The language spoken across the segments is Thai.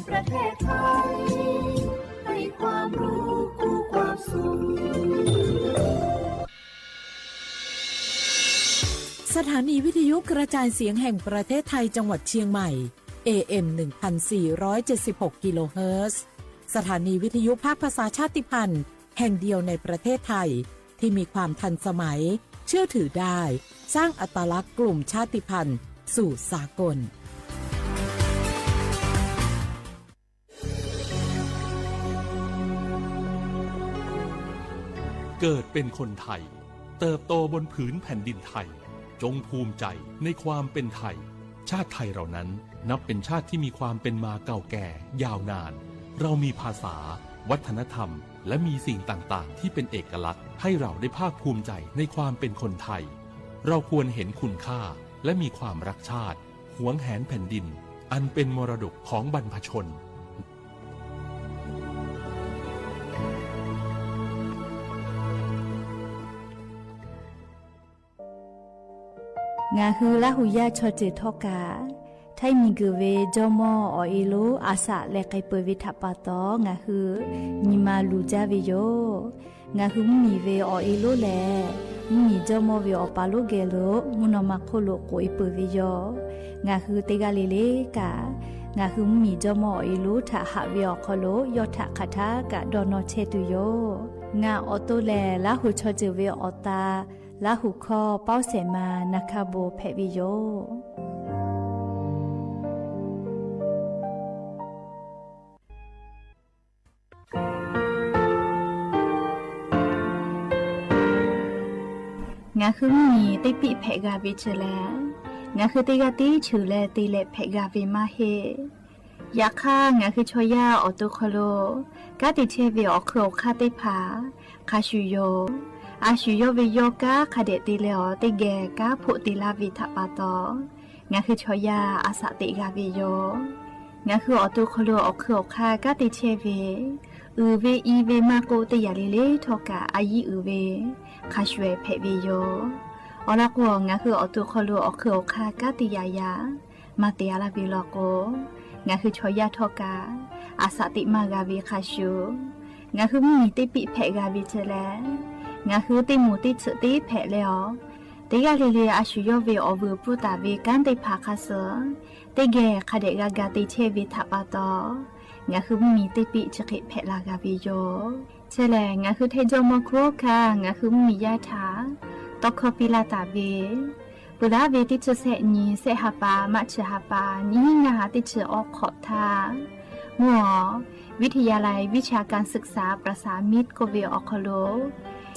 ประเทศไทยให้ความรู้คู่ความสุขสถานีวิทยุกระจายเสียงแห่งประเทศไทยจังหวัดเชียงใหม่ AM 1476 กิโลเฮิรตซ์สถานีวิทยุภาคภาษาชาติพันธุ์แห่งเดียวในประเทศไทยที่มีความทันสมัยเชื่อถือได้สร้างอัตลักษณ์กลุ่มชาติพันธุ์สู่สากลเกิดเป็นคนไทยเติบโตบนผืนแผ่นดินไทยจงภูมิใจในความเป็นไทยชาติไทยเรานั้นนับเป็นชาติที่มีความเป็นมาเก่าแก่ยาวนานเรามีภาษาวัฒนธรรมและมีสิ่งต่างๆที่เป็นเอกลักษณ์ให้เราได้ภาคภูมิใจในความเป็นคนไทยเราควรเห็นคุณค่าและมีความรักชาติหวงแหนแผ่นดินอันเป็นมรดกของบรรพชนงาฮือละหุยาชอจิทอกาไทยมีกือเวจอมอออีโลอาสะและไกเปวิทัปปะตองาฮือนิมาลูจาเวโยงาฮือมีเวออีโลแลมีจอมอเวอปาโลเกโลมุนอมาโคโลโกอีเปวิโยงาฮือเตกาเลเลกางาฮือมีจอมออีโลทะหะเวอคโลยอทะคาทากะดอนอเชตุโยงาออโตแลละหุชอจิเวอตาละหุคอเป้าเสมานาคาโบเพวิโยงาคือมีติปิเพกาวิชแลงาคือติกาติฉือแลติเลเพกาวิมาเฮยาค่างาคือชอยาออโตโคโลกาติเชวิออโครคาติผาคาชุโยอาชุโยวิโยกาคาเดติเลอติเกกาพุติลาวิทัปปะตองาคือชอยาอาสะติกาวิโยงาคือออโตโคโลออโครคากาติเชวิอือเวอีเวมาโกติยาลิเลทอกาอายิอือเวคาชเวเพวิโยอลากวงาคือออตุคอลูออคืออคากาติยายามาเตียลาบิลโกงาคือชอยาทอกาอาสติมากาวิคาชูงาคือมีติปิเพกาวิเจแลงาคือติมูติสติเพเลอติกาลิเลอาชุโยเวอวูปุตาเวกันติภาคาเสติเกคาเดกากาติเชวิทัปปะตองาคือมีติปิจกิเพลากาวิโยเชแลงาคือเทโจโมโครคางาคือมียาถาตอคอปิลาตาเวปุระเวติเชเสนีเสหปามัชหปานิงาติเชออกขอบทามัววิทยาลัยวิชาการศึกษาประสานมิตรโกเวออคโล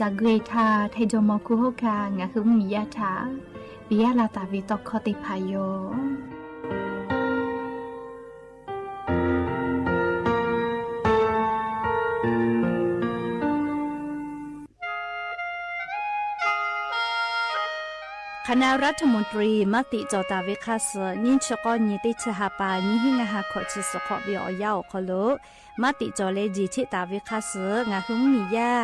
จากเกรทาเทโจโมคุโฮคางาคือมียาถาปิยาลาตาเวตอคอติพายโยคณะรัฐมนตรีมติจอตาเวคาสนิชกอนิติชหปานิหิงาหาขอชิสขอวิอยาวคโลมติจอเลจิชิตาเวคาสงาหุงมียา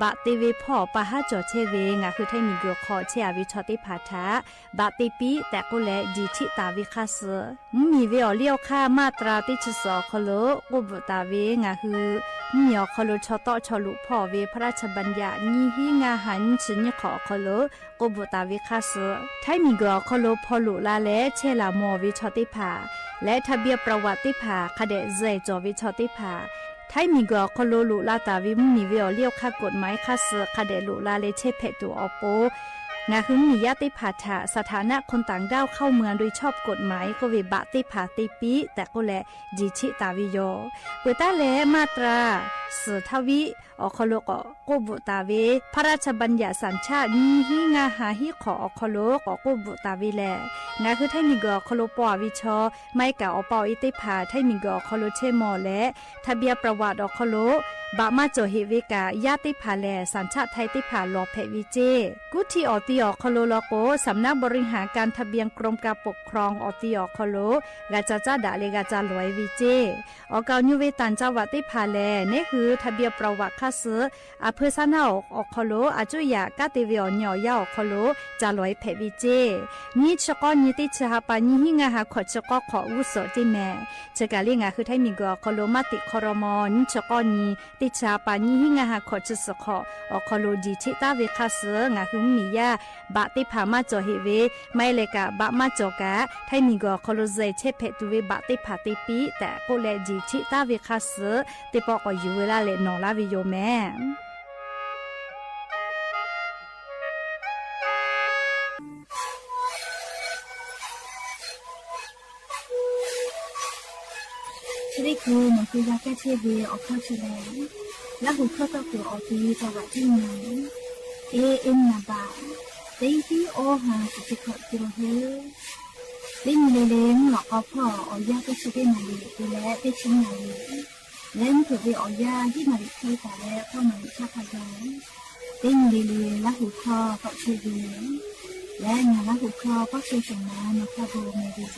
บะติเวพ่อปะหาจอเชเวงาคือไทมีกขอเชอวิชติภาทาบะติปีแต่กุเลจิชิตาเวคาสมีเวอเลียวค่ามาตราติชสอคโลกุบตาเวงาคือมีอคโลชอตอชอลุพ่อเวพระราชบัญญัตินิหิงาหันชิญขอคโลกุบตาเวคาสไทมีกคโลพอลุลาและเชลามอวิชติภาและทะเบียนประวัติภาคเดเจจอวิชติภาไทมีกคโลลุลาตาวิมมีเวอเลียวค่ากฎหมายคาสคเดลุลาเลเชเพตุอโปงาคือมีญาติภาษาสถานะคนต่างด้าวเข้าเมืองโดยชอบกฎหมายก็เวบะติภาติปีแต่ก็แลจิชิตาวิโยเปตาเลมาตราสืทวิอคโลกโกบุตาเวพระราชบัญญัติสัญชาตินิหิงาหาหิขออคโลกโกบุตาวิแลงาคือไทมีกคโลปอวิชอไม่กะอปออิติภาไทมีกคโลเชมอและทะเบียนประวัติอคโล บะมาโจเฮเวกายาติผาแลสัญชาติไทยติผาลอเพวิเจกุทีออติออคโลโลโกสำนักบริหารการทะเบียนกรมการปกครองออติออคโลกาจาจาดาเลกาจาลอยวิเจออกาญูเวตันจาวติผาแลนี่คือทะเบียนประวัติคาซืออเพซานาออกคโลอาจุยากาติเวอญอยาออกคโลจาลอยเพวิเจนี่ชกอนี่ติชหาปานี่หิงาหาขอชกอขออุโสจิแม่เจกาเลงาคือไทมีกอคโลมาติคอรมอนี่ชกอนี่ติชหาปานี่หิงาหาขอจุสขออคโลดีชิตาเวคาซืองาหุมมียาบะติผามาจอเฮเวไม่เลกะบะมาจอกะไทมีกอคโลเซเชเพตุเวบะติผาติปีแต่โกเลดีชิตาเวคาซือติปอกอยู่เวลาเลนอลาวิโยแม่ชีวิตกูมันคือยาแก้เชื้อเวออกเข้าชิเลและหูเข้าตะกูออกทีจังหวัดที่ไหนเอ็มนาบาเต็งที่โอหาสุดที่ขอตัวเฮเล่นเล่นหลอกเอาพ่อเอายาแก้เชื้อได้มาเลยดูแลได้ชิ้นมาเลยเล่นถือไปเอายาที่มาที่แต่แล้วเข้ามาชาพยาเล่นเล่นและหูคอก็เชื้อเวและงานและหูคอก็เชื้อสมานมาพาโบเมดิโซ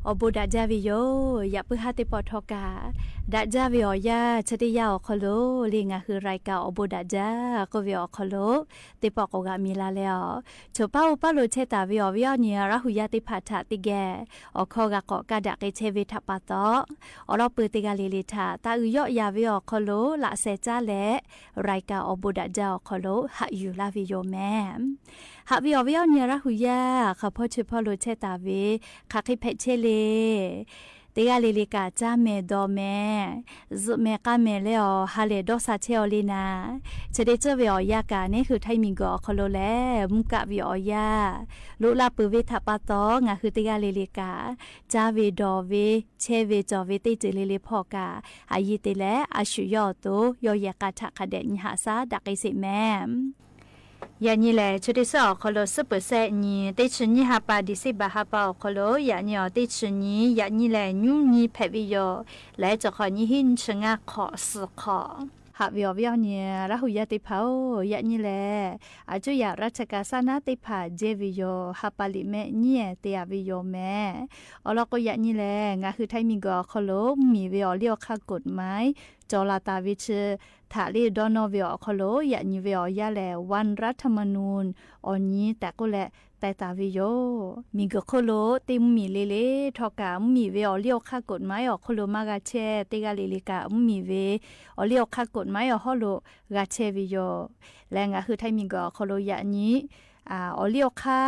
อบูดาจาวิโยอย่าเพื่อหาติปอทอกา ดาจาวิออยาชติยาอคโลลิงาคือรายการอบุดาจาก็วิอคโลติปอกกามีลาแล้วโชป้าอุปาโลเชตาวิอวิอเนียราหุยาติพัทติแกอคอกะกอกะดะเกเชวิทัปปะตออรอปืติกาลิลิทาตาอุยอยาวิอคโลละเซจาและรายการอบุดาจาอคโลหะอยู่ลาวิโยแมหะวิอวิอเนียราหุยาขะพอชพอโลเชตาวิคาคิเพเชเลเตียลิลิกาจาเมดอเมซุเมกาเมเลอฮาเลดอซาเชอลินาจะได้เจอวิอยากานี่คือไทมิงกอคโลแลมุกะวิอยาลุลาปุวิทัปปะตองาคือเตียลิลิกาจาเวดอเวเชเวจอเวติจิลิลิพอกาอายิติแลอาชุยอโตยอยากาทะคะเดญหาซาดักอิสิแมยานี่แหละชุดที่สองคโลสุปเซนี่ติชนี่ฮาปาดิสิบาฮาปาคโลยานี่อติชนี่ยานี่แหละยุ่งนี่เพวิโยและจะขอนี่หินชงะขอสุขหาวิอวิอเนี่ยราหุยาติพาวยานี่แหละอาจุยาราชกาสนาติพาเจวิโยฮาปาลิเมเนี่ยเตียวิโยแม่อลก็ยานี่แหละงาคือไทมิงกอคโลมีวิอเลียวค่ากฎหมายจอลาตาวิชถาลีดอนอวิอคโลยานี่วิอยาแลวันรัฐธรรมนูญอนี้แต่ก็แหละแต่ตาวิโยมีกโคโลติมมีเลเลทอกามีเวอเลียวค่ากฎหมายอคโลมากาเชติกาลิลิกามีเวอเลียวค่ากฎหมายอฮอโลกาเชวิโยและงาคือไทมิงกอคโลยานี้อเลียวค่า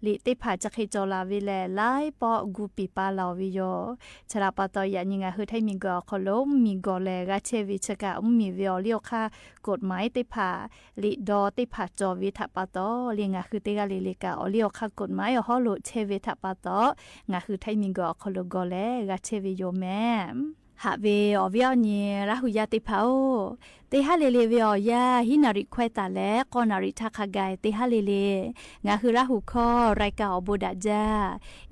ลิติผาจะเคจอลาวิแลไลปอกูปีปาลาวิโยชลาปะตอยานิงาคือไทมิงกอคโลมีกอแลกาเชวิชกามีเวอเลียวค่ากฎหมายติผาลิดอติผาจอวิทัปปะตอเลียงาคือติกาลิลิกาอเลียวค่ากฎหมายอฮอโลเชวิทัปปะตองาคือไทมิงกอคโลกอแลกาเชวิโยแมหาเวอวิอเนียราหุยาติพาวเตหะเลเลเวอยาหินาริควตาและกอนาริทักกายเตหะเลเลงาคือราหุคอรายการอบุดาจา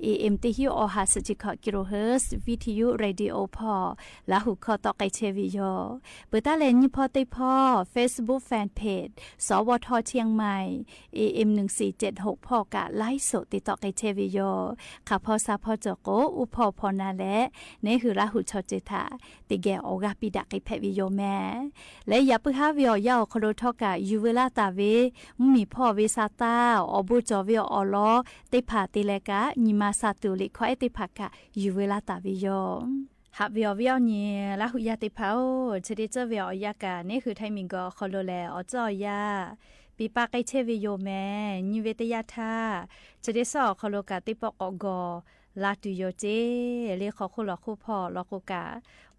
AM ติฮิโอหาสจิคกิโลเฮิรตซ์วิทยุเรดิโอพอราหุคอตอไกเชวิโยเปิดตาเลนิพอติพอ Facebook Fan Page สวทเชียงใหม่ AM 1476พอกะไลฟ์สดติดต่อไกเชวิโยข้าพอซาพอจโกอุพอพอนาและนี่คือราหุชอเจตาติแกออกาปิดาไกเพวิโยแม่และอย่าปึกฮาวิอยาคโลทอกะยูเวลาตาเวมีพ่อเวซาตาอบุจอวิออลอติผาติเลกะนิมาซาตุลิขอเอติภากะยูเวลาตาวิโยหาวิอวิอนี่ละหุยาติพาวชดิเจวิอยากะนี่คือไทมิงกอคโลแลอจอยาปีปาไกเชวิโยแม่นิเวตยาทาชดิสอคโลกะติปอกอกอลาตุโยเจเลขอคุลอคุพอลอคุกะ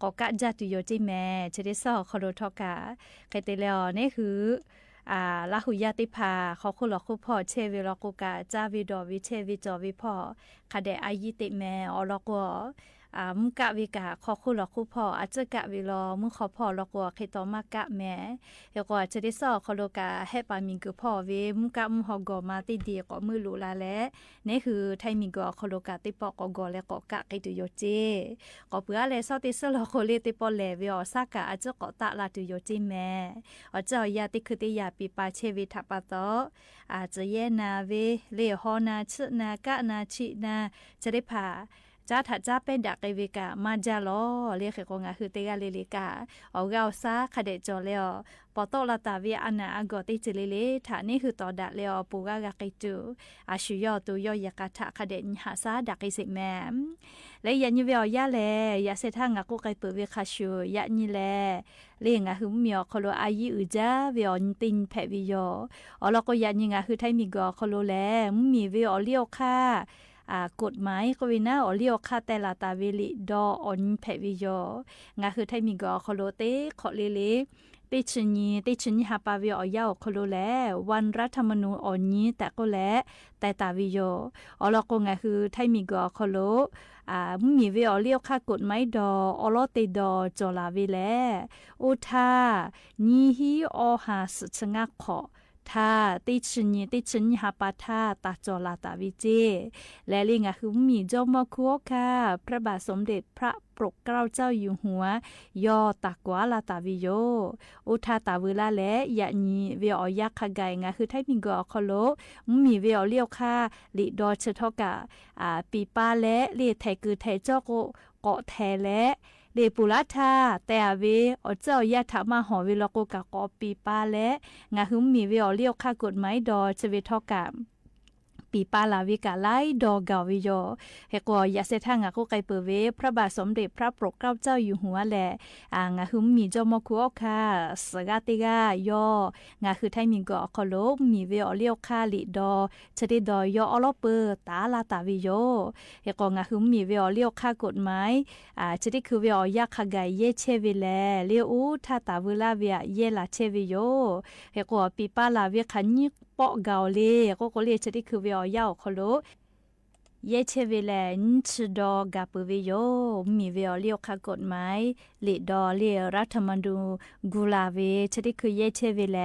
กอกะจัตุโยเจแม่ชดิสอคโลทอกะไคเตเลอนี่คือลาหุยาติพาเขาคุลอคุพอเชวิลอคุกะจาวิดอวิเชวิจอวิพอคาเดอายิติแม่อลอกมุกะวิกะขอคุลอคุพออาจจะกะวิลอมุขอพอลอกคิตอมากะแม่เฮกว่าจะได้สอคโลกะเฮปามิงกุพอเวมุกะมุฮอกอมาติดีก็มือลุลาและนี่คือไทมิงกอคโลกะติปอกอกอและก็กะกิตุโยเจก็เปือและซอติสลอโคเลติปอเลเวอซากะอาจจะก็ตะลาตุโยเจแม่อาจจะยาติคือติยาปิปาเชวิทัปปะตออาจจะเยนาเวเลฮอนาชนากะนาชินาจะได้พาจ้าถัดจ้าเป็นดักไอเวกามาจาลอเรียกของงาคือเตกาเลลิกาเอาเกาซาคเดจอเลอปอโตลาตาเวียอันนาอากอติจิเลเลฐานี่คือต่อดักเลอปูกากากิจูอาชุยอตุยอยากาทะคเดนหาซาดักไอเสแมมและยันยูเวียาเลยาเซทังงากุไกเปเวคาชูยะนี่แลเรียงาคือมีอคโลอายิอุจาเวียนตินเพวิโยอลก็ยันยิงาคือไทมิกอคโลแลมีเวียเลียวค่ากฎหมายก็วินาอเลียวคาแต่ละตาเวลิดอออนเพวิโยงาคือไทมิกอคโลเตขอเลเลติชนีฮาปาวิอยาคโลแลวันรัฐธรรมนูญออนนี้แต่ก็แลแต่ตาวิโยอลก็งาคือไทมิกอคโลมีเวอเลียวคากฎหมายดออลอเตดอจอลาเวแลอุทานีฮีออหาสชงะขอท่าติชนีฮาปาท่าตาจอลาตาวิเจและลิงาคือมีจอมคัวค่ะพระบาทสมเด็จพระปกเกล้าเจ้าอยู่หัวยอตากวาลาตาวิโยอุทาตาเวลาและยะนีเวอยักขกายงาคือไทมิงกอคโลมีเวอเลียวค่ะลิดอเชทอกะปีป้าและเลไทคือไทเจ้าโกเกาะแทและ เลปุลาทาแต่เวอเจ้ายะถามาหอเวลโกกะกอปีปาและงาหึมมีเวอเลี้ยวค่ากฎหมายดอเจเวทอกะปีปาลาวิกาไลดอกาวิโยเฮกอยาเซทางาโกไกเปเวพระบาทสมเด็จพระปกเกล้าเจ้าอยู่หัวแหละงาหึมมีจอมคุอค่ะสกาติกายองาคือไทยมิงกอคโลมีเวอเลี้ยวค่าลิดอชะดิดอยออลอเปตาลาตาวิโยเฮกงาหึมมีเวอเลี้ยวค่ากฎหมายชะดิคือเวอยาคากายเยเชวิแลเลียวอูทาตาเวลาเวเยลาเชวิโยเฮกปีปาลาเวคันยิปอเกาเลก็เรียกชะดิคือเวอยาวคโลเยเชเวแลนชดอกาปเวโยมีเวอเลียวค่ากฎหมายลิดอเลียรัฐธรรมนูญกุลาเวชะดิคือเยเชเวแล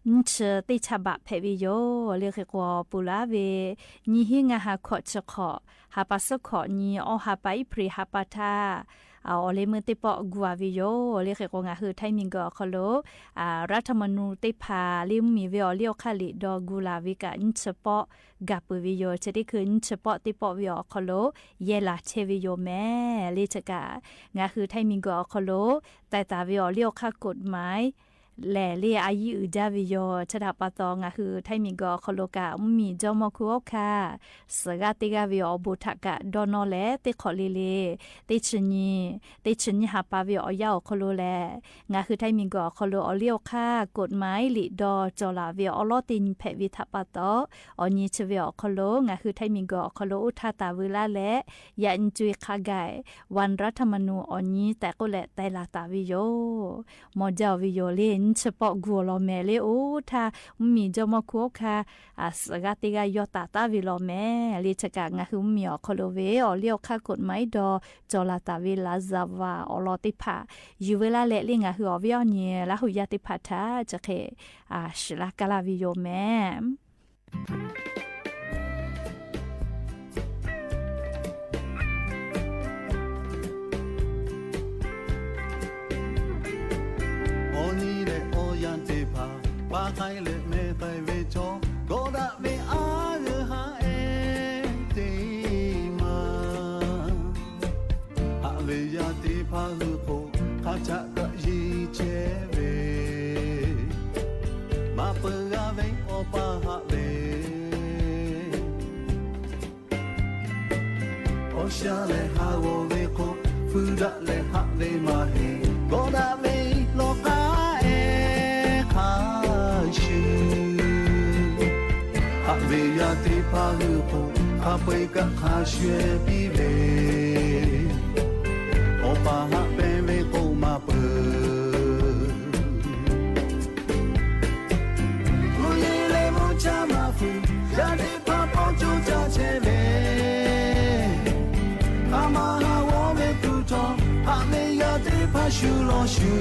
นชติฉบับเพวิโยเรียกกว่าปุลาเวนี่หิงาหาขอชะขอหาปัสขอนี่อหาไปพริหาปทาเลมือติปอกัววิโยเรียกกงาคือไทยมิงกอคโลรัฐธรรมนูญติพาลิมมีเวอเลียวคาลิดอกุลาวิกะอินเฉพาะกับวิโยจะได้คือเฉพาะติปอวิโอคโลเยลาเชวิโยแม่เลชกางาคือไทยมิงกอคโลแต่ตาวิโอเลียวคากฎหมายแหล่เลียอายุดาวิโยชดาปตองคือไทยมิงกอคโลกะมีจอมคุอค่ะสกาติกาวิโอบุทกะดอนอแลติขอลิเลติชนีหาปาวิโอยาคโลแลงาคือไทยมิงกอคโลอเลียวค่ากฎหมายลิดอจอลาวิโอลอตินเพวิทปตอนีชวิโอคโลงาคือไทยมิงกอคโลอุทาตาวิลาและยันจุยคากายวันรัฐธรรมนูญอนีแต่ก็แหละแต่ลาตาวิโยมอเจาวิโยเลนเฉพาะกัวลอแม่เลโอทามีจอมคุกค่ะสกาติกายอตาตาวิลอแม่ลิชกางาคือมีอคโลเวอเลียวค่ากฎหมายดอจอลาตาวิลาซาวาอลอติพายูเวลาเลลิงาคืออวิอเนียลาหุยาติพาทาจะเคชลากาลาวิโยแม่ပါခိုင်လေမဲပဲဝေချောဂောဒမေအာရဟာအေတေမာအလေယာတိဖာလူကိုခါချကရီချဲပဲမပရဝေအပါဟာလေအရှာလေဟာဝဝေကိုဖူဒလေဟာလေမာဟေဂောဒမေလောကာเวียติพาลูกข้าไปกับข้าเชื่อพี่เวโอปาหะเป็นเวโกมาเปิดมุยเลมุจามาฟูยาติพาปองจูจาเชเวอามาฮาวเวตุตอหะเมยาติพาชูโลชู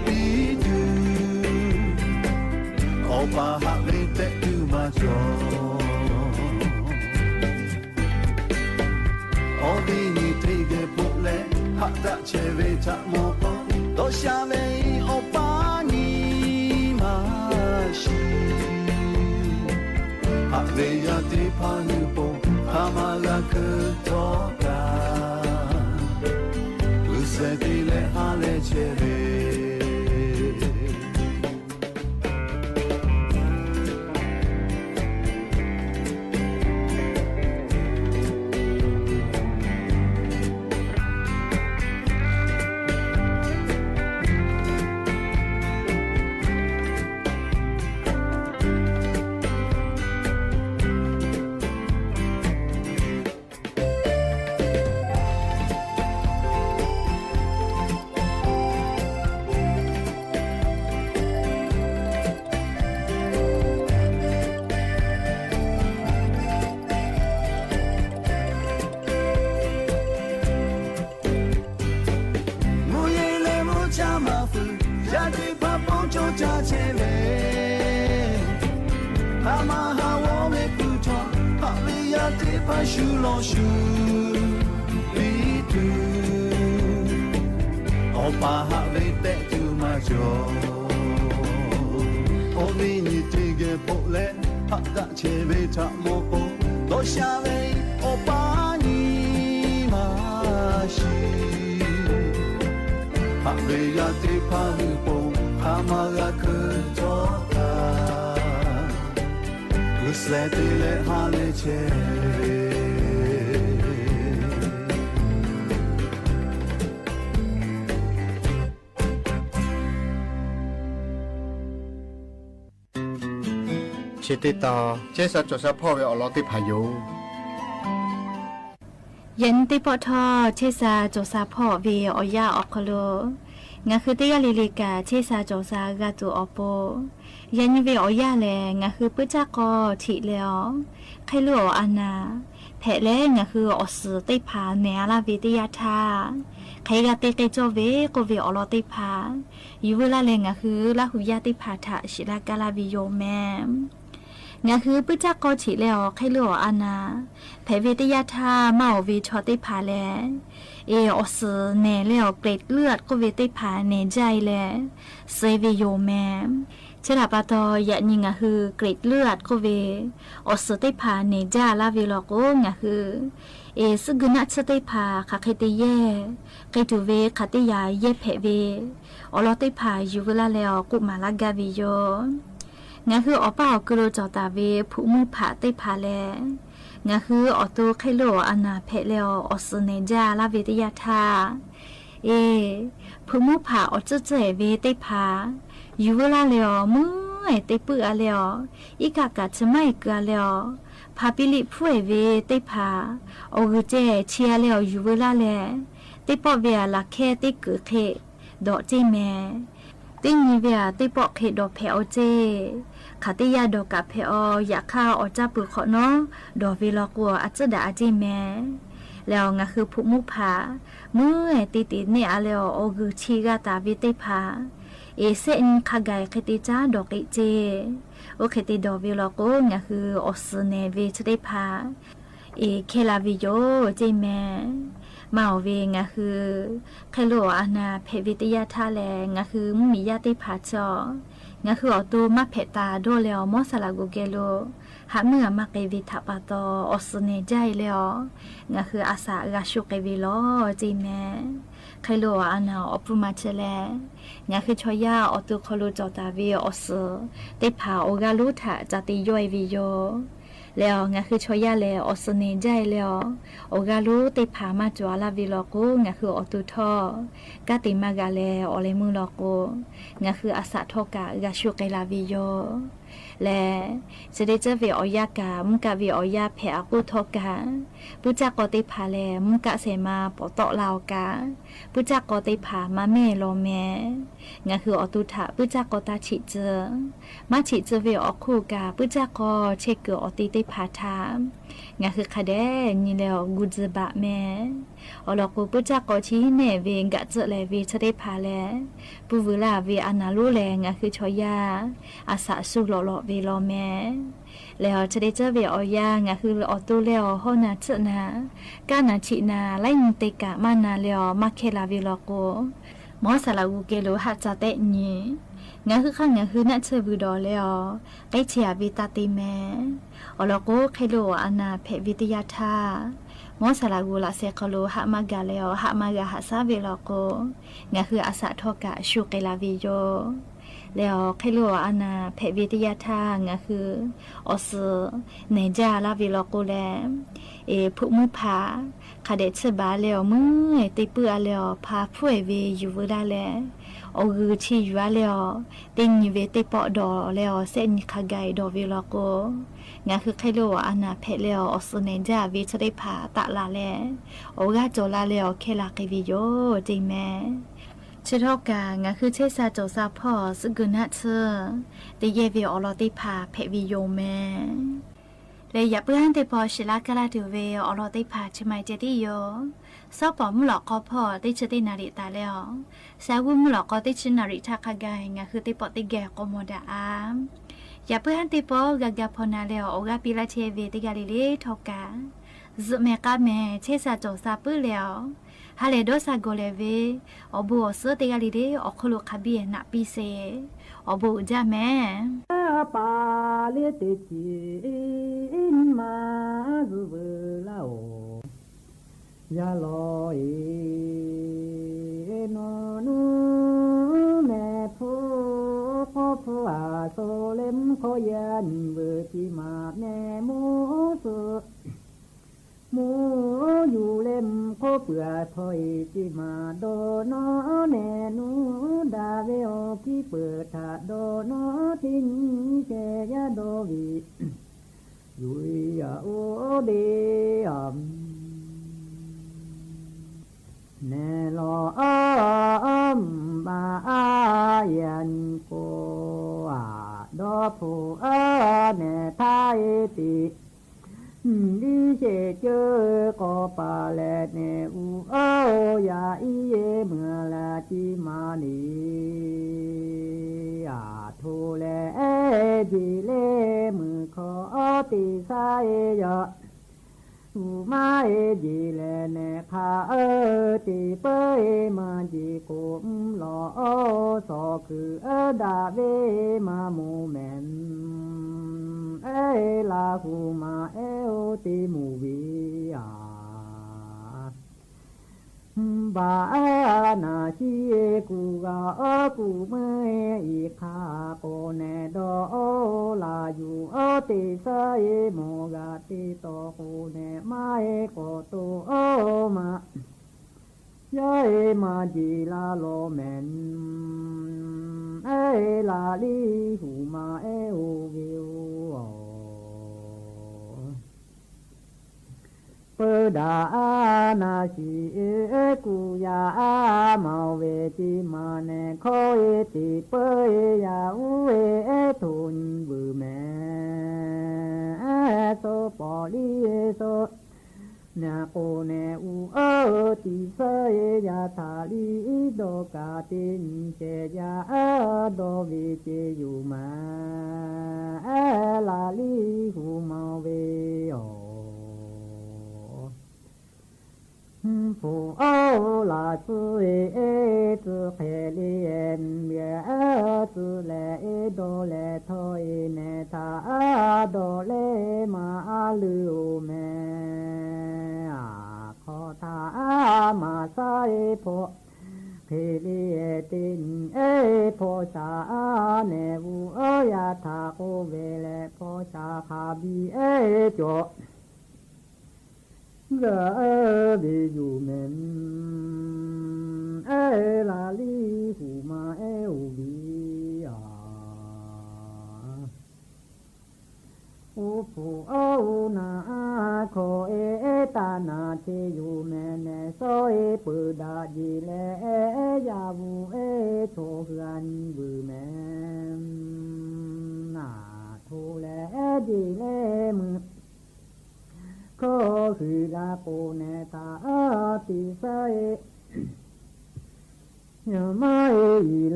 ปีดูโอปาหะเวเตโอดีนี่ทรีเกปุเลหักตะเชเวทะโมโกโตชาเวโอปานีมาชีหักเวยาติพานุโปหามาลาคือโตกาอุเสติเลหาเลเชเวชูโลชูปีดูโอปาหะเวเตจูมาโจโอวินิติเกโปเลหักตะเชเวทะโมโกโตชาเวโอปานีมาช ရှိဟာရေရတေဖာလူပုံခါမကကတော့တာဝစတဲ့လေဟာလေချေชิติตาเจสัจจะพ่อเวอลอติพายุยันติปอทอเชซาโจซาพ่อเวอยาออกคโลงาคือติยาลิลิกาเชซาโจซากาตูออโปยันเวอยาแลงาคือปึจักก็ถิแล้วไคลัวอานาแผแลงาคือออสติพาเนลาวิติยาทาใครกาติเกโจเวโกเวอลอติพาอยู่เวลาแลงาคือลาหุยาติพาทะชิลากาลาวิโยแมงาคือปึจักก็ถิแล้วไคลัวอานาแผวิติยาทามาอวิชอติพาแลออสเนแล้วเกรดเลือดก็เวติพาเนใจแลเซวิโยแมเชลาปาตอยะนิงาคือเกรดเลือดก็เวออสติพาเนจาลาวิโลโกงาคือสกุณะสติพาคาเคติเยไกตูเวคติยาเยเพเวอลอติพาอยู่เวลาแล้วกุมาลากาวิโยงาคืออป้ากุโลจอตาเวผู้มือผาติพาแลงาคือออโตไคโลอานาเพแล้วออสเนจาลาวิทยาทาผู้มือผาออจะเจเวติพาอยู่เวลาแล้วมือติปื้อแล้วอีกากาจะไม่เกลือแล้วพาปิลิผู้เวติพาโอกุเจเชียแล้วอยู่เวลาแล้วติปอเวลาแค่ติกือเคดอเจแมติงีเวติปอเคดอเพอเจขาติยาดอกาเพออยากข้าวอจับปือขอเนาะดอวิลกัวอัจดาอาจิแมแล้วงาคือผู้มุผามือติเนี่ยแล้วโอกุชีกาตาวิติพาเซนขกายคติจ้าดอกเจโอเคติดอวิลกัวงาคืออสเนเวชติพาเคลาวิโยเจแมมาเวงาคือไคโลอานาเพวิติยาทาแลงาคือมุมิยาติพาจองาคืออตูมาเพตาโดแล้วมอสลากุเกโลหาเมื่อมาเกวิทัปาตออสเนใจแล้วงาคืออาสากาชุเกวิโลจีแมไคโลอานาอปุมาเชแลงาคือชอยาอตูคโลจอตาวีออสติพาโอกาลุทะจติย่อยวิโยแล้วงาคือชอยาแล้วอสเนใจแล้วโอกาลุติพามาจวลาวิโลกูงาคืออตุทอกาติมากาแลอเลมุโลกูงาคืออาสาทอกากาชุเกลาวิโยและจะได้เจอวิออยากามุกาวิออยาเพอกุทอกาปุจักกติพาแลมุกะเสมาปอตอลาวกาปุจักกติพามาเมโลเมงาคืออตุทะปุจักกตาฉิเจมาฉิเจวิออคูกาปุจักกเชเกอติติพาทางาคือคาเดนีแล้วกุจบะแมอลอกูปุจักกชีเนเวงกะเจเลวิชะได้พาแลปุวลาเวอนาลุแลงาคือชอยาอาสาสุโลโลเวโลแมแล้วจะได้เจอเวออยางาคือออตุแล้วฮอนาเจนากานาชินาไลนเตกะมานาแล้วมาเคลาเวโลโกมอสลากูเกโลฮัจจาเตนีงาคือข้างงาคือนัทเชบุดอแล้วไกเชียวิตาติแมอลอโกไคโลอานาเพวิทยาทามอสลากูลาเซคโลหะมากาแล้วหะมากาหะซาเวโลโกงาคืออาสาทอกะชูเกลาวิโยแล้วไคโลอานาเพวิทยาทางาคือออสเนจาลาวิโลโกแลผู้มุผาคาเดชบาแล้วมือติปื้อแล้วพาผู้เวอยู่เวลาแลโอกุชีอยู่แล้วติงเวติปอดอแล้วเส้นขกายดอวิโลโกงาคือไคโลอานาเพแล้วออสเนจาวิชได้พาตะลาแลโอกาโจลาแล้วเคลาเกวิโยจิแมเชทอกางาคือเชซาโจซาพ่อสกุณะเชติเยวิอลอติพาเพวิโยแมเลยอย่าเพื่อนติพอชิลากาลาดูเวอลอติพาชมัยเจติโยซอปอมหลอกก็พอติชตินาริตาแล้วสาวุมหลอกก็ติชนาริทักกายงาคือติปอติแกโกโมดาอามอย่าเพื่อนติปอกากาพนาแล้วโอกาปิลาเชเวติกาลิเลทอกาซุเมกาเมเชซาโจซาปื้อแล้วฮาเลโดซาโกเลเวอบูอสติกาลิเลอคโลคาบีนาปิเซอบูจาแมปาเลเตจินมาซุเบลาโอ ยาลอยนอนูแม่ผู้พ่อผู้อาโซเล็มขอยันเวทีมาแม่หมูสุหมูอยู่เล่มโคเปื่อถอยจิมาโดนอแน่นูดาเวโอพี่เปิดถาโดนอทิ้งแกยาโดวียุยยาโอเดียมแน่ลอมบายันโกอาดอผู้แน่ไทยติดีเจเจอก็ปาแลเนอูยาอีเยเมื่อลาจิมานีทูแลจีเลมือขอติสายยะอูมาจีเลเนคาติเปยมาจีกุมลอสอคือดาเวมาโมเมนลาหูมาโอติมูวิอาบานาชีกูกากูเมอีคาโกเนดอลาอยู่ติสายโมกาติโตโกเนมาโกโตมายายมาจีลาโลเมนลาลีหูมาโอวิวเปดานาชีกูยามาเวจิมาเนคอยติเปยาอุเอทุนบุเมโซปอลีโซนาโกเนอูติเสยาทาลีโดกาตินเจยาโดวิเจยุมาลาลีหูมาเวโอผู้ลาสุเอตุเคลีเอ็นเบียตุเลโดเลทอยเนทาโดเลมาลือเมขอทามาใส่พอเคลีเอตินพอชาเนวูยาทาโกเวเลพอชาคาบีจกะบิยูเมนลาลีหูมาโอบีโอผู้นาโคตานาเทยูเมเนโซปุดาจิเลยาวูโทหันบุเมนาโทเลจิเลมือก็คือลาโปเนตาติไซยามา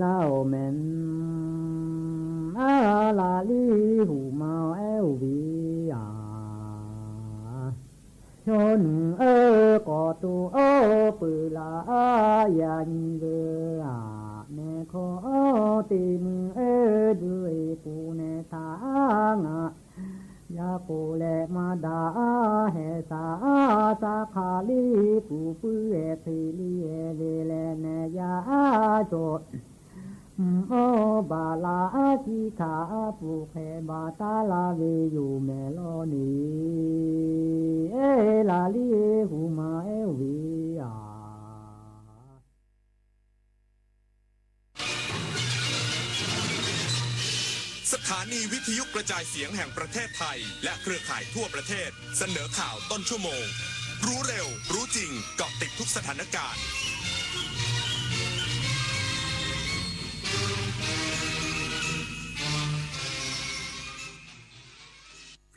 ลาโอเมนลาลีหูมาโอวีชนก็ตูปืลายันเดือเนขอติมด้วยปูเนตางยาโกเลมาดาเฮสาสาคาลีปูปืเอทีลีเวเลเนยาโจโอบาลาจิคาปูเคบาตาลาเวยูเมโลนีลาลีหูมาวีสถานีวิทยุกระจายเสียงแห่งประเทศไทยและเครือข่ายทั่วประเทศเสนอข่าวต้นชั่วโมงรู้เร็วรู้จริงเกาะติดทุกสถานการณ์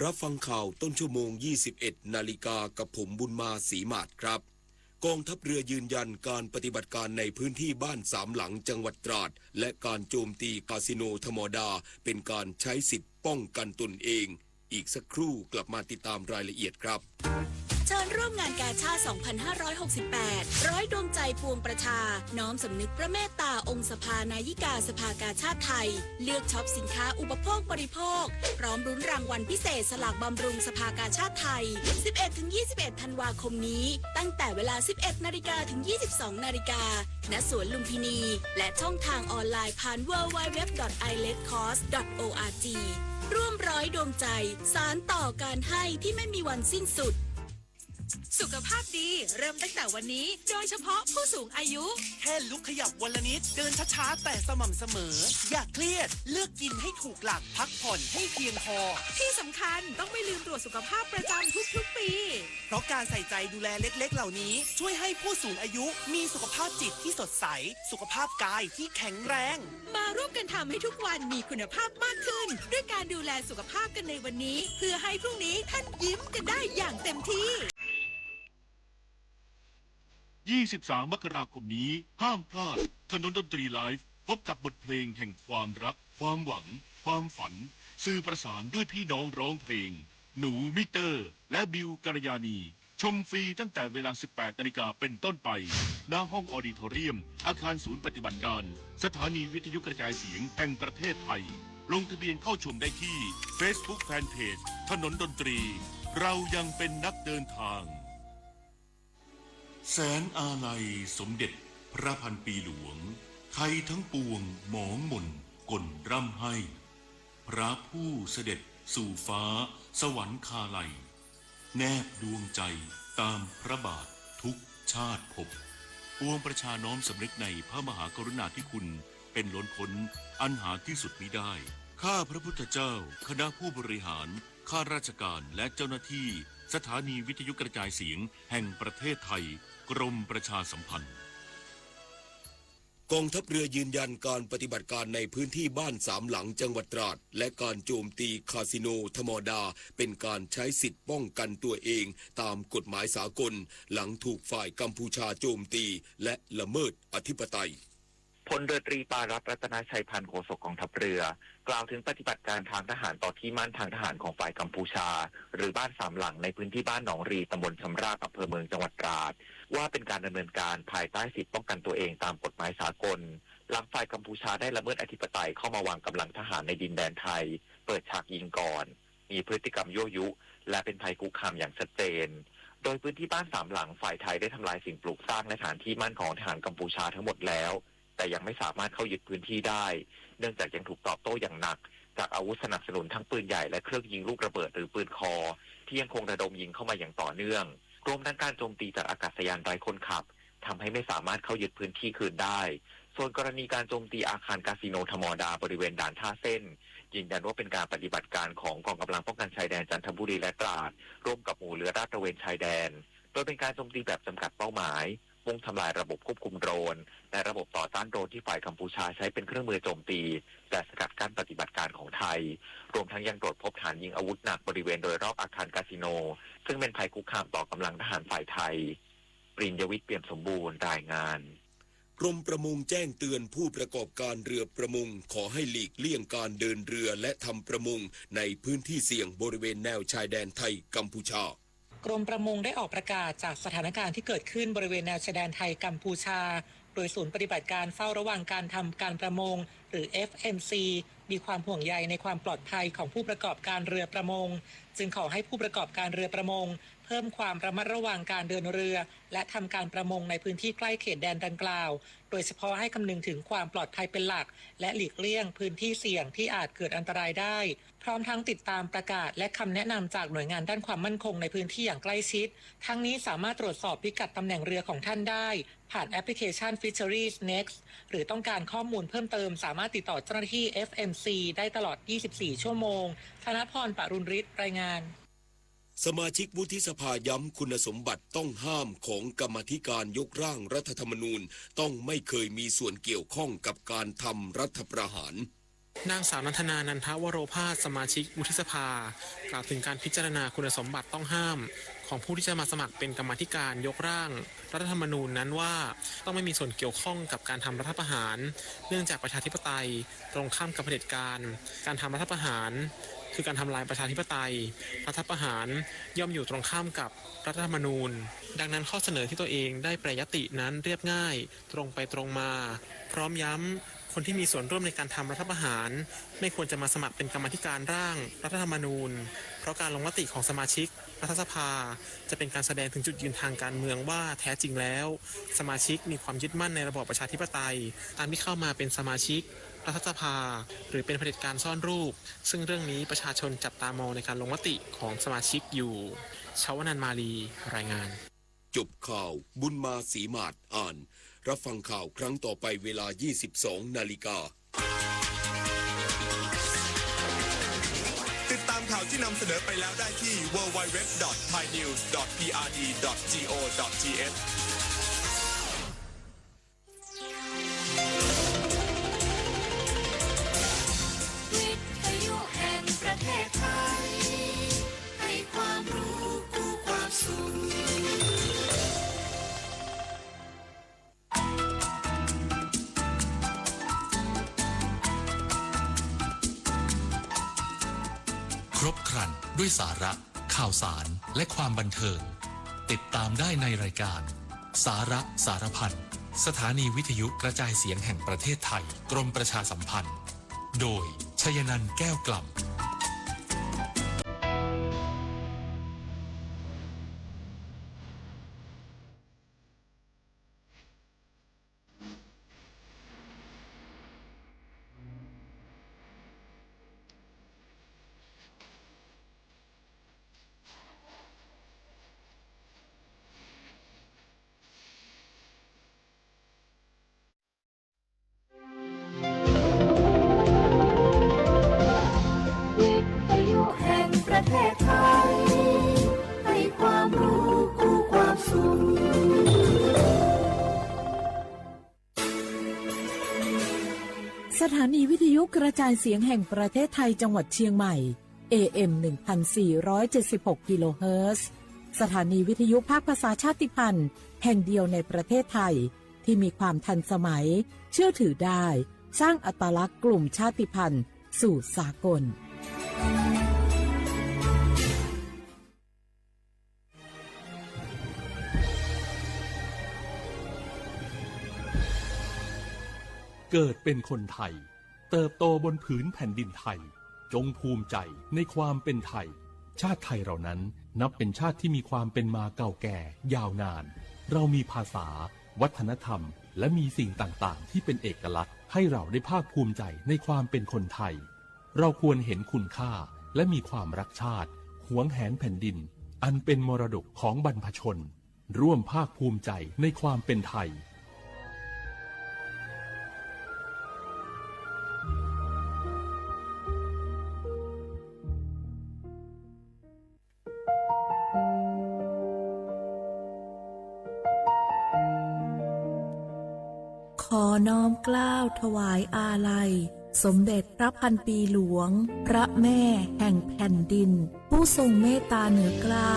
รับฟังข่าวต้นชั่วโมง 21 นาฬิกากับผมบุญมาศรีมาศครับกองทัพเรือยืนยันการปฏิบัติการในพื้นที่บ้านสามหลังจังหวัดตราดและการโจมตีคาสิโนธรรมดาเป็นการใช้สิทธิ์ป้องกันตนเองอีกสักครู่กลับมาติดตามรายละเอียดครับ เชิญร่วมงานกาชาด 2568 ร้อยดวงใจปวงประชา น้อมสำนึกพระเมตตาองค์สภานายิกาสภากาชาดไทย เลือกช็อปสินค้าอุปโภคบริโภค พร้อมรุ้นรางวัลพิเศษสลากบำรุงสภากาชาดไทย 11-21 ธันวาคมนี้ ตั้งแต่เวลา 11 นาฬิกาถึง 22 นาฬิกา ณ สวนลุมพินี และช่องทางออนไลน์ผ่าน www.iletcos.org ร่วมร้อยดวงใจสารต่อการให้ที่ไม่มีวันสิ้นสุด สุขภาพดีเริ่มตั้งแต่วันนี้โดยเฉพาะผู้สูงอายุ แค่ลุกขยับวันละนิดเดินช้าๆแต่สม่ำเสมออย่าเครียดเลือกกินให้ถูกหลักพักผ่อนให้เพียงพอที่สำคัญต้องไม่ลืมตรวจสุขภาพประจำทุกๆปีเพราะการใส่ใจดูแลเล็กๆเหล่านี้ช่วยให้ผู้สูงอายุมีสุขภาพจิตที่สดใสสุขภาพกายที่แข็งแรงมาร่วมกันทำให้ทุกวันมีคุณภาพมากขึ้นด้วยการดูแลสุขภาพกันในวันนี้เพื่อให้พรุ่งนี้ท่านยิ้มกันได้อย่างเต็มที่23 มกราคมนี้ห้ามพลาดถนนดนตรีไลฟ์พบกับบทเพลงแห่งความรักความหวังความฝันสื่อประสานด้วยพี่น้องร้องเพลงหนูมิเตอร์และบิวกัลยาณีชมฟรีตั้งแต่เวลา 18 นาฬิกาเป็นต้นไปณห้องออดิทอเรียมอาคารศูนย์ปฏิบัติการสถานีวิทยุกระจายเสียงแห่งประเทศไทยลงทะเบียนเข้าชมได้ที่ Facebook Fanpage ถนนดนตรีเรายังเป็นนักเดินทางแสนอาลัยสมเด็จพระพันปีหลวงไทยทั้งปวงหมองมนกลร่ำให้พระผู้เสด็จสู่ฟ้าสวรรคาลัยแนบดวงใจตามพระบาททุกชาติภพปวงประชาน้อมสำนึกในพระมหากรุณาธิคุณเป็นล้นพ้นอันหาที่สุดมิได้ข้าพระพุทธเจ้าคณะผู้บริหารข้าราชการและเจ้าหน้าที่สถานีวิทยุกระจายเสียงแห่งประเทศไทยกรมประชาสัมพันธ์กองทัพเรือยืนยันการปฏิบัติการในพื้นที่บ้านสามหลังจังหวัดตราดและการโจมตีคาสิโนธรรมดาเป็นการใช้สิทธิ์ป้องกันตัวเองตามกฎหมายสากลหลังถูกฝ่ายกัมพูชาโจมตีและละเมิดอธิปไตยพลเรือตรีปารัตน์รัตนชัยพันธ์โฆษกกองทัพเรือกล่าวถึงปฏิบัติการทางทหารต่อที่มั่นทางทหารของฝ่ายกัมพูชาหรือบ้านสามหลังในพื้นที่บ้านหนองรีตำบลชำราบอำเภอเมืองจังหวัดตราดว่าเป็นการดำเนินการภายใต้สิทธิป้องกันตัวเองตามกฎหมายสากลหลังฝ่ายกัมพูชาได้ละเมิดอธิปไตยเข้ามาวางกำลังทหารในดินแดนไทยเปิดฉากยิงก่อนมีพฤติกรรมยั่วยุและเป็นภัยคุกคามอย่างชัดเจนโดยพื้นที่บ้านสามหลังฝ่ายไทยได้ทำลายสิ่งปลูกสร้างและฐานที่มั่นของทหารกัมพูชาทั้งหมดแล้วแต่ยังไม่สามารถเข้ายึดพื้นที่ได้เนื่องจากยังถูกตอบโต้อย่างหนักจากอาวุธสนับสนุนทั้งปืนใหญ่และเครื่องยิงลูกระเบิดหรือปืนคอที่ยังคงระดมยิงเข้ามาอย่างต่อเนื่องรวมทั้งการโจมตีจากอากาศยานไร้คนขับทำให้ไม่สามารถเข้ายึดพื้นที่คืนได้ส่วนกรณีการโจมตีอาคารคาสิโนธรรมดาบริเวณด่านท่าเส้นยืนยันว่าเป็นการปฏิบัติการของกองกำลังป้องกันชายแดนจันทบุรีและตราดร่วมกับหมู่เรือลาดตระเวนชายแดนโดยเป็นการโจมตีแบบจำกัดเป้าหมายมุ่งทำลายระบบควบคุมโดรนและระบบต่อต้านโดรนที่ฝ่ายกัมพูชาใช้เป็นเครื่องมือโจมตีและสกัดกั้นปฏิบัติการของไทยรวมทั้งยังตรวจพบฐานยิงอาวุธหนักบริเวณโดยรอบอาคารคาสิโนซึ่งเป็นภัยคุกคามต่อกำลังทหารฝ่ายไทยปริญญวิทย์เปี่ยมสมบูรณ์รายงานกรมประมงแจ้งเตือนผู้ประกอบการเรือประมงขอให้หลีกเลี่ยงการเดินเรือและทำประมงในพื้นที่เสี่ยงบริเวณแนวชายแดนไทยกัมพูชากรมประมงได้ออกประกาศจากสถานการณ์ที่เกิดขึ้นบริเวณแนวชายแดนไทยกัมพูชาโดยศูนย์ปฏิบัติการเฝ้าระวังการทำการประมงหรือ FMC มีความห่วงใยในความปลอดภัยของผู้ประกอบการเรือประมงจึงขอให้ผู้ประกอบการเรือประมงเพิ่มความระมัดระวังการเดินเรือและทำการประมงในพื้นที่ใกล้เขตแดนดังกล่าวโดยเฉพาะให้คำนึงถึงความปลอดภัยเป็นหลักและหลีกเลี่ยงพื้นที่เสี่ยงที่อาจเกิดอันตรายได้พร้อมทั้งติดตามประกาศและคำแนะนำจากหน่วยงานด้านความมั่นคงในพื้นที่อย่างใกล้ชิดทั้งนี้สามารถตรวจสอบพิกัดตำแหน่งเรือของท่านได้ผ่านแอปพลิเคชัน Fisheries Next หรือต้องการข้อมูลเพิ่มเติมสามารถติดต่อเจ้าหน้าที่ FMC ได้ตลอด 24 ชั่วโมงธนพร ปรุณฤทธิ์รายงานสมาชิกวุฒิสภาย้ำคุณสมบัติต้องห้ามของกรรมาธิการยกร่างรัฐธรรมนูญต้องไม่เคยมีส่วนเกี่ยวข้องกับการทำรัฐประหารนางสาวนันทนานันทวโรภาสสมาชิกวุฒิสภากล่าวถึงการพิจารณาคุณสมบัติต้องห้ามของผู้ที่จะมาสมัครเป็นกรรมาธิการยกร่างรัฐธรรมนูญนั้นว่าต้องไม่มีส่วนเกี่ยวข้องกับการทำรัฐประหารเนื่องจากประชาธิปไตยตรงข้ามกับเผด็จการการทำรัฐประหาร คือการทำลายประชาธิปไตยรัฐประหารย่อมอยู่ตรงข้ามกับรัฐธรรมนูญดังนั้นข้อเสนอที่ตัวเองได้แปรยตินั้นเรียบง่ายตรงไปตรงมาพร้อมย้ำคนที่มีส่วนร่วมในการทำรัฐประหารไม่ควรจะมาสมัครเป็นกรรมาธิการร่างรัฐธรรมนูญเพราะการลงมติของสมาชิกรัฐสภาจะเป็นการแสดงถึงจุดยืนทางการเมืองว่าแท้จริงแล้วสมาชิกมีความยึดมั่นในระบอบประชาธิปไตยตามที่เข้ามาเป็นสมาชิกรัฐสภาหรือเป็นเผด็จการซ่อนรูปซึ่งเรื่องนี้ประชาชนจับตามองในการลงมติของสมาชิกอยู่ชวนันท์มาลีรายงานจบข่าวบุญมาศรีมาศอ่านรับฟังข่าวครั้งต่อไปเวลา 22 นาฬิกาติดตามข่าวที่นำเสนอไปแล้วได้ที่ www.thainews.prd.go.thวิทยุแห่งประเทศไทยให้ความรู้คู่ความสุขครบครันด้วยสาระข่าวสารและความบันเทิงติดตามได้ในรายการสาระสารพันสถานีวิทยุกระจายเสียงแห่งประเทศไทยกรมประชาสัมพันธ์โดยชยนันท์แก้วกล่ำประเทศไทยให้ความรู้คู่ความสุขสถานีวิทยุกระจายเสียงแห่งประเทศไทยจังหวัดเชียงใหม่ AM 1476 กิโลเฮิรตซ์สถานีวิทยุภาคภาษาชาติพันธุ์แห่งเดียวในประเทศไทยที่มีความทันสมัยเชื่อถือได้สร้างอัตลักษณ์กลุ่มชาติพันธุ์สู่สากลเกิดเป็นคนไทยเติบโตบนผืนแผ่นดินไทยจงภูมิใจในความเป็นไทยชาติไทยเรานั้นนับเป็นชาติที่มีความเป็นมาเก่าแก่ยาวนานเรามีภาษาวัฒนธรรมและมีสิ่งต่างๆที่เป็นเอกลักษณ์ให้เราได้ภาคภูมิใจในความเป็นคนไทยเราควรเห็นคุณค่าและมีความรักชาติหวงแหนแผ่นดินอันเป็นมรดกของบรรพชนร่วมภาคภูมิใจในความเป็นไทยขอน้อมเกล้าถวายอาลัยสมเด็จพระพันปีหลวงพระแม่แห่งแผ่นดินผู้ทรงเมตตาเหนือเกล้า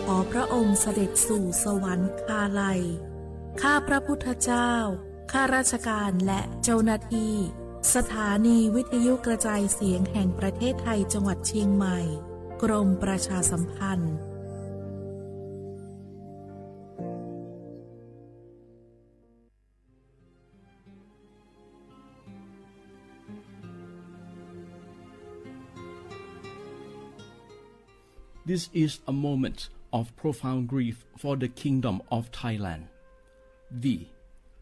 ขอพระองค์เสด็จสู่สวรรคาลัยข้าพระพุทธเจ้าข้าราชการและเจ้าหน้าที่สถานีวิทยุกระจายเสียงแห่งประเทศไทยจังหวัดเชียงใหม่กรมประชาสัมพันธ์This is a moment of profound grief for the Kingdom of Thailand. We,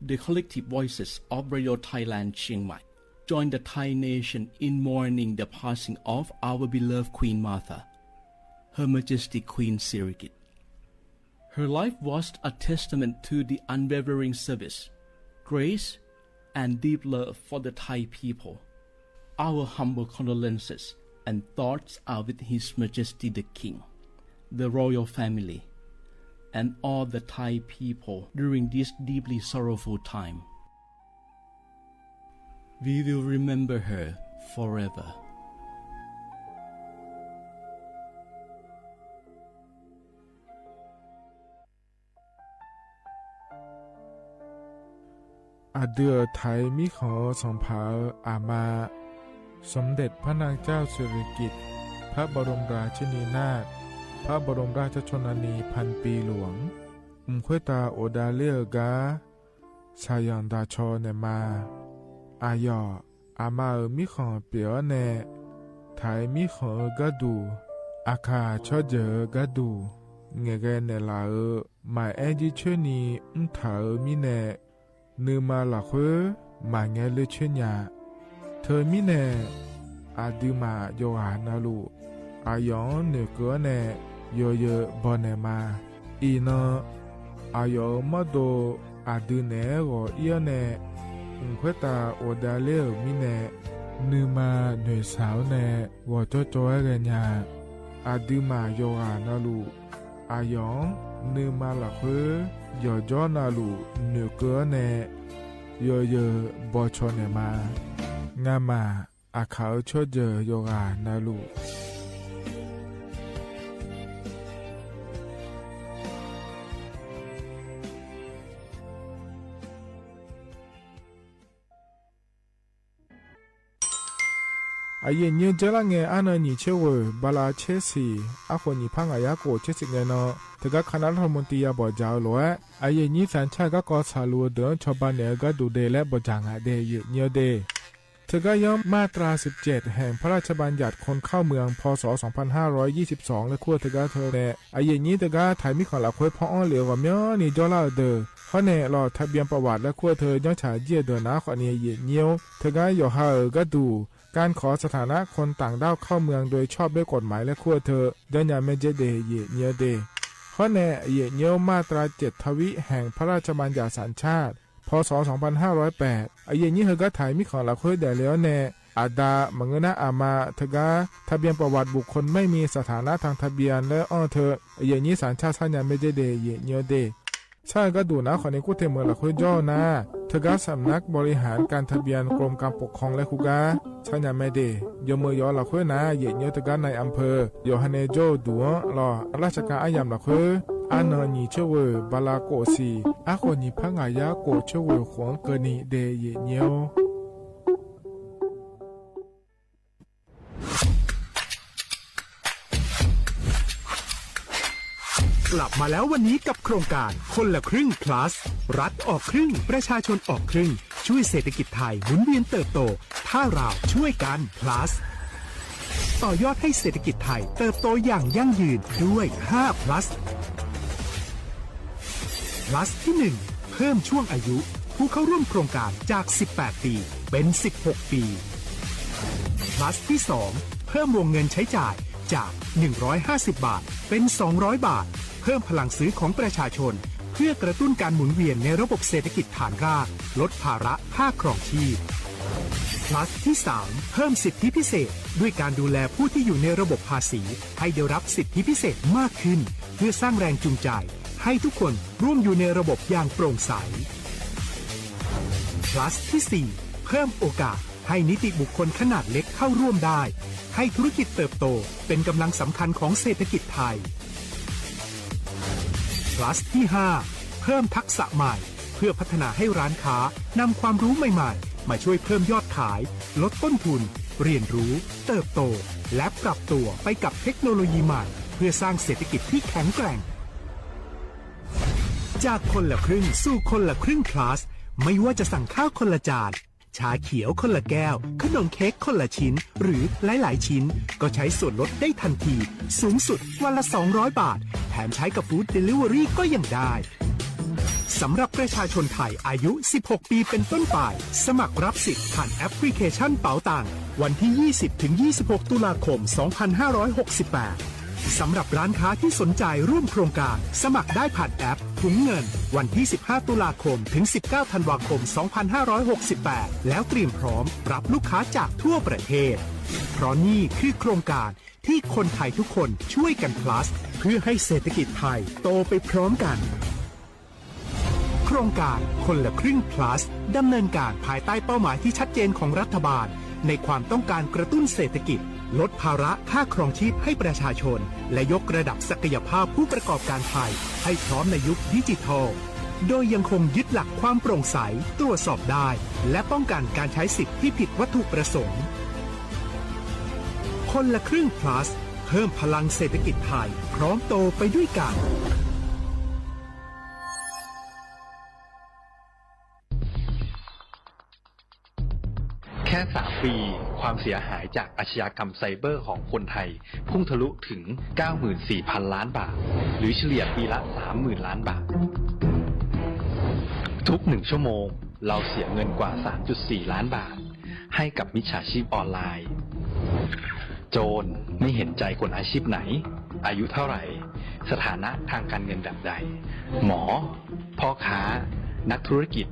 the collective voices of Radio Thailand Chiang Mai, join the Thai nation in mourning the passing of our beloved Queen Martha, Her Majesty Queen Sirikit. Her life was a testament to the unwavering service, grace, and deep love for the Thai people. Our humble condolences and thoughts are with His Majesty the King, the royal family, and all the Thai people during this deeply sorrowful time. We will remember her forever. Adeur Thai มิขอส่งเผาอามาสมเด็จพระนางเจ้าสิริกิติ์ พระบรมราชินีนาถพระบรมราชชนนีพันปีหลวงค่อยตาโอดาเลียกาชายันดาชอเนมาอายออามามิขอเปียวเนไทยมิขอกะดูอาคาชอเจอกะดูเงเกเนลาหมายแอจิเชนีถามิเนนือมาละเควมาเงเลเชญาเธอมิเนอาดิมาโยหานาลูอายองเนเกเนโยเยบอเนมาอีนอายอมาโดอาดูเนโกเอียเนค่อยตาโอดาเลมิเนนือมาหน่วยสาวเนวอจอเกญาอาดิมาโยหานาลูอายองนือมาละเควโยจอนาลูเนเกเนโยเยบอชอเนมางามาอาเขาชอเจโยกานาลูอาเย็นเย็นเจลังเงอันนี้เชื่อว่าบาลาเชสีอาคนนี้พังอายาโกเชสิเงนอแต่ก็คณะรัฐมนตรีบอกเจ้าล้วนอาเย็นนี้สัญชาติก็สาลัวเดินชาวบ้านเนี่ยก็ดูเดและบอกจางอาเดยเนียวเดเธอก็ย้อมมาตรา17แห่งพระราชบัญญัติคนเข้าเมืองพศ2522และขั้วเธอก็เธอเนี่ยอาเย็นนี้เธอก็ถ่ายมิขอละคุยพ่ออ้อเหลียวว่าเมียวนี่จอลาเดอเขาเนี่ยรอทะเบียนประวัติและขั้วเธอย้อนฉายเจียเดินนะขอเนี่ยเย็นเนียวเธอก็อยู่หาก็ดูการขอสถานะคนต่างด้าวเข้าเมืองโดยชอบด้วยกฎหมายและขั้วเธอเดินยาเมเจเดเยเนียเดเพราะแน่เยเนียวมาตรา7ทวิแห่งพระราชบัญญัติสัญชาติพศ2508เยนี้เธอก็ถ่ายมิขอละคุยได้แล้วแน่อาดามังนะอามาเธอก็ทะเบียนประวัติบุคคลไม่มีสถานะทางทะเบียนและอ้อเธอเยนี้สัญชาติสัญญาเมเจเดเยเนียเดใช่ก็ดูนะขอในกู้เทเมืองละคุยย่อนะเธอก็สำนักบริหารการทะเบียนกรมการปกครองและคุกาชัญญาไม่ดียมือยอละคุยนะเยเนียเธอก็ในอำเภอโยฮันเนโจดัวรอราชการอายามละคุยอานอนีเชเวบาลาโกซีอาคนนี้พังอายาโกเชเวขวงเกนีเดเยเนียวกลับมาแล้ววันนี้กับโครงการคนละครึ่ง plus รัฐออกครึ่งประชาชนออกครึ่งช่วยเศรษฐกิจไทยหมุนเวียนเติบโตถ้าเราช่วยกัน plus ต่อยอดให้เศรษฐกิจไทยเติบโตอย่างยั่งยืนด้วย5 plus plus ที่ 1 เพิ่มช่วงอายุผู้เข้าร่วมโครงการจาก18ปีเป็น16ปี plus ที่ 2 เพิ่มวงเงินใช้จ่ายจาก150 บาทเป็น200 บาทเพิ่มพลังซื้อของประชาชนเพื่อกระตุ้นการหมุนเวียนในระบบเศรษฐกิจฐานรากลดภาระค่าครองชีพ plus ที่ 3 เพิ่มสิทธิพิเศษด้วยการดูแลผู้ที่อยู่ในระบบภาษีให้ได้รับสิทธิพิเศษมากขึ้นเพื่อสร้างแรงจูงใจให้ทุกคนร่วมอยู่ในระบบอย่างโปร่งใส plus ที่ 4 เพิ่มโอกาสให้นิติบุคคลขนาดเล็กเข้าร่วมได้ให้ธุรกิจเติบโตเป็นกำลังสำคัญของเศรษฐกิจไทย plus ที่ 5 เพิ่มทักษะใหม่เพื่อพัฒนาให้ร้านค้านำความรู้ใหม่ๆมาช่วยเพิ่มยอดขายลดต้นทุนเรียนรู้เติบโตและปรับตัวไปกับเทคโนโลยีใหม่เพื่อสร้างเศรษฐกิจที่แข็งแกร่งจากคนละครึ่งสู่คนละครึ่ง plus ไม่ว่าจะสั่งข้าวคนละจานชาเขียวคนละแก้วขนมเค้กคนละชิ้นหรือหลายๆชิ้นก็ใช้ส่วนลดได้ทันทีสูงสุดวันละ200 บาทแถมใช้กับฟู้ดเดลิเวอรี่ก็ยังได้สำหรับประชาชนไทยอายุ16ปีเป็นต้นไปสมัครรับสิทธิ์ผ่านแอปพลิเคชันเป๋าตังวันที่ 20-26 ตุลาคม 2568สำหรับร้านค้าที่สนใจร่วมโครงการสมัครได้ผ่านแอปถุงเงินวันที่ 15 ตุลาคมถึง 19 ธันวาคม 2568 แล้วเตรียมพร้อมรับลูกค้าจากทั่วประเทศเพราะนี่คือโครงการที่คนไทยทุกคนช่วยกัน plus เพื่อให้เศรษฐกิจไทยโตไปพร้อมกันโครงการคนละครึ่ง plus ดำเนินการภายใต้เป้าหมายที่ชัดเจนของรัฐบาลในความต้องการกระตุ้นเศรษฐกิจลดภาระค่าครองชีพให้ประชาชนและยกระดับศักยภาพผู้ประกอบการไทยให้พร้อมในยุคดิจิทัลโดยยังคงยึดหลักความโปร่งใสตรวจสอบได้และป้องกันการใช้สิทธิที่ผิดวัตถุประสงค์ คนละครึ่ง plus เพิ่มพลังเศรษฐกิจไทยพร้อมโตไปด้วยกันแค่3 ปีความเสียหายจากอาชญากรรมไซเบอร์ของคนไทยพุ่งทะลุถึง 94,000 ล้านบาทหรือเฉลี่ยปีละ 30,000 ล้านบาททุก1 ชั่วโมงเราเสียเงินกว่า 3.4 ล้านบาทให้กับมิจฉาชีพออนไลน์โจรไม่เห็นใจคนอาชีพไหนอายุเท่าไหร่สถานะทางการเงินแบบใดหมอพ่อค้านักธุรกิจ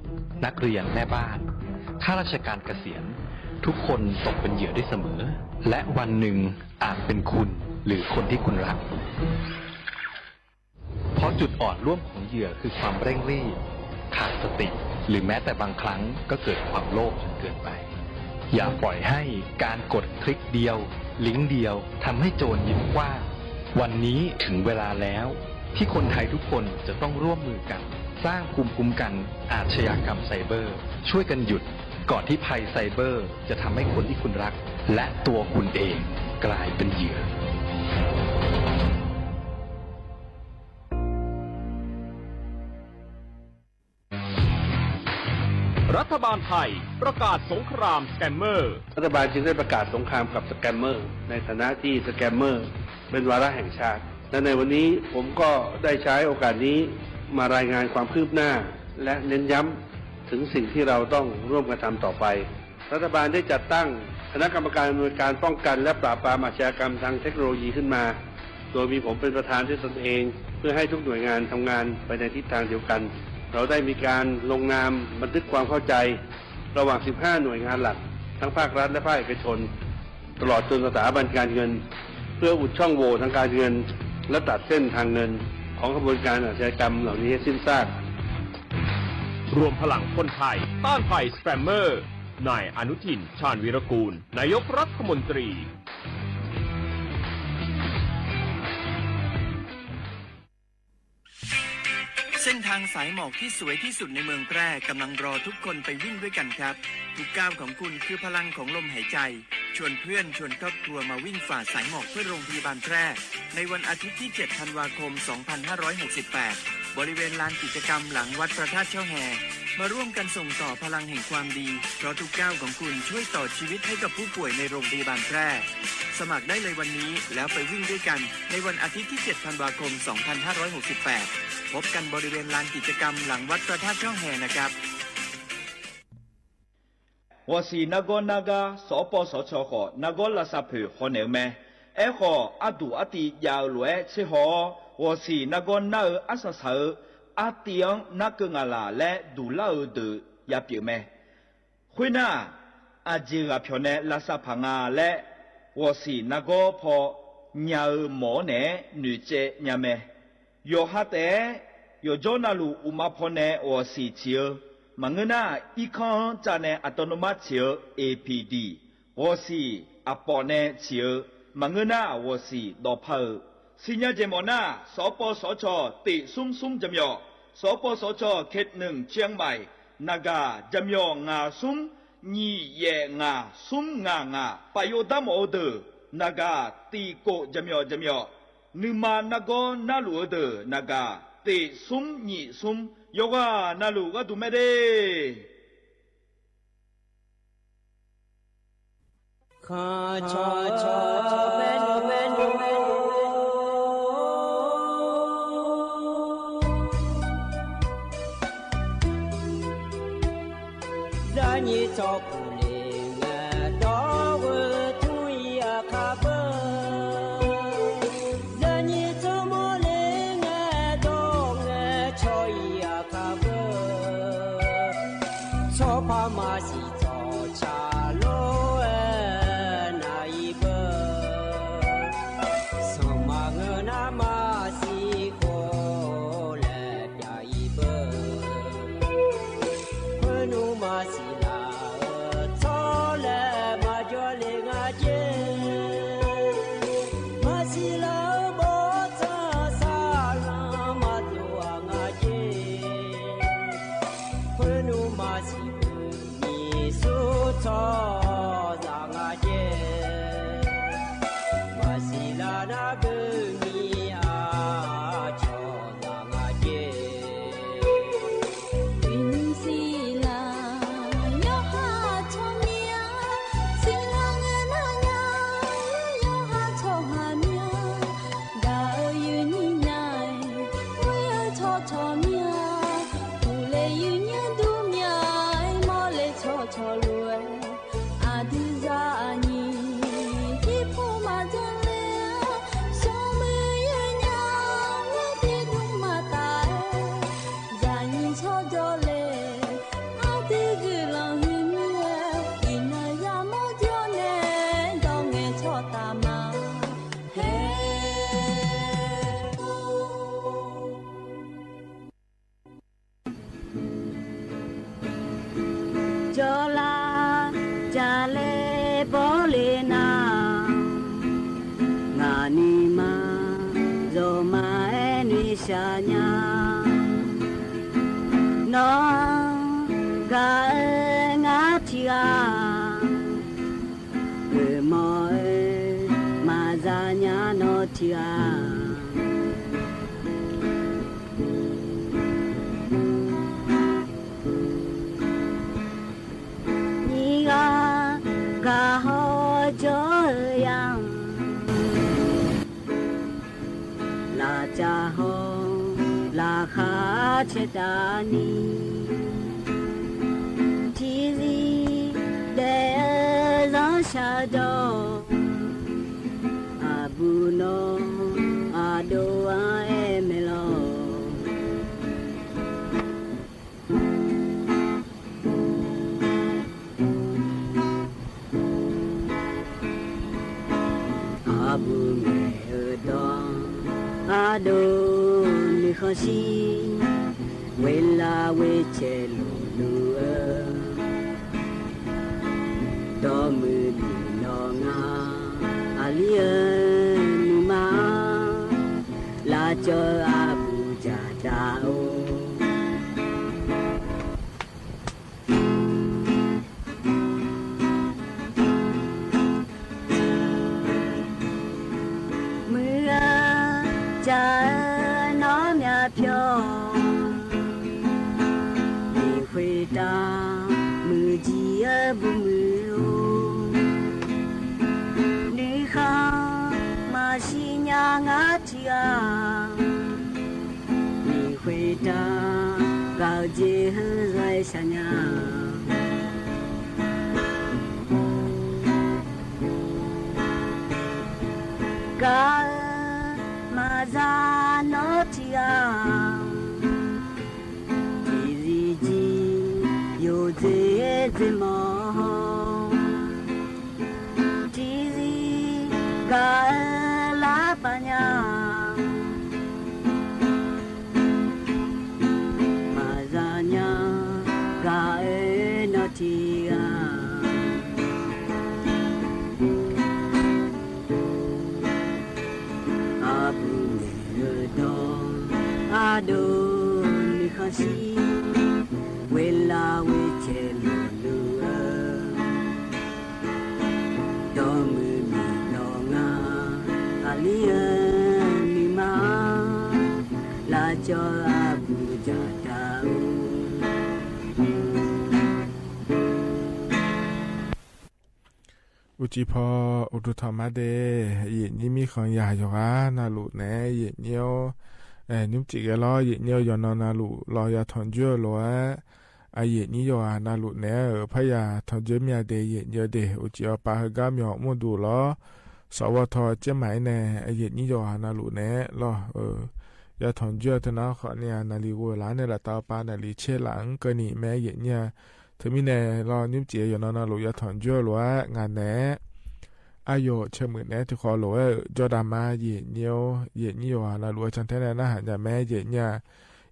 นักเรียนแม่บ้านข้าราชการเกษียณทุกคนตกเป็นเหยื่อได้เสมอและวันหนึ่งอาจเป็นคุณหรือคนที่คุณรักเพราะจุดอ่อนร่วมของเหยื่อคือความเร่งรีบขาดสติหรือแม้แต่บางครั้งก็เกิดความโลภจนเกินไปอย่าปล่อยให้การกดคลิกเดียวลิงก์เดียวทำให้โจรยิ้มกว้างวันนี้ถึงเวลาแล้วที่คนไทยทุกคนจะต้องร่วมมือกันสร้างภูมิคุ้มกันอาชญากรรมไซเบอร์ช่วยกันหยุดก่อนที่ภัยไซเบอร์จะทำให้คนที่คุณรักและตัวคุณเองกลายเป็นเหยื่อรัฐบาลไทยประกาศสงครามสแกมเมอร์รัฐบาลจึงได้ประกาศสงครามกับสแกมเมอร์ในฐานะที่สแกมเมอร์เป็นวาระแห่งชาติและในวันนี้ผมก็ได้ใช้โอกาสนี้มารายงานความคืบหน้าและเน้นย้ำถึงสิ่งที่เราต้องร่วมกันทำต่อไปรัฐบาลได้จัดตั้งคณะกรรมการอำนวยการป้องกันและปราบปรามอาชญากรรมทางเทคโนโลยีขึ้นมาโดยมีผมเป็นประธานด้วยตนเองเพื่อให้ทุกหน่วยงานทำงานไปในทิศทางเดียวกันเราได้มีการลงนามบันทึกความเข้าใจระหว่าง 15 หน่วยงานหลักทั้งภาครัฐและภาคเอกชนตลอดจนสถาบันการเงินเพื่ออุดช่องโหว่ทางการเงินและตัดเส้นทางเงินของกระบวนการอาชญากรรมเหล่านี้ให้สิ้นซากรวมพลังคนไทยต้านภัยสแกมเมอร์นายอนุทินชาญวีรกูลนายกรัฐมนตรีเส้นทางสายหมอกที่สวยที่สุดในเมืองแพร่กำลังรอทุกคนไปวิ่งด้วยกันครับทุกก้าวของคุณคือพลังของลมหายใจชวนเพื่อนชวนครอบครัวมาวิ่งฝ่าสายหมอกเพื่อโรงพยาบาลแพร่ในวันอาทิตย์ที่ 7 ธันวาคม 2568 บริเวณลานกิจกรรมหลังวัดพระธาตุเจ้าแห่มาร่วมกันส่งต่อพลังแห่งความดีเพราะทุกก้าวของคุณช่วยต่อชีวิตให้กับผู้ป่วยในโรงพยาบาลแพร่สมัครได้เลยวันนี้แล้วไปวิ่งด้วยกันในวันอาทิตย์ที่ 7 ธันวาคม 2568 พบกันบริเวณลานกิจกรรมหลังวัดพระธาตุเจ้าแห่นะครับ我是那个所播所错的那个垃圾票可能咩？阿杜阿弟要来吃好，我是那个阿萨手阿弟那个啦来杜老的也表咩？会那阿姐阿票呢垃圾棚啊来，我是那个破鸟毛呢女仔伢咩？有哈的有做那路乌马坡呢我是潮。Mangena ikan jane autonomous 潮 APD 我是阿婆呢潮 Mangena 我是老婆Sinya jemona 所播所錯地松松怎樣所播所錯揭能將埋那個怎樣牙松你也牙松牙巴有得冇的那個地個怎樣你嘛那個那路的那個地松你松Yoga nalu ga dumede Kha cha cha menu menu Dani cho pule nga do we tu ya ka ba Dani cho mo le nga do nga cho ya ka ba cho pa ma si cho cha lo na i ba so ma nga na ma si ko le ya i ba nu ma si ချောမြဘူးလေယူညံသူမြမောလေချောချောလွယ်အာဒီဇာအညီဒီဖို့မကြလေဆုံးမရညာဝတိဒုမတာဇာညင်ချောကြလေအာဒီကလောင်ဟင်းမြဒီနာရမောကြောနေတောင်းငယ်ချောတာမဟဲJola jale bolena ngani ma zoma eni shanya no ga ngatia mo mazanya no tia ga ho jo yang la cha ho la kha che ta ni ti zi de za sha do abu no ado a emelo abu me do ado ni khoshi we la we che lu do mu ni no nga alia nu ma la cho abu ja da o cha nó nhà phiêu đi khuê ta mư chi ở bù mưu đi khá mà xí nhà ngã chia đi khuê ta gạo dê hư rồi xa nhà cả za no tia ji ji yo ze mo ji ga la pa nya ma za nya ga no tia ado ni khashi we la we che lu do mu mi no nga alia ni ma la cho abu ja daอุจิพออุตุธรรมะเดยินี่มีของยาอยู่อ่ะนาลุแน่ยิเนียวนุ่มจิกแกล้อยิเนียวยอนนาลุรอยาถอนเจือล้อไอยินี่อยู่อ่ะนาลุแน่พยาถอนเจือเมียเดยิเนียวเดอุจิปาฮกามีอมุดูล้อสวทเจ้าหมายแน่ไอยินี่อยู่อ่ะนาลุแน่ล้อยาถอนเจือธนาขอเนี่ยนาลีวัวล้านเนี่ยละตาปานาลีเชหลังก็นี่แม่ยิเนี่ยเธอมีแน่รอนุ่มจิอยู่นาลุยาถอนเจือล้องานแน่อายุเชื่อมือแน่ที่ขอหลวจอดามาเย็นเนียวเย็นนี่ว่านาลัวจันเทนนะหันจะแม่เย็นเนี่ย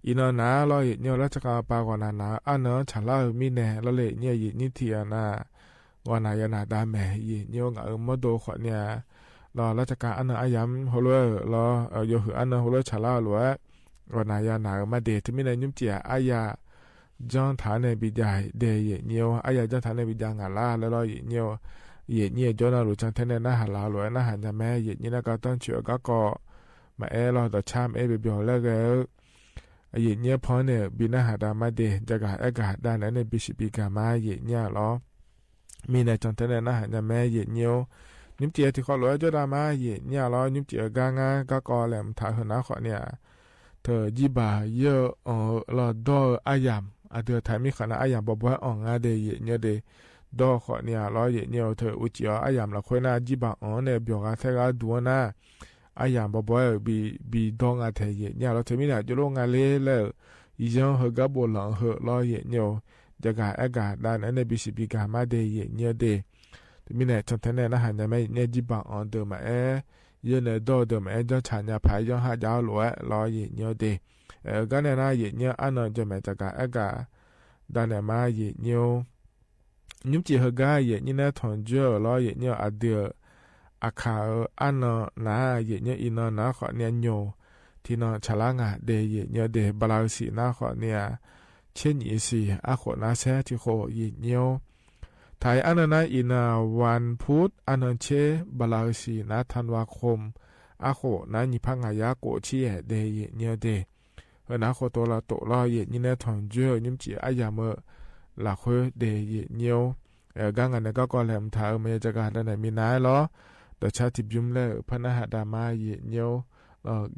อีนอนาลอยเย็นเนียวราชการปากว่านาอันเนอฉันเล่ามีแน่แล้วเลยเนี่ยเย็นนี่เทียนะว่านายนาดาแม่เย็นเนียวงมโดขวเนี่ยรอราชการอันเนออาย้ำหัวเลยรอโยหืออันเนอหัวเลยฉันเล่าหลวว่านายนามาเดที่มีในยุ่มเจียอายาจอนฐานในบิดาเดยเย็นเนียวอายาจอนฐานในบิดางาลาแล้วรอเย็นเนียวเย็นเนี่ยจอนารู้จังเทนน่าหันลาหลวยน่าหันจะแม่เย็นนี่นะก็ต้องเชื่อก็มารอต่อชามเบียวแล้วก็เย็นเนี่ยพอเนี่ยบินหาดามาเดจะกะอากาศด้านนั้นในบิชิบิกามาเย็นเนี่ยหรอมีในจังเทนน่าหันจะแม่เย็นเนี่ยนิ่มเจียที่เขาหลวยจอดามาเย็นเนี่ยหรอนิ่มเจียกางาก็แหลมถ่ายหัวหน้าขอเนี่ยท เธอจีบาเยอะรอดออายามเธอไทยมีขนาดอายามบอกว่างาเดยเนี่ยเดดอขอเนี่ยรอเยเนี่ยเธออุจจาอายามละค่อยน่าจีบาเนี่ยเบียกาเซกาดัวน่าอายามบอกว่าบีดองอาเทยเนี่ยเราเธอมีเนี่ยจะลงงานเลยอีจังเฮกับบัวหลังเฮรอเยเนี่ยจะกาอากาศด้านนั้นบิสิบิกามาเดยเนี่ยเดมีเนี่ยจนทั้งเนี่ยนะหันยังไม่เนี่ยจีบาเดิมมายืนในดอเดิมจะฉันยาพายยังหาจ้าหลวงรอเยเนี่ยเดก็เนี่ยนะเยเนี่ยอันนั้นจะไม่จะกาอากาศด้านเนี่ยมาเยเนี่ยยุ่งจีเฮกาเยเนี่ยนะทอนเจอรอเยเนี่ยอเดียอาคาอันนั้นนะเยเนี่ยอินนั้นนะขอเนี่ยโยที่นั่นฉลางะเดยเนี่ยเดบลาสีนะขอเนี่ยเช่นยี่สิอาขอนะเซที่ขอเยเนี่ยไทยอันนั้นอินาวันพุธอันนั้นเชบลาสีนะธันวาคมอาขอนะนิพังอายาโกชีเดยเนี่ยเดนะขอตัวละตัวละเยเนี่ยทอนเจอยุ่งจีอายามหลักเดยเนี่ยกังกันก็ก่อนแหลมท้าเมจะการนั่นมีนายล้อแต่ชาติบุมเล่พนักดามาเยเนี่ย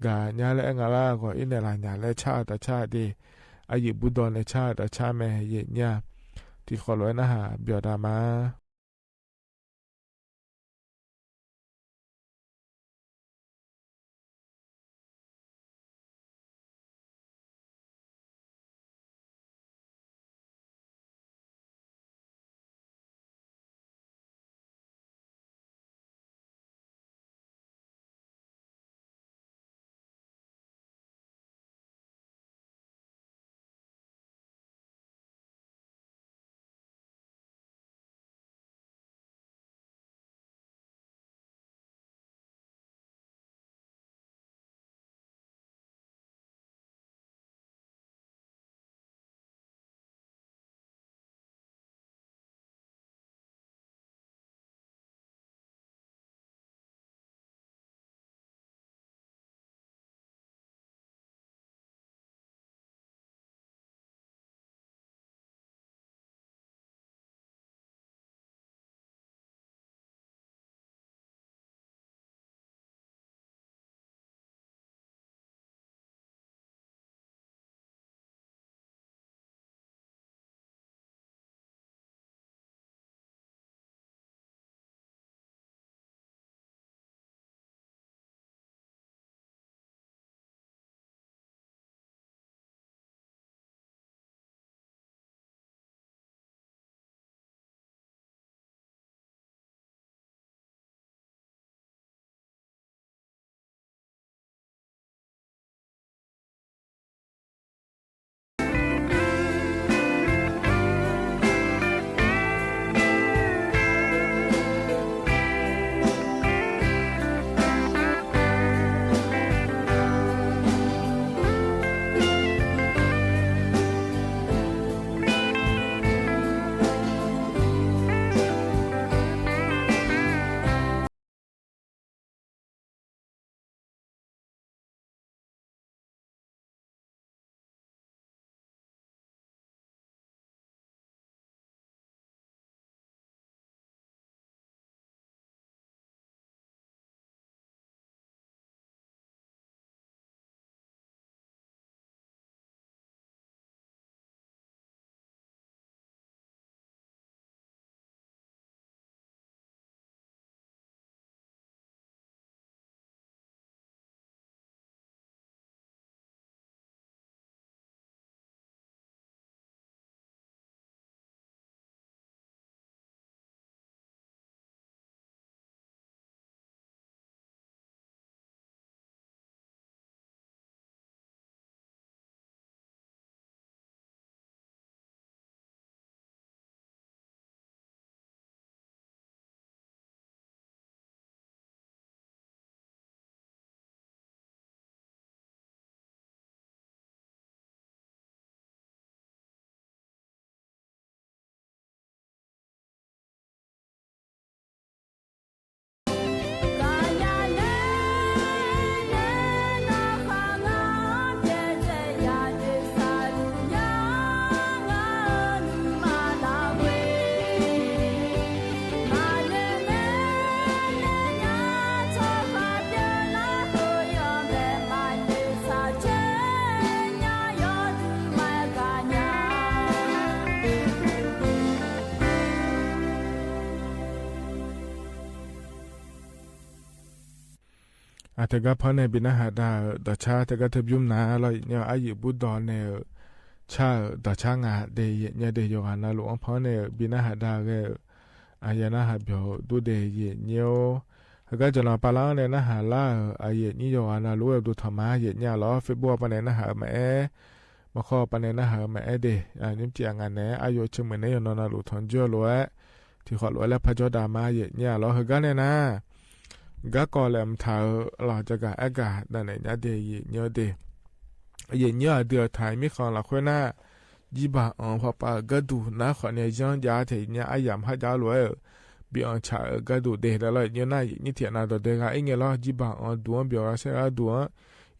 กาญาและงาลาก็อินเดลาญาและชาติชาติอายุบุดอนและชาติชาแม่เยเนี่ยที่ขอร้อยนะฮะเบียดามา อาแต่ก็พอในบินาหาดาดชาแต่ก็ทบยุมนาเราเนี่ยอายุบุดอนเนี่ยชาดชางาเดยเนี่ยเดยอยู่กันนะหลวงพอเนี่ยบินาหาดาก็อายนะหาเบียวดูเดยเนี่ยก็จะนอนปาลาเนี่ยนะหาล่าอายนี่อยู่กันนะรู้ดูธรรมะเนี่ยล้อเฟบัวปนเนี่ยนะหาแม่มาข้อปนเนี่ยนะหาแม่เดนิ่มเจียงานเนี่ยอายุเชื่อเหมือนเนี่ยนอนหลุดทอนเจ้าล้วนที่ขอล้วนแล้วพระเจ้าดามาเนี่ยล้อก็เนี่ยนะก็ก่อแหลมเท้าหล่อจะกะอากาศนั่นเนี่ยเดยเนี่ยเดยเนี่ยเดือดถ่ายไม่ของละคนน่ะจีบอ่อนพอปะก็ดูนะขอเนี่ยย้อนยาเทียเนี่ยอายามฮัจจาล้วนบีอันชาก็ดูเดแล้วเลยเนี่ยน่านี่เทียนาตัวเด็กไอ้เงี้ยล้อจีบอ่อนดวงเบียวเสียดวง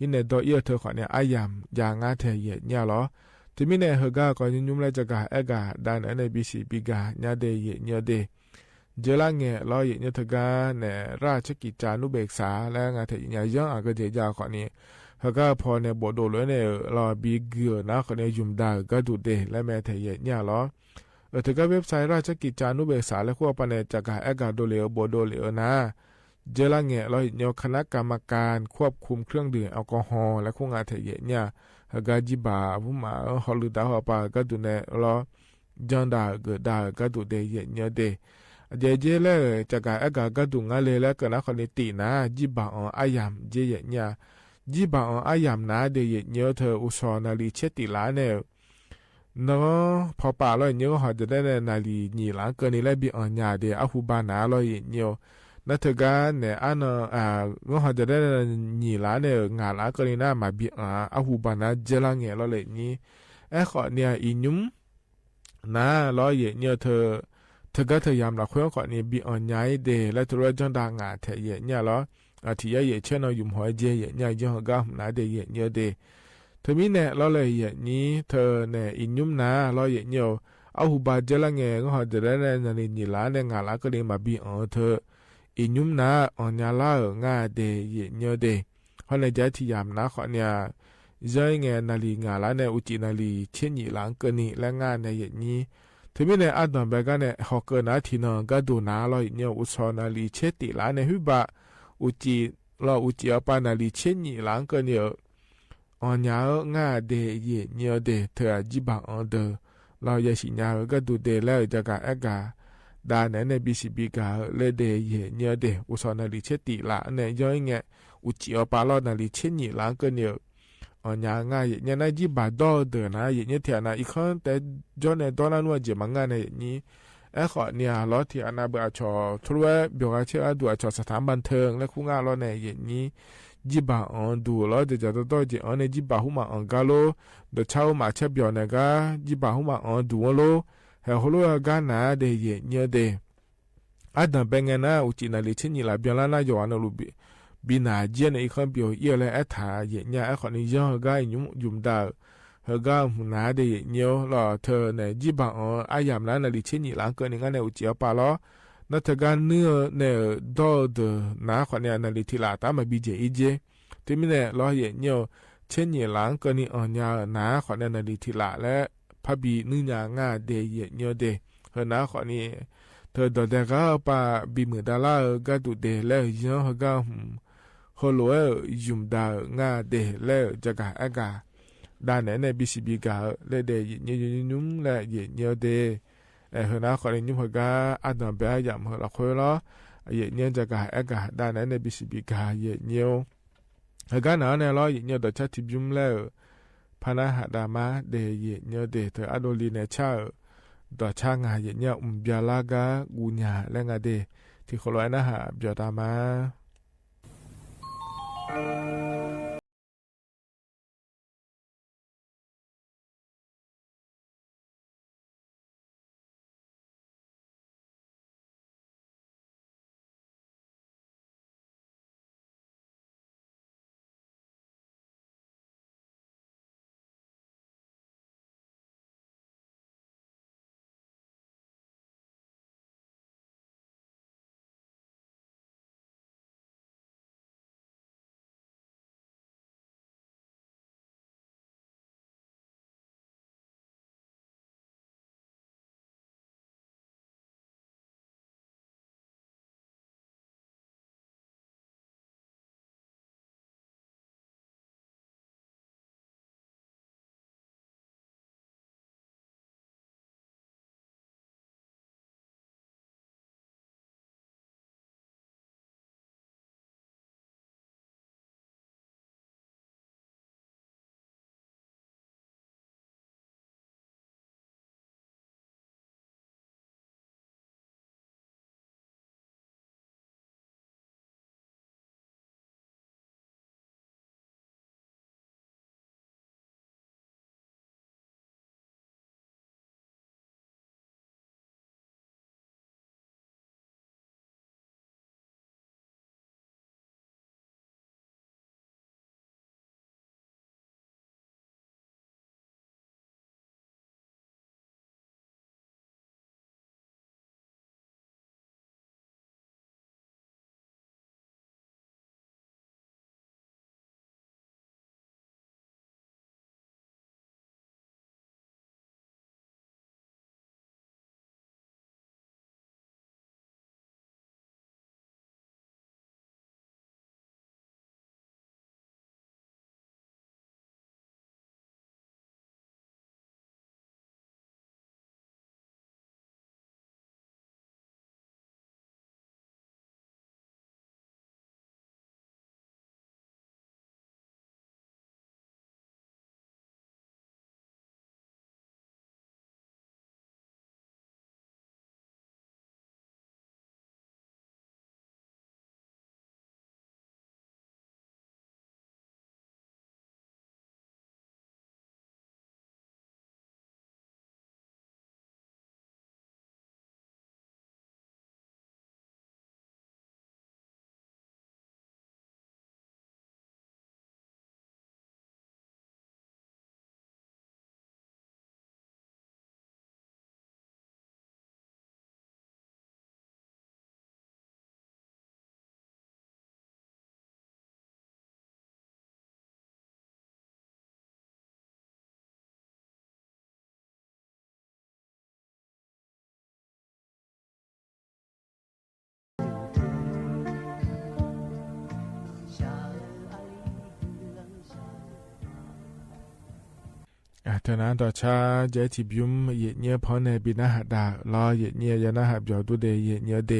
อินเนี่ยตัวเยอะเธอขอเนี่ยอายามยางาเทียเนี่ยล้อที่มีเนี่ยเฮก้าก็ยุ่งเลยจะกะอากาศด้านในบีซีบีกาเนี่ยเดยเนี่ยเดเจล่าเงี้ยล้อเนี่ยเธอก็เนี่ยราชกิจจานุเบกษาแล้วงาเทียเนี่ยย้อนอ่ะก็เดียจาขอเนี่ยเขาก็พอเนี่ยบทเลยเนี่ยรอบีเกือนะคนเนี่ยยุ่มได้ก็ดูเดและแม่เทียเนี่ยล้อถึงกับเว็บไซต์ราชกิจจานุเบกษาและขั้วปนเนี่ยจากการแอกาโดเลอโบโดเลอนะเจล่าเงี้ยเราเนี่ยคณะกรรมการควบคุมเครื่องดื่มแอลกอฮอล์และคู่งานเทียเนี่ยเขาก็จีบาผู้มาฮอลลูดาฮอปาก็ดูเนี่ยล้อจันดาเกิดได้ก็ดูเดเนี่ยเดเจเลยจากการแอกาก็ดูงานเลยแล้วก็นะคนนี้ตีนะจีบาอายามเจเนี่ยจีบาอายามนะเดเนี่ยเธออุศนาลีเชติลาเนี่ยเนาะพอป่าเลยเนี่ยเขาจะได้ในนาลีนี่หลังเกินนี้แล้วบีอันยาเดียอาหูบานาเลยเนี่ยนั่นเถอะกันเนี่ยอันก็เขาจะได้นี่หลังเนี่ยงานหลังเกินนี้น่ามาบีอาหูบานาเจลังเนี่ยเราเลยนี่ขอเนี่ยอินุมนะเราเนี่ยเธอก็เธอยามละคุยขอเนี่ยบีอันยาเดียแล้วตัวจังดังงาเทียเนี่ยเราที่เช่นเราอยู่หัวเจียเนี่ยยังก็น่าเดียเนี่ยเดียเธอมีเนี่ยเราเลยอย่างนี้เธอเนี่ยอินยุ่มนะเราอย่างเดียวเอาหูบาดเจละเงี้ยก็เขาจะได้ในนี่ละในงานละก็เลยมาบีเธออินยุ่มนะอันยาละง่าเดยเนี่ยเดเขาในใจที่ยามนะเขาเนี่ยย้อยเงี้ยนาลีงานละในอุจินาลีเช่นยี่หลังก็นี่และงานในอย่างนี้เธอมีเนี่ยอันนั้นแบบกันเนี่ยเขาเกิดนะที่นั่งก็ดูนะเราอย่างเดียวอุศนาลีเชติละในหุบะอุจิเราอุจิเอาปานาลีเช่นยี่หลังก็เนี่ยอันยาง่าเดยเนี่ยเดเธอจีบังอันเดเราอยากสิญาก็ดูเดแล้วจะกะอากาดาในบีซีบีกาเลเดยเนี่ยเดอุศนาลีเชติละในย้อยเงี้ยอุจิอปาลอนาลีเชนี่หลังก็เนี่ยอันยาง่ายเนี่ยในจีบังดอเดนะเนี่ยเทียนะอีกครั้งแต่จนในตอนนั้นว่าจะมังงานในนี้ขอเนี่ยเราที่อนาเบอชอทรูเบียกเชื่อดูชอสถานบันเทิงและคู่งานเราในอย่างนี้จีบอันดูแล้วเดี๋ยวจะต้องจีอันนี้จีบหัวมาอันกาโลเดี๋ยวเช้ามาเช็บยอนเนี่ยก็จีบหัวมาอันดูโลเฮาโลกันนะเดี๋ยวเนี่ยเดี๋ยวอันนั้นเป็นไงนะอุจินาลิเช่นนี่ละเบียร์ละนะย้อนรูบีนาเจียนอีกคนเบียวเยอะเลยถ่ายเนี่ยคนนี้ย้อนก็ยุ่มดาวเฮาก็นาเดี๋ยวเนี่ยเราเธอเนี่ยจีบอันอายามนั้นนาลิเช่นนี่หลังเกินงั้นเนี่ยอุจิเอาปาล้อนั่นถ้าการเนื้อเนี่ยดอดน้าคนเนี่ยนาลิทีละตามมาบีเจอีเจที่มีเนี่ยเราเห็นเนี่ยเช่นอย่างหลังก็นี่อ่อนยาน้าคนเนี่ยนาลิทีละและพระบีนึ่งยาง่าเดยเนี่ยเดเฮน้าคนนี้เธอดอดแต่ก็ปาบีมือดาราก็ดูเดแล้วยังเขาก็ฮัลโหลยุ่มดาง่าเดแล้วจะกะอากาด้านไหนในบีซีบีกาและเดยเนี่ยยุ่มและเนี่ยเดเฮน่าคนนี้ยุ่งเขาก็อันนั้นไปยามเราคุยแล้วเนี่ยจะกะอากาด้านไหนในบีซีบีกาเนี่ยเฮก็นาเนี่ยเราเนี่ยตัวชัดทิบยุ่มแล้วพนักดามาเดยเนี่ยเดเธออโดลีเนี่ยชาตัวช่างหายเนี่ยเบียลากากูญาและงาเดที่คนร้อยนะฮะเบียดามา เท่านั้นต่อชาเจจิบยุมเยเนียพอในบินาหดาลอเยเนียยานาหบยอดูเดเยเนียเด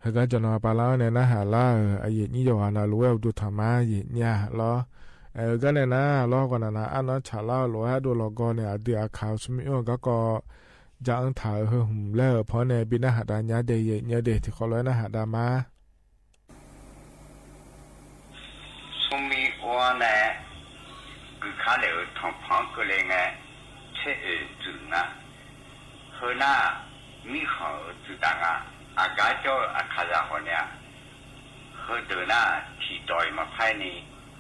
เฮกาจนอปาลาในนาหาลาเยนี่ยอนาลวยดูธรรมาเยเนียลอก็เนี่ยนะลอกว่านะอันนั้นชาลาลวยดูลอกเนี่ยเดียข่าวสมิโอก็จังถ่ายหุ่มแล้วพอในบินาหดาญาเดเยเนียเดที่เขาลอยนาหดามาสมิโอเนี่ยคือข้าเหลวทองพังก็เลยไงเชื่อจุนะเฮน่ามีเขาจุดต่างอากาศจะอาคาราคนเนี่ยเฮเดินหน้าที่ดอยมาภายใน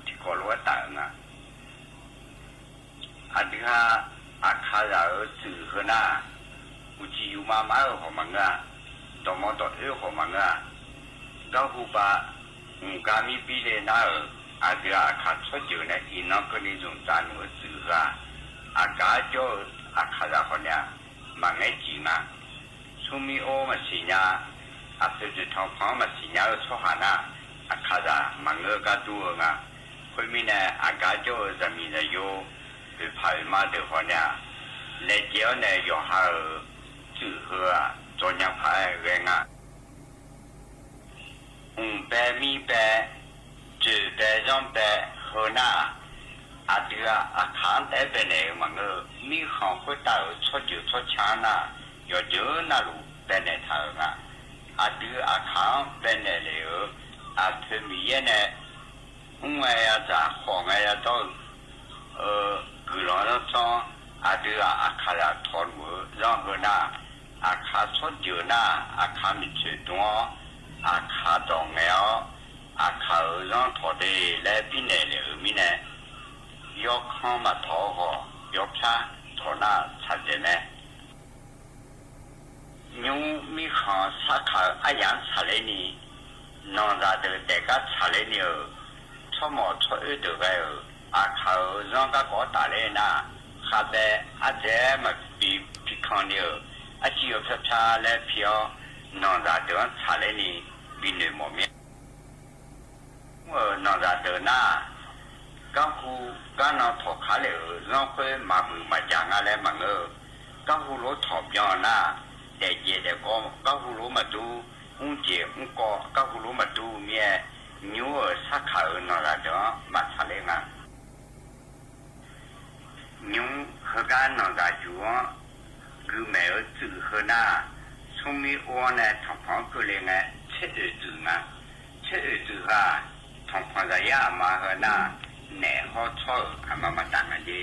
ที่กอลวต่างอันที่ห้าอาคาราจุเฮน่าอุจิยุมามาของมังตอมอตของมังก็หูปะการมีปีเลน่าอาเดียขาดชดอยู่ในอินนอกนี้จงจานหัวจืดอากาศจะอาคาราคนเนี่ยมันไม่จริงสุมีโอมาสิญาอาจจะทำพังมาสิญาชอบหานะอาคารามันก็ดูคนมีเนี่ยอากาศจะมีนายโยไปพายมาเดี๋ยวคนเนี่ยเลี้ยงเนี่ยยอหาจืดหัวจนยังพายเรื่องแบบมีแบบจุดแต่จำแต่หัวหน้าอาเดียอาคารแต่เป็นเองมันมีของคนตายชดอยู่ชดช้านะยอดเยอะน่ารู้เป็นในทางอาเดียอาคารเป็นในเลยอาเธอมีเนี่ยไงอาจารย์ของไงอาจารย์กุหลาบจ้องอาเดียอาคารทอนมือร้องหัวหน้าอาคารชดอยู่นะอาคารมีจุดตัวอาคารตรงเงี้ยอาคารร้องถอดได้และพี่เนี่ยเลยมีเนี่ยยกข้ามาถอหอยกช้าถอหน้าชัดเจนไหมยูมีข้าสักขาอายังชัดเลยนี่นอนราเดเด็กก็ชัดเลยนี่ชั่วโมงชั่วเดือนอาคารร้องก็ตาเลยนะข้าแต่อาเจมาปีคันเนี่ยอาชีพช้าและเพียวนอนราเดชัดเลยนี่บินเลยหมดเนี่ยนอนราเดน่าก็หูก็นอนถอดขาเลยน้องเคยมามือมาจางอะไรมั่งก็หูรถถอบย้อนหน้าแต่เย็นแต่ก็หูรถมาดูเจ็บก็หูรถมาดูเมียนิ้วสักขานอนราเดมาทะเลงนิ้วเขาการนอนราจูคือแม่จืดเขาหน้าสมัยอ้วนเนี่ยทำพังก็เลยไงเชื่อจืดเชื่อจืดทำพังจะยามาเขาหน้าเนี่ยเขาชอบมาต่างกันดี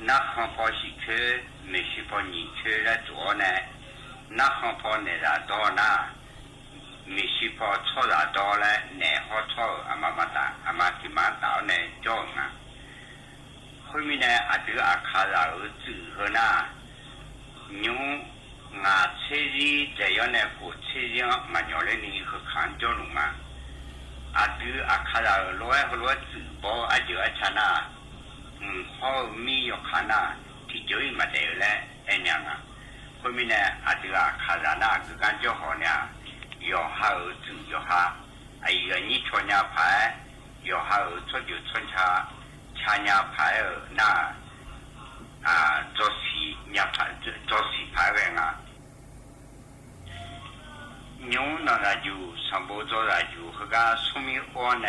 นักขับพอสิคือไม่ใช่พอหนีคือแล้วตัวเนี่ยนักขับพอเนี่ยละตัวน่ะไม่ใช่พอชอบละตัวแล้วเนี่ยเขาชอบมาต่างมาที่มาต่างเนี่ยจ้องคนมีเนี่ยอาจจะอาคาราจืดเขาหน้ายูงาเชื่อจีจะย้อนเนี่ยกูเชื่อจีมันย้อนเลยนี่คือขันจ้องลงมาอาจจะอาคาราลอยจืดบ่อาจจะชนะเขามีอยู่ขนาดที่จะไม่มาเดือดแล้วเอ็นยังคนมีเนี่ยอาจจะอาคาราน่าคือการจ่อหัวเนี่ยยอหาจืดยอหาไอ้เรื่องนี้ชวนยาพายยอหาชดอยู่ชนชาชายาพายน่าจอสียาพายจอสีพายเอง牛那个就上坡做那就那个说明我呢，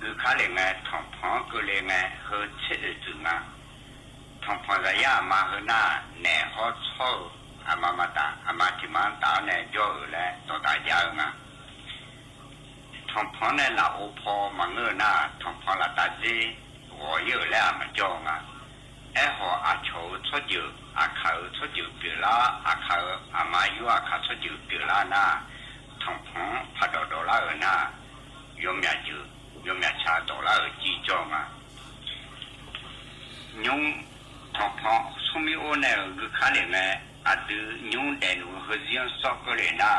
คือเขาเลยไงทองพังก็เลยไงเฮเชื่อจึงทองพังระยะมาเฮน่าแหน่ฮอชอบมาตามาที่มาตาเนี่ยย่อเลยตัวตายาวทองพังเนี่ยเราพอมาเงยหน้าทองพังละตาจีหัวเยอะแล้วมันจ้องหัวอาโชชดอยู่อาเขาชดอยู่เปล่าอาเขามาอยู่อาเขาชดอยู่เปล่าน่ะทองพังพัดดอลลาร์น่ะยมยาจูยมยาชาดอลลาร์จีจ้องยุงทองพังสมัยโอเนี่ยคือเขาเลยไงอาดูยุงเด่นหัวเสียงสอกเลยน่ะ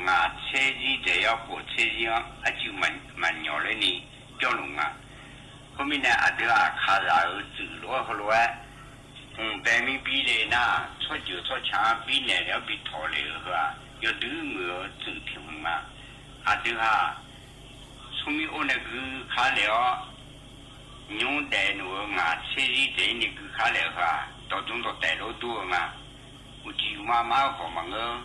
งาเชื่อจีจะ要过เชื่อจีอาจูมันย้อนเลยนี่จ้องลง后面呢，阿对啊，卡拉尔走路好路白米比嘞那，出就出钱比呢要比讨嘞是吧？要对我走平嘛，阿对啊，后面我那个卡了，牛带路啊，车里带你去看来哈，到中到带路多啊，我就妈妈和嘛个，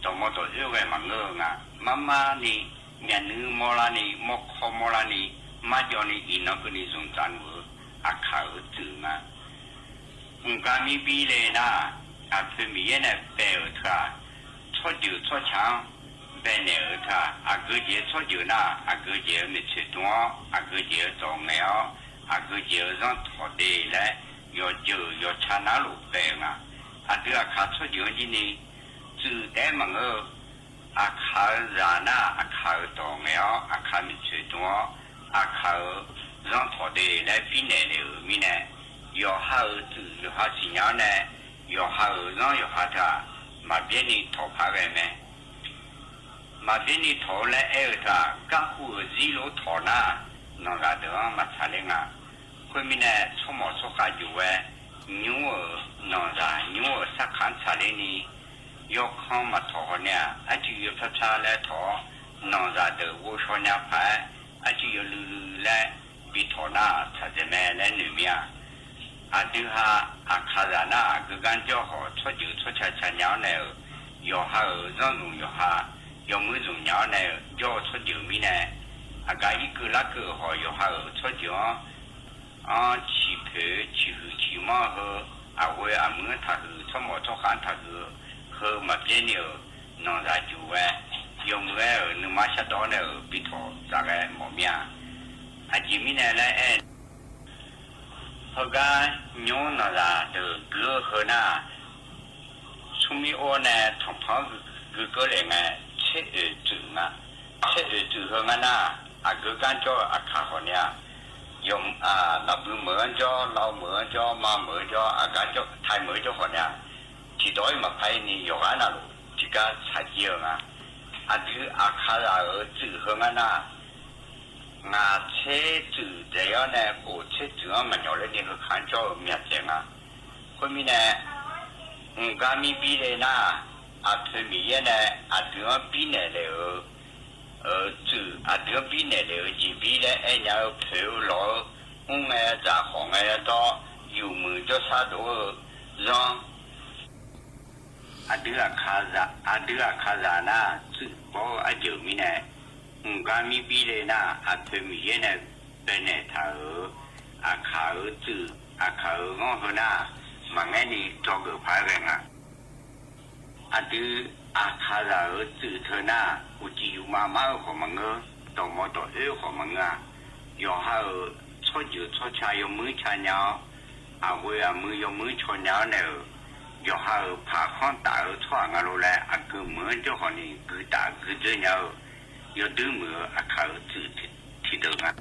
到么到这个嘛个啊，妈妈呢，面女莫啦呢，莫考莫啦呢，妈叫你一那个你从站我啊考子啊，家咪比嘞呐，啊分别呢白儿他，错就错强。白内儿他啊个节错就那啊个节没吃多啊个节做了啊个节让拖的来要就要查那路白嘛啊这个看错就的呢只带么个啊看热闹啊看多了啊看没吃多啊看让拖的来比内了咪呢要好只要好新娘呢要好让要好他嘛别你拖拍外面嘛别你拖来挨他刚好日落拖那那个的嘛差点啊后面呢出毛出下就哎牛儿那个牛儿啥看差点呢要看嘛拖呢啊就要他差来拖那个的我说呢拍啊就要路来比拖那差点么来里面啊对哈啊看着那个感觉好出就出差娘呢要好让用要好要每种鸟呢，要出酒米呢，啊个一个那个好要好出酒啊，起皮起毛和啊为啊么他是出毛出汗他是和嘛别扭，弄啥酒哎，要么哎你马下到呢比头大概毛面，啊前面呢来哎，后个牛那啥的哥和那，出面我呢同旁个人哎。切子嘛，切子和我那啊个干叫啊卡好呢，用啊老母母叫老母叫妈母叫啊干叫太母叫好呢，几多嘛拍你有啊那路，这个才叫啊，啊这啊卡拉儿子和我那，啊切子这样呢，我切子啊嘛鸟来你个看叫面子啊，后面呢，刚咪比的那。啊，特别呢，啊，这样比呢了，这啊，这比呢了，这比呢，哎，然后跑了，我们在行哎到有门叫啥多，让啊，这个卡扎，啊，这个卡扎呢，这包啊就咪呢，刚咪比的呢，啊，特别呢，本来他啊，卡这啊，卡我和呢，嘛眼里找个牌人啊。啊，这啊，他那儿子头呢，我只有妈妈和么个，到么到二和么个，要好出就出茶要没茶鸟，啊，为啊没要没茶鸟呢，要好爬康大儿穿个路来，啊个么就好你个大个这鸟，要对么啊靠子提头啊，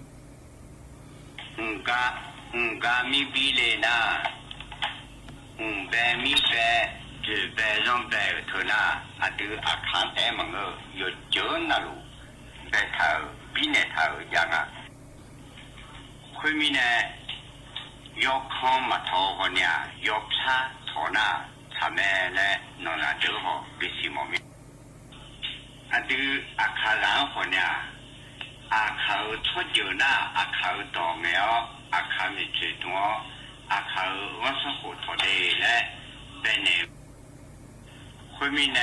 家咪比嘞呐，白米白。这白上白头呢，啊这个啊看呆么个有脚那路，白头比那头样啊。后面呢，要看嘛头和呢，要擦头呢，擦没来弄那就好，必须毛病。啊这个啊看然后呢，啊靠出脚呢，啊靠倒苗，啊靠没最多，啊靠我是火头的来，白呢。后面呢，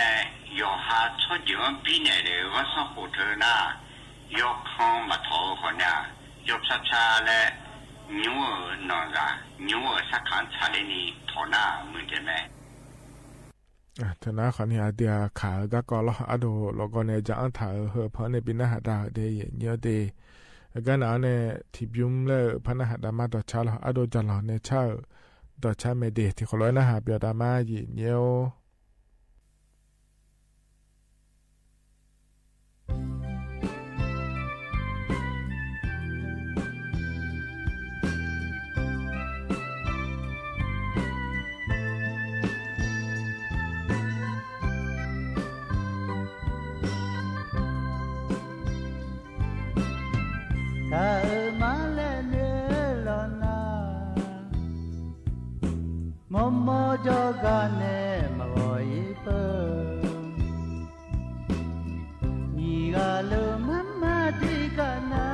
要下出脚比呢的，我上火头呢，要看嘛头和呢，要擦擦嘞，牛儿那个，牛儿啥看擦嘞呢，头呢没得没。ธนาคารนี้เดียขาก็ก็ละอโดแล้วก็เนี่ยจะอันถ่ายเหอเพราะในปีหน้าหาดาเดียเยอะเดียกันเอาเนี่ยที่ยุ่มเลยพนักหาดามาต่อชาละอโดจะหล่อเนี่ยเช่าต่อชาไม่เดียที่เขาร้อยนะหาเปียดามาเยอะมมจอกาเนมโอยเปมีกาลมัมมาติกานา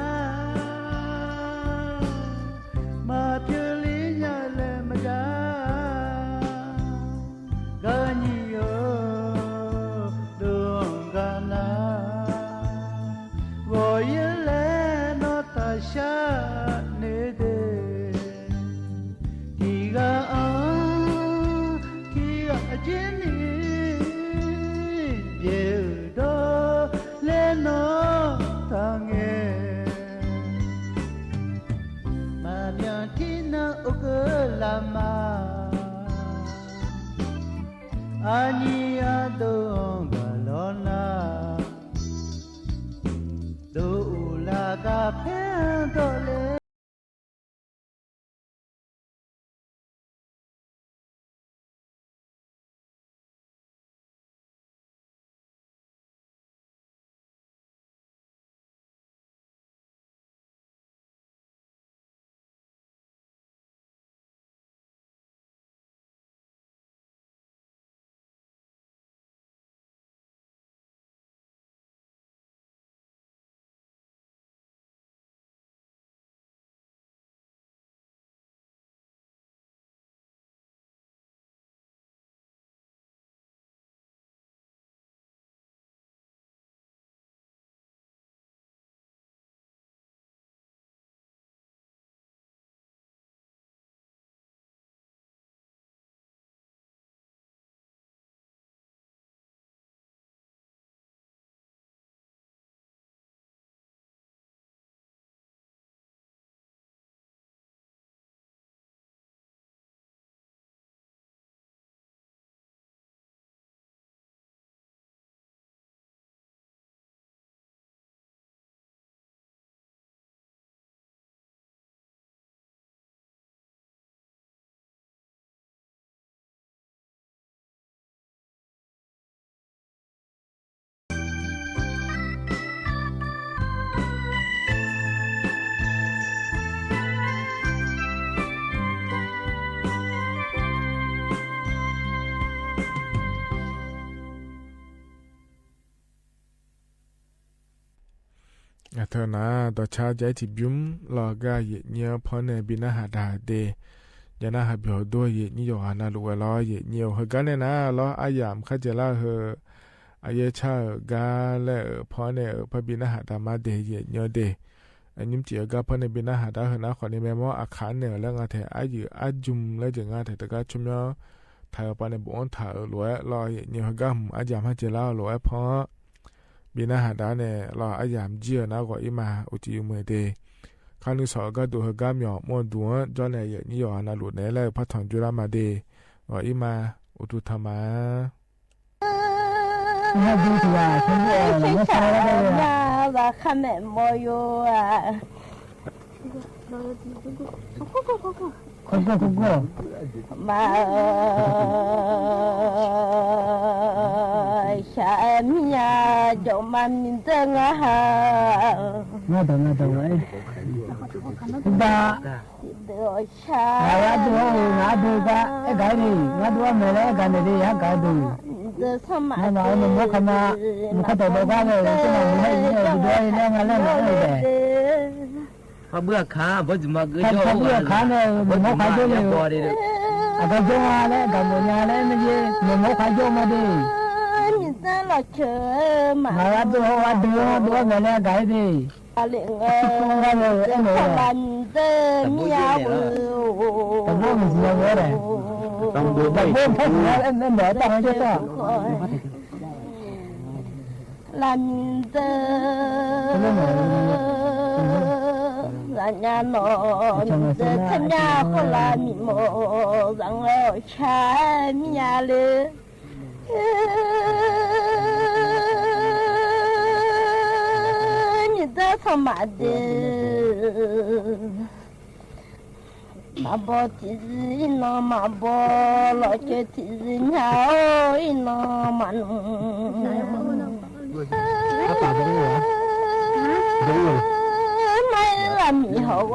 ukulama Ania dong galona Do ulaga pendoleเธอนะต่อชาใจที่บุ้มลอกาเยเนียพอในบินาหาดาเดยานาหาเบียวด้วยเยนี่ยอนาลูกล้อเยเนียวเฮกันเนี่ยนะล้ออายามข้าจะล่าเฮอายชากาและพอในพบินาหาดามาเดเยเนียวเดอันยิ้มเจียกาพอในบินาหาดาเฮนะขอในแม่มออาคารเนี่ยแล้วงาเถอายุอาจุมแล้วจะงาเถตะกาชุมยอถ่ายปานในบุญถ่ายล้วยล้อเยเนียวเฮกัมอายามข้าจะล่าล้วยพอบินาหาดาเนี่ยรออายามเจียนะก็อิมาอุจิอุเมเดคานุสอก็ดูเฮกามยอมอดูจอเนี่ยนี่ยอนาลุเนี่ยแล้วพัฒนจุรามาเดก็อิมาอุตุธรรมา那就是啊，现在我们啥了都有。我看没没有啊。快过。妈，下面呀，就慢点等啊。我等哎。吧。我都个一改的，我都没来干的也改的。那我看嘛，我看到那个，这个你还那个。เขาเบื่อขาบ่สิมาคือ เขาเบื่อขาเนี่ยมันเขาโยเลยอาจจะโยมาแล้วกับมันยาแล้วไม่ใช่มันเขาโยมาดิ你在了车嘛？มาดูมาแล้วไกด์ดิอะไรเงี้ยคนละเดิมยาวต้องดูมันสิว่าอะไรต้องดูไปต้องดูนั่นแหละต้องให้ได้la min de la nhà nó de thân nhà của la mi mồ rằng ở cha mi nhà lê như ta không mà de mà bỏ thì gì nó mà bỏ lo chơi thì gì nhau nó mà apa bang ya? Dengar. Mai làm gì hậu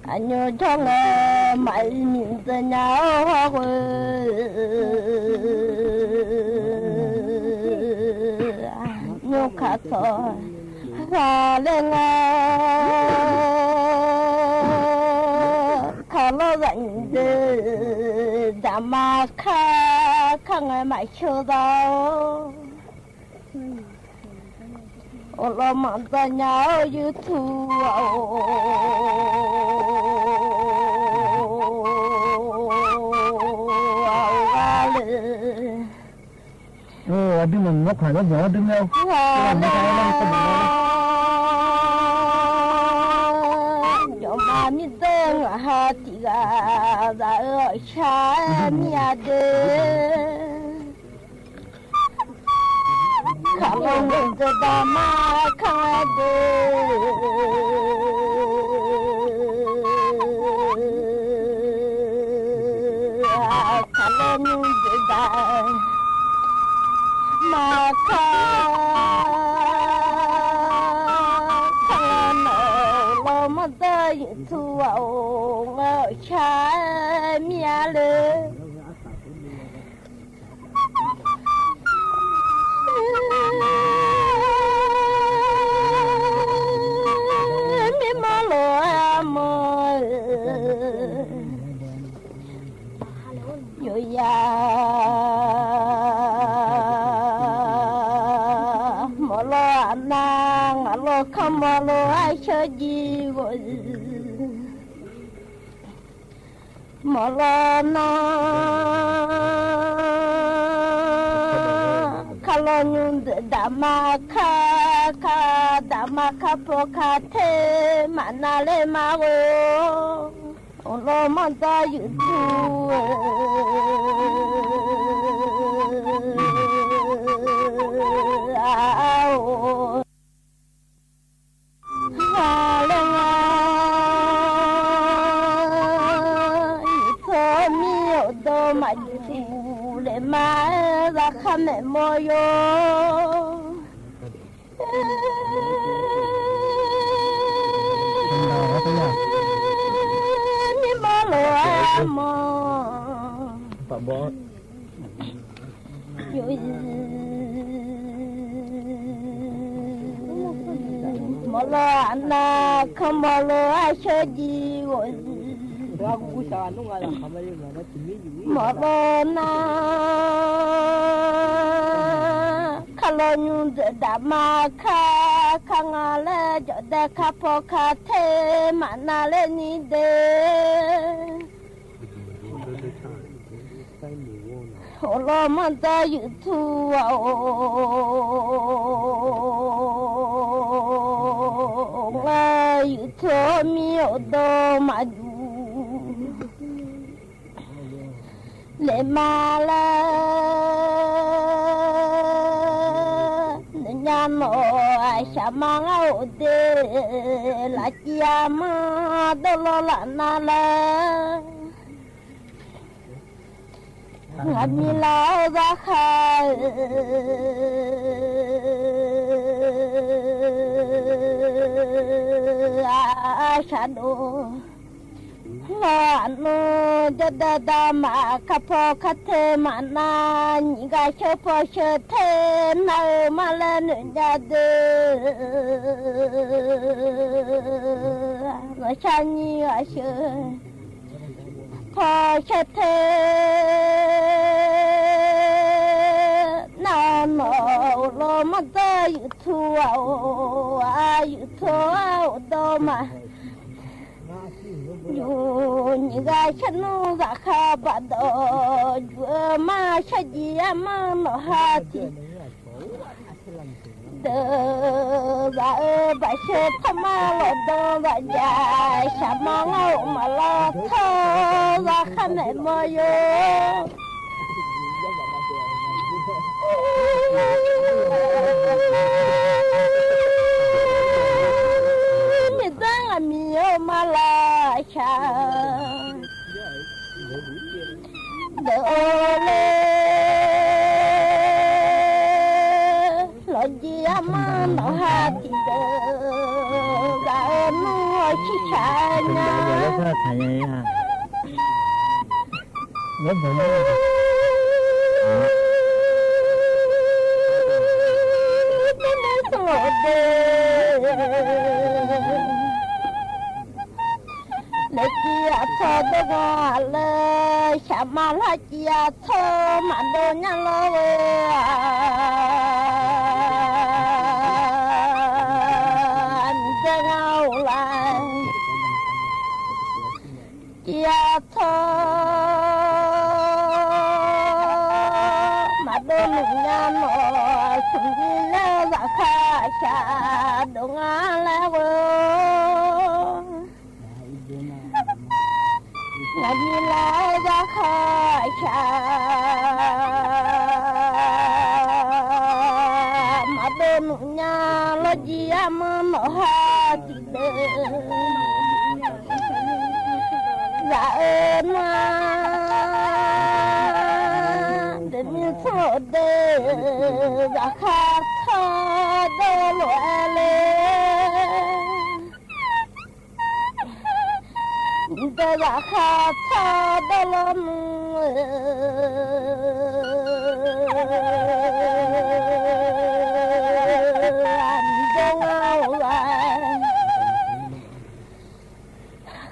anh nhớ cho nghe mày nhìn từ nhau hoa nhớ khát thôi khá lên khá lo rảnh đã mà khá ngày mãi chưa đâu lo mặn ta nhau như thu đi mình ngốc phải có vợ đứng đâu mi deng hati ga da sha mi ade kalong de da ma ka de kalong de da ma ka thu ông ở cha mía lơ mi mò lo mò yo ya mò lo nang lo không mò lo ai chơi gì vậy Molana kalonyun damaka pokate manale mawo olo manda yutu le ma ra khame moyo mi ma lo amo pa bo yo mo lo ana kamalo ashaji wo Morona kalonyun damaka kangale jode kapokate manale nide Olo manda yutu nga yutu mi odo maju le mala nyano shamanga ode la chiama dolola nala ngamila zakha ashado Lano jada ma kapo kate mana niga chopo shote na malan jade ngachani ashe po shote na no lo mata yutu au do ma Niga chanu zakha bado ma shaji ama no hati de ba ba she thama lo do ba ja shama ngau ma la tho zakha ne moyo mi danga mi o mala cha de ole lo ji ama no hati de ga no chi cha nya Lekia todo gale, shamala kia to mandonya lowe. Anjengaulah kia to mandonya no sungile zakasha dongalewe. ยีลาจะขายชามาโดนญาลจียมันหาจิเดจะเอ็นมาเดมิโซเดจะขาดทอดลอยเลจะราคาทอดลมอันเจ้าว่า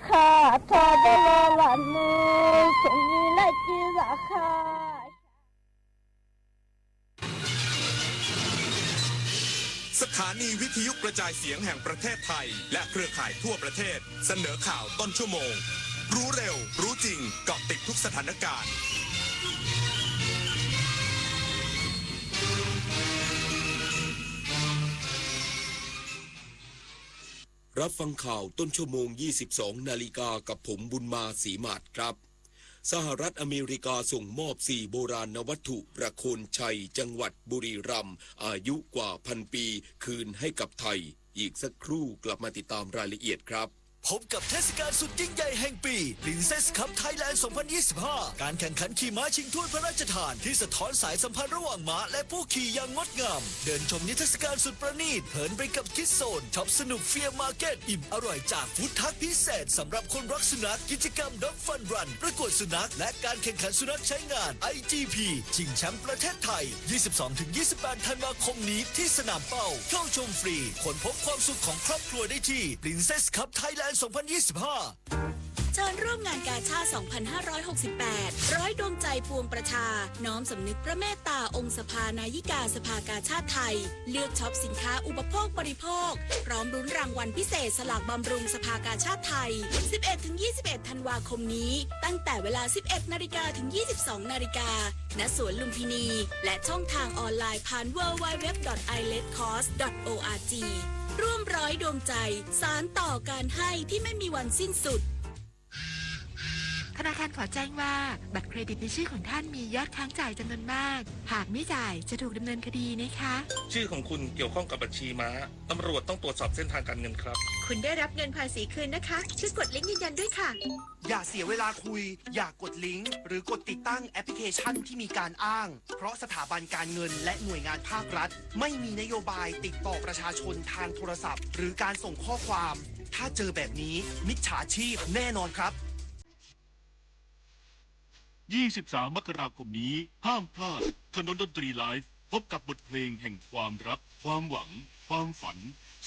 ข้าทอดลมสมีและจีราคาสถานีวิทยุกระจายเสียงแห่งประเทศไทยและเครือข่ายทั่วประเทศเสนอข่าวต้นชั่วโมงรู้เร็วรู้จริงเกาะติดทุกสถานการณ์รับฟังข่าวต้นชั่วโมง 22 นาฬิกากับผมบุญมาศรีมาศครับสหรัฐอเมริกาส่งมอบ4โบราณวัตถุประโคนชัยจังหวัดบุรีรัมย์อายุกว่า1,000 ปีคืนให้กับไทยอีกสักครู่กลับมาติดตามรายละเอียดครับ พบกับเทศกาลสุดยิ่งใหญ่แห่งปี Princess Cup Thailand 2025 การแข่งขันขี่ม้าชิงถ้วยพระราชทานที่สะท้อนสายสัมพันธ์ระหว่างม้าและผู้ขี่อย่างงดงามเดินชมนิทรรศการสุดประณีตเหินไปกับคิดโซนช็อปสนุกเฟียร์มาร์เก็ตอิ่มอร่อยจากฟู้ดทักพิเศษสำหรับคนรักสุนัขกิจกรรม Dog Fun Run ประกวดสุนัขและการแข่งขันสุนัขใช้งาน IGP ชิงแชมป์ประเทศไทย 22-28 ธันวาคมนี้ที่สนามเป้าเข้าชมฟรีค้นพบความสุขของครอบครัวได้ที่ Princess Cup Thailand 2025 เชิญร่วมงานกาชาด2568ร้อยดวงใจปวงประชาน้อมสำนึกพระเมตตาองค์สภานายิกาสภากาชาดไทยเลือกช็อปสินค้าอุปโภคบริโภคพร้อมรุ้นรางวัลพิเศษสลากบำรุงสภากาชาดไทย 11-21 ธันวาคมนี้ตั้งแต่เวลา 11 นาฬิกาถึง 22 นาฬิกาณสวนลุมพินีและช่องทางออนไลน์ผ่าน www.iletcost.org ร่วมร้อยดวงใจสานต่อการให้ที่ไม่มีวันสิ้นสุดธนาคารขอแจ้งว่าบัตรเครดิตในชื่อของท่านมียอดค้างจ่ายจำนวนมากหากไม่จ่ายจะถูกดำเนินคดีนะคะชื่อของคุณเกี่ยวข้องกับบัญชีม้าตำรวจต้องตรวจสอบเส้นทางการเงินครับคุณได้รับเงินภาษีคืนนะคะช่วยกดลิงก์ยืนยันด้วยค่ะอย่าเสียเวลาคุยอย่ากดลิงก์หรือกดติดตั้งแอปพลิเคชันที่มีการอ้างเพราะสถาบันการเงินและหน่วยงานภาครัฐไม่มีนโยบายติดต่อประชาชนทางโทรศัพท์หรือการส่งข้อความถ้าเจอแบบนี้มิจฉาชีพแน่นอนครับ23 มกราคมนี้ห้ามพลาดถนนดนตรีไลฟ์พบกับบทเพลงแห่งความรักความหวังความฝัน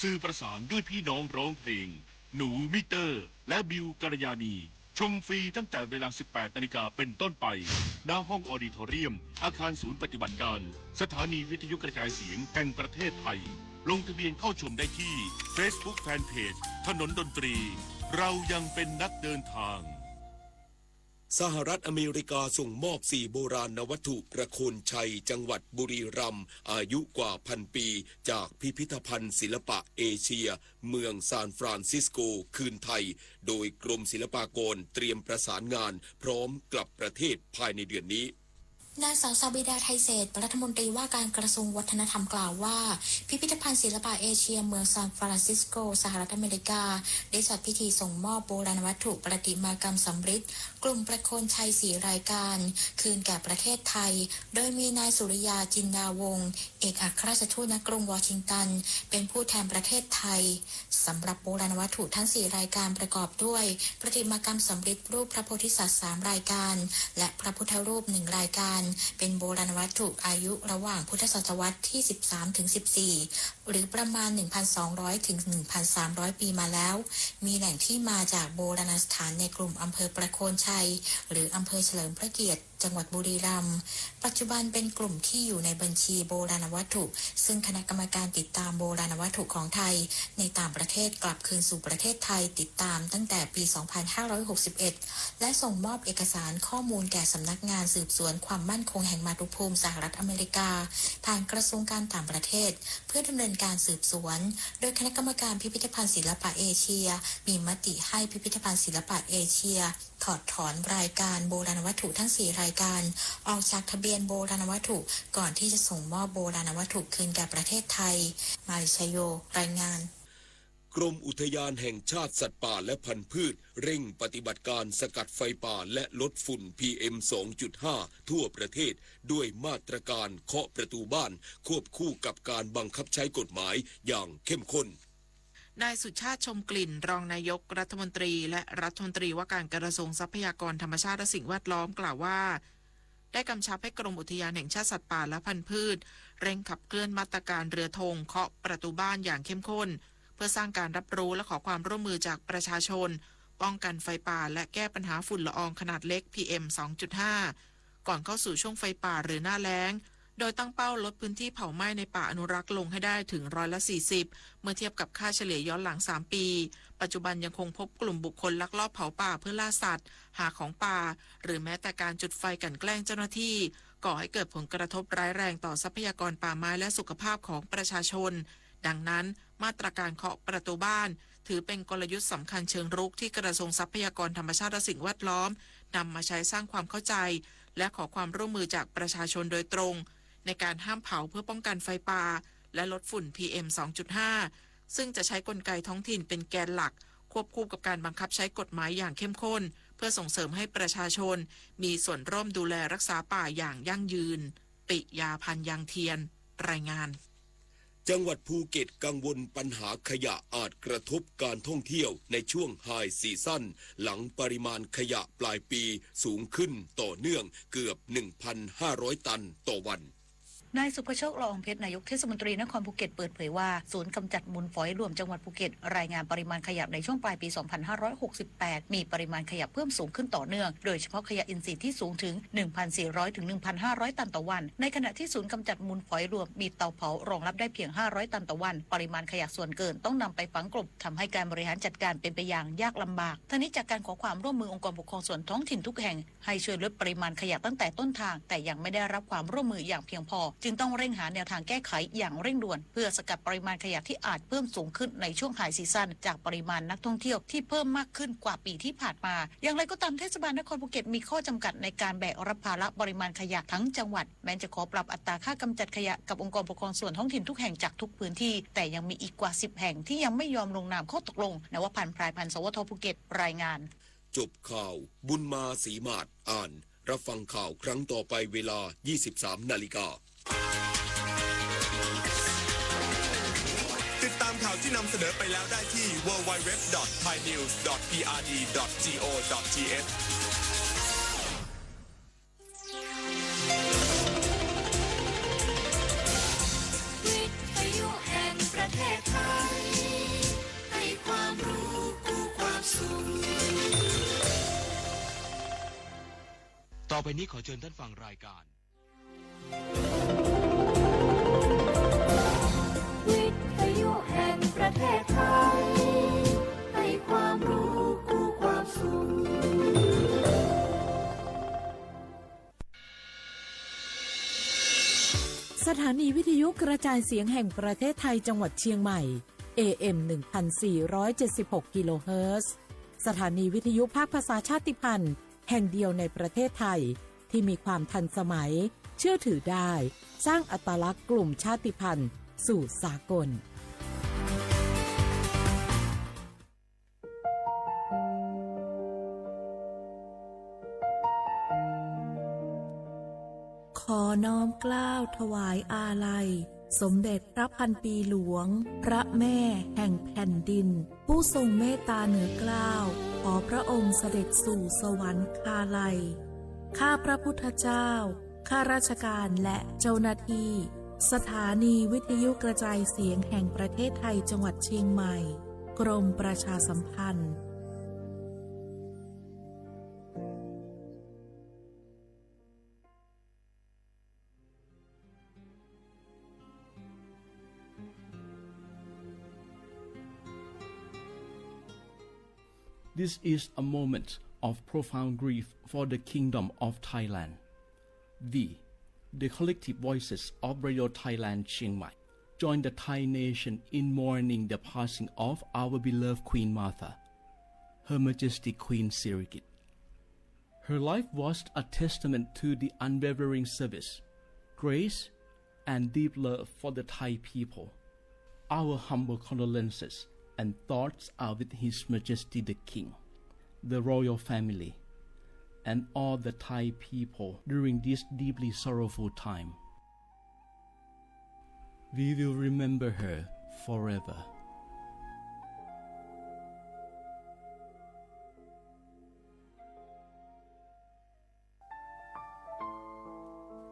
สื่อประสานด้วยพี่น้องร้องเพลงหนูมิเตอร์และบิวกัลยาณีชมฟรีตั้งแต่เวลา 18 นาฬิกาเป็นต้นไปณห้องออดิทอเรียมอาคารศูนย์ปฏิบัติการสถานีวิทยุกระจายเสียงแห่งประเทศไทยลงทะเบียนเข้าชมได้ที่ Facebook Fanpage ถนนดนตรีเรายังเป็นนักเดินทางสหรัฐอเมริกาส่งมอบ4โบราณวัตถุประโคนชัยจังหวัดบุรีรัมย์อายุกว่า1,000 ปีจากพิพิธภัณฑ์ศิลปะเอเชียเมืองซานฟรานซิสโกคืนไทยโดยกรมศิลปากรเตรียมประสานงานพร้อมกลับประเทศภายในเดือนนี้นางสาวซาบิดาไทเศษรัฐมนตรีว่าการกระทรวงวัฒนธรรมกล่าวว่าพิพิธภัณฑ์ศิลปะเอเชียเมืองซานฟรานซิสโกสหรัฐอเมริกาได้จัดพิธีส่งมอบโบราณวัตถุประติมากรรมสำริดกลุ่มประโคนชัย4 รายการคืนแก่ประเทศไทยโดยมีนายสุริยาจินดาวงศ์เอกอัครราชทูตณกรุงวอชิงตันเป็นผู้แทนประเทศไทยสำหรับโบราณวัตถุทั้ง4 รายการประกอบด้วยประติมากรรมสำริดรูปพระโพธิสัตว์3 รายการและพระพุทธรูป1 รายการเป็นโบราณวัตถุอายุระหว่างพุทธศตวรรษที่ 13-14 หรือประมาณ 1,200 ถึง 1,300 ปีมาแล้วมีแหล่งที่มาจากโบราณสถานในกลุ่มอำเภอประโคนชัยหรืออำเภอเฉลิมพระเกียรติ จังหวัดบุรีรัมย์ปัจจุบันเป็นกลุ่มที่อยู่ในบัญชีโบราณวัตถุซึ่งคณะกรรมการติดตามโบราณวัตถุของไทยในต่างประเทศกลับคืนสู่ประเทศไทยติดตามตั้งแต่ปี 2561 และส่งมอบเอกสารข้อมูลแก่สำนักงานสืบสวนความมั่นคงแห่งมาตุภูมิสหรัฐอเมริกาผ่านกระทรวงการต่างประเทศเพื่อดำเนินการสืบสวนโดยคณะกรรมการพิพิธภัณฑ์ศิลปะเอเชียมีมติให้พิพิธภัณฑ์ศิลปะเอเชียถอดถอนรายการโบราณวัตถุทั้ง4รายการออกจากทะเบียนโบราณวัตถุก่อนที่จะส่งมอบโบราณวัตถุคืนแก่ประเทศไทยมาริชโยรายงานกรมอุทยานแห่งชาติสัตว์ป่าและพันธุ์พืชเร่งปฏิบัติการสกัดไฟป่าและลดฝุ่น PM 2.5 ทั่วประเทศด้วยมาตรการเคาะประตูบ้านควบคู่กับการบังคับใช้กฎหมายอย่างเข้มข้นนายสุชาติชมกลิ่นรองนายกรัฐมนตรีและรัฐมนตรีว่าการกระทรวงทรัพยากรธรรมชาติและสิ่งแวดล้อมกล่าวว่าได้กำชับให้กรมอุทยานแห่งชาติสัตว์ป่าและพันธุ์พืชเร่งขับเคลื่อนมาตรการเรือธงเคาะประตูบ้านอย่างเข้มข้นเพื่อสร้างการรับรู้และขอความร่วมมือจากประชาชนป้องกันไฟป่าและแก้ปัญหาฝุ่นละอองขนาดเล็ก PM 2.5 ก่อนเข้าสู่ช่วงไฟป่าหรือหน้าแล้งโดยตั้งเป้าลดพื้นที่เผาไหม้ในป่าอนุรักษ์ลงให้ได้ถึง40%เมื่อเทียบกับค่าเฉลี่ยย้อนหลัง3ปีปัจจุบันยังคงพบกลุ่มบุคคลลักลอบเผาป่าเพื่อล่าสัตว์หาของป่าหรือแม้แต่การจุดไฟกลั่นแกล้งเจ้าหน้าที่ก่อให้เกิดผลกระทบร้ายแรงต่อทรัพยากรป่าไม้และสุขภาพของประชาชนดังนั้นมาตรการเคาะประตูบ้านถือเป็นกลยุทธ์สำคัญเชิงรุกที่กระทรวงทรัพยากรธรรมชาติและสิ่งแวดล้อมนำมาใช้สร้างความเข้าใจและขอความร่วมมือจากประชาชนโดยตรงในการห้ามเผาเพื่อป้องกันไฟป่าและลดฝุ่น PM 2.5 ซึ่งจะใช้กลไกท้องถิ่นเป็นแกนหลักควบคู่กับการบังคับใช้กฎหมายอย่างเข้มข้นเพื่อส่งเสริมให้ประชาชนมีส่วนร่วมดูแลรักษาป่าอย่างยั่งยืนปิยาพันธ์ยังเทียนรายงานจังหวัดภูเก็ตกังวลปัญหาขยะอาจกระทบการท่องเที่ยวในช่วงไฮซีซั่นหลังปริมาณขยะปลายปีสูงขึ้นต่อเนื่องเกือบ 1,500 ตันต่อวันนายสุภโชค ละอองเพชรนายกเทศมนตรีนครภูเก็ตเปิดเผยว่าศูนย์กำจัดมูลฝอยรวมจังหวัดภูเก็ตรายงานปริมาณขยะในช่วงปลายปี 2568 มีปริมาณขยะเพิ่มสูงขึ้นต่อเนื่องโดยเฉพาะขยะอินทรีย์ที่สูงถึง 1,400 ถึง 1,500 ตันต่อวันในขณะที่ศูนย์กำจัดมูลฝอยรวมมีเตาเผารองรับได้เพียง 500 ตันต่อวันปริมาณขยะส่วนเกินต้องนำไปฝังกลบทำให้การบริหารจัดการเป็นไปอย่างยากลำบากทั้งนี้จากการขอความร่วมมือองค์กรปกครองส่วนท้องถิ่นทุกแห่งให้ช่วยลดปริมาณขยะตั้งแต่ต้นทางแต่ยังไม่ได้รับความร่วมมืออย่างเพียงพอจึงต้องเร่งหาแนวทางแก้ไขอย่างเร่งด่วนเพื่อสกัดปริมาณขยะที่อาจเพิ่มสูงขึ้นในช่วงไฮซีซั่นจากปริมาณนักท่องเที่ยวที่เพิ่มมากขึ้นกว่าปีที่ผ่านมาอย่างไรก็ตามเทศบาลนครภูเก็ตมีข้อจำกัดในการแบกรับภาระปริมาณขยะทั้งจังหวัดแม้จะขอปรับอัตราค่ากำจัดขยะกับองค์กรปกครองส่วนท้องถิ่นทุกแห่งจากทุกพื้นที่แต่ยังมีอีกกว่า10แห่งที่ยังไม่ยอมลงนามข้อตกลงนวพันธ์พรายพันธ์สวทภูเก็ตรายงานจบข่าวบุญมาศรีมาศอ่านรับฟังข่าวครั้งต่อไปเวลา 23 นาฬิกาติดตามข่าวที่นำเสนอไปแล้วได้ที่ www.thainews.prd.go.th วิทยุแห่งประเทศไทยให้ความรู้กู้ความสุขต่อไปนี้ขอเชิญท่านฟังรายการวิทยุแห่งประเทศไทยให้ความรู้กู้ความสุขสถานีวิทยุกระจายเสียงแห่งประเทศไทยจังหวัดเชียงใหม่ AM 1476 กิโลเฮิรตซ์สถานีวิทยุภาคภาษาชาติพันธุ์แห่งเดียวในประเทศไทยที่มีความทันสมัยเชื่อถือได้สร้างอัตลักษณ์กลุ่มชาติพันธุ์สู่สากลขอน้อมเกล้าถวายอาลัยสมเด็จพระพันปีหลวงพระแม่แห่งแผ่นดินผู้ทรงเมตตาเหนือเกล้าขอพระองค์เสด็จสู่สวรรคาลัยข้าพระพุทธเจ้าข้าราชการและเจ้าหน้าที่สถานีวิทยุกระจายเสียงแห่งประเทศไทยจังหวัดเชียงใหม่กรมประชาสัมพันธ์ This is a moment of profound grief for the Kingdom of Thailand. We, the collective voices of Radio Thailand Chiang Mai, join the Thai nation in mourning the passing of our beloved Queen Martha, Her Majesty Queen Sirikit. Her life was a testament to the unwavering service, grace, and deep love for the Thai people. Our humble condolences and thoughts are with His Majesty the King, the royal family, and all the Thai people during this deeply sorrowful time. We will remember her forever.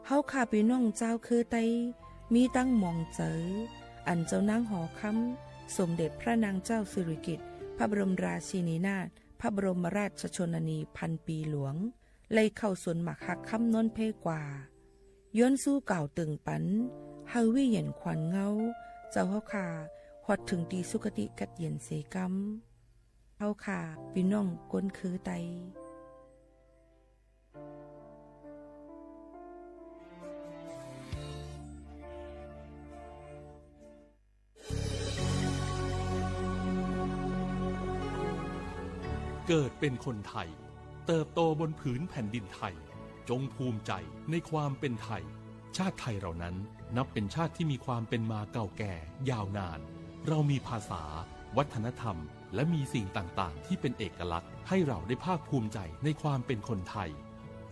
เฮาข้าพี่น้องเจ้าคือไตมีตั้งหม่องเจออันเจ้านางหอคำสมเด็จพระนางเจ้าสิริกิติ์พระบรมราชินีนาถพระบรมราชชนนีพันปีหลวงเลยเข้าสวนหมักหักคำนนเพกว่าย้อนสู้เก่าตึงปันเฮาวิเย็นขวัญเงาเจ้าเฮาข้าฮอดถึงตีสุคติกัดเย็นเสกำเฮาข้าพี่น้องก้นคือไตเกิดเป็นคนไทยเติบโตบนผืนแผ่นดินไทยจงภูมิใจในความเป็นไทยชาติไทยเรานั้นนับเป็นชาติที่มีความเป็นมาเก่าแก่ยาวนานเรามีภาษาวัฒนธรรมและมีสิ่งต่างๆที่เป็นเอกลักษณ์ให้เราได้ภาคภูมิใจในความเป็นคนไทย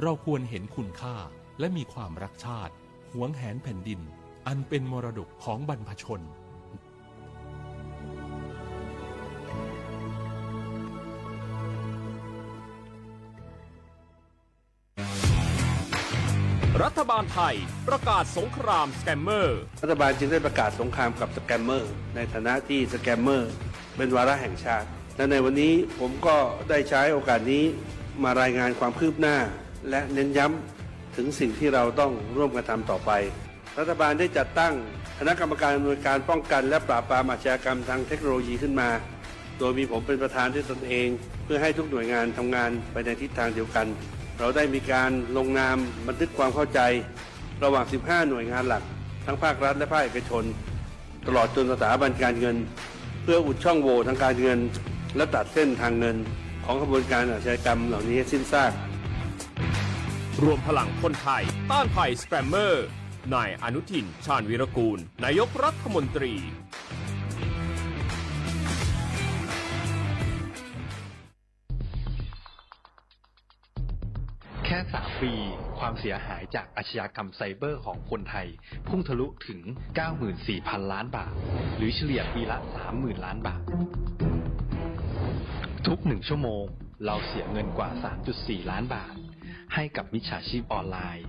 เราควรเห็นคุณค่าและมีความรักชาติหวงแหนแผ่นดินอันเป็นมรดกของบรรพชนรัฐบาลไทยประกาศสงครามสแกมเมอร์รัฐบาลจึงได้ประกาศสงครามกับสแกมเมอร์ในฐานะที่สแกมเมอร์เป็นวาระแห่งชาติและในวันนี้ผมก็ได้ใช้โอกาสนี้มารายงานความคืบหน้าและเน้นย้ำถึงสิ่งที่เราต้องร่วมกันทำต่อไปรัฐบาลได้จัดตั้งคณะกรรมการอำนวยการป้องกันและปราบปรามอาชญากรรมทางเทคโนโลยีขึ้นมาโดยมีผมเป็นประธานด้วยตนเองเพื่อให้ทุกหน่วยงานทำงานไปในทิศทางเดียวกันเราได้มีการลงนามบันทึกความเข้าใจระหว่าง 15 หน่วยงานหลักทั้งภาครัฐและภาคเอกชนตลอดจนสถาบันการเงินเพื่ออุดช่องโหว่ทางการเงินและตัดเส้นทางเงินของขบวนการอาชญากรรมเหล่านี้ให้สิ้นซากรวมพลังคนไทยต้านภัยสแกมเมอร์นายอนุทินชาญวีรกูลนายกรัฐมนตรีแค่3 ปีความเสียหายจากอาชญากรรมไซเบอร์ของคนไทยพุ่งทะลุถึง 94,000 ล้านบาทหรือเฉลี่ยปีละ 30,000 ล้านบาททุก1 ชั่วโมงเราเสียเงินกว่า 3.4 ล้านบาทให้กับมิจฉาชีพออนไลน์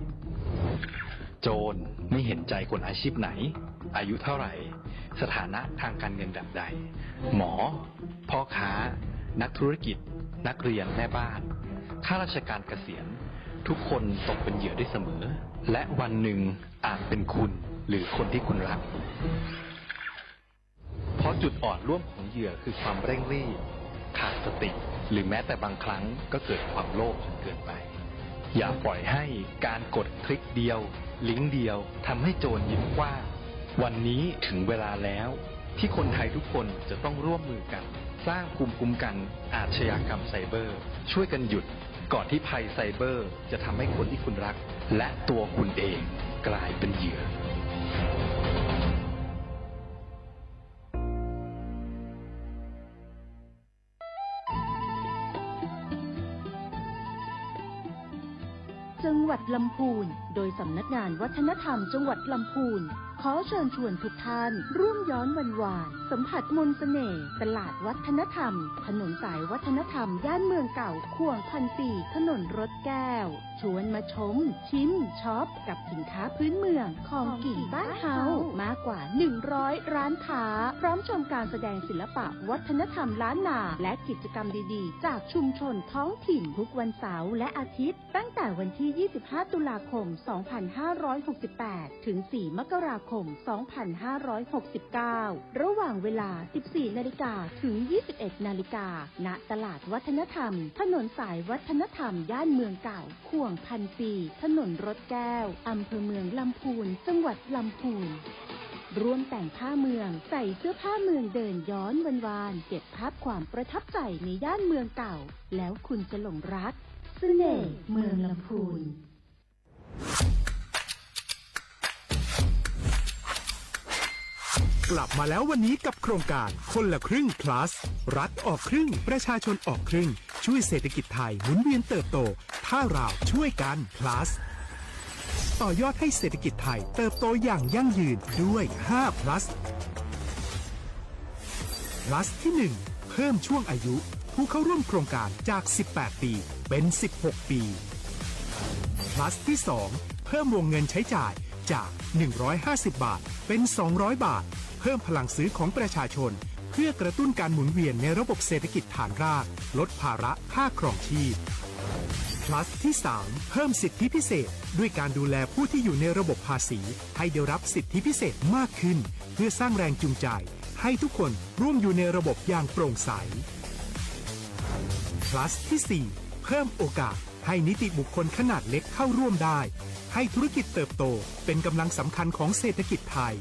โจรไม่เห็นใจคนอาชีพไหนอายุเท่าไหร่สถานะทางการเงินแบบใดหมอพ่อค้านักธุรกิจนักเรียนแม่บ้านข้าราชการเกษียณทุกคนตกเป็นเหยื่อได้เสมอและวันหนึ่งอาจเป็นคุณหรือคนที่คุณรักเพราะจุดอ่อนร่วมของเหยื่อคือความเร่งรีบขาดสติหรือแม้แต่บางครั้งก็เกิดความโลภจนเกินไปอย่าปล่อยให้การกดคลิกเดียวลิงก์เดียวทำให้โจรยิ้มกว้างวันนี้ถึงเวลาแล้วที่คนไทยทุกคนจะต้องร่วมมือกันสร้างภูมิคุ้มกันอาชญากรรมไซเบอร์ช่วยกันหยุดก่อนที่ภัยไซเบอร์จะทำให้คนที่คุณรักและตัวคุณเองกลายเป็นเหยื่อจังหวัดลำพูนโดยสำนักงานวัฒนธรรมจังหวัดลำพูนขอเชิญชวนทุกท่านร่วมย้อนวันวานสัมผัสมนต์เสน่ห์ตลาดวัฒนธรรมถนนสายวัฒนธรรมย่านเมืองเก่าควง1,000 ปีถนนรถแก้ว ชวนมาชมชิมช็อปกับสินค้าพื้นเมืองของกินบ้านเฮามากกว่า100ร้านค้าพร้อมชมการแสดงศิลปะวัฒนธรรมล้านนาและกิจกรรมดีๆจากชุมชนท้องถิ่นทุกวันเสาร์และอาทิตย์ตั้งแต่วันที่25ตุลาคม2568ถึง4มกราคม2569ระหว่างเวลา 14 นาฬิกาถึง 21 นาฬิกาณตลาดวัฒนธรรมถนนสายวัฒนธรรมย่านเมืองเก่าข่วงพันปีถนนรถแก้วอำเภอเมืองลำพูนจังหวัดลำพูนร่วมแต่งผ้าเมืองใส่เสื้อผ้าเมืองเดินย้อนวานๆเก็บภาพความประทับใจในย่านเมืองเก่าแล้วคุณจะหลงรักเสน่ห์เมืองลำพูนกลับมาแล้ววันนี้กับโครงการคนละครึ่ง plus รัฐออกครึ่งประชาชนออกครึ่งช่วยเศรษฐกิจไทยหมุนเวียนเติบโตถ้าเราช่วยกัน plus ต่อยอดให้เศรษฐกิจไทยเติบโตอย่างยั่งยืนด้วย5 plus plus ที่ 1 เพิ่มช่วงอายุผู้เข้าร่วมโครงการจาก18ปีเป็น16ปีplus ที่ 2 เพิ่มวงเงินใช้จ่ายจาก150 บาทเป็น200 บาทเพิ่มพลังซื้อของประชาชนเพื่อกระตุ้นการหมุนเวียนในระบบเศรษฐกิจฐานรากลดภาระค่าครองชีพ plus ที่ 3 เพิ่มสิทธิพิเศษด้วยการดูแลผู้ที่อยู่ในระบบภาษีให้ได้รับสิทธิพิเศษมากขึ้นเพื่อสร้างแรงจูงใจให้ทุกคนร่วมอยู่ในระบบอย่างโปร่งใส plus ที่ 4 เพิ่มโอกาสให้นิติบุคคลขนาดเล็กเข้าร่วมได้ให้ธุรกิจเติบโตเป็นกำลังสำคัญของเศรษฐกิจไทย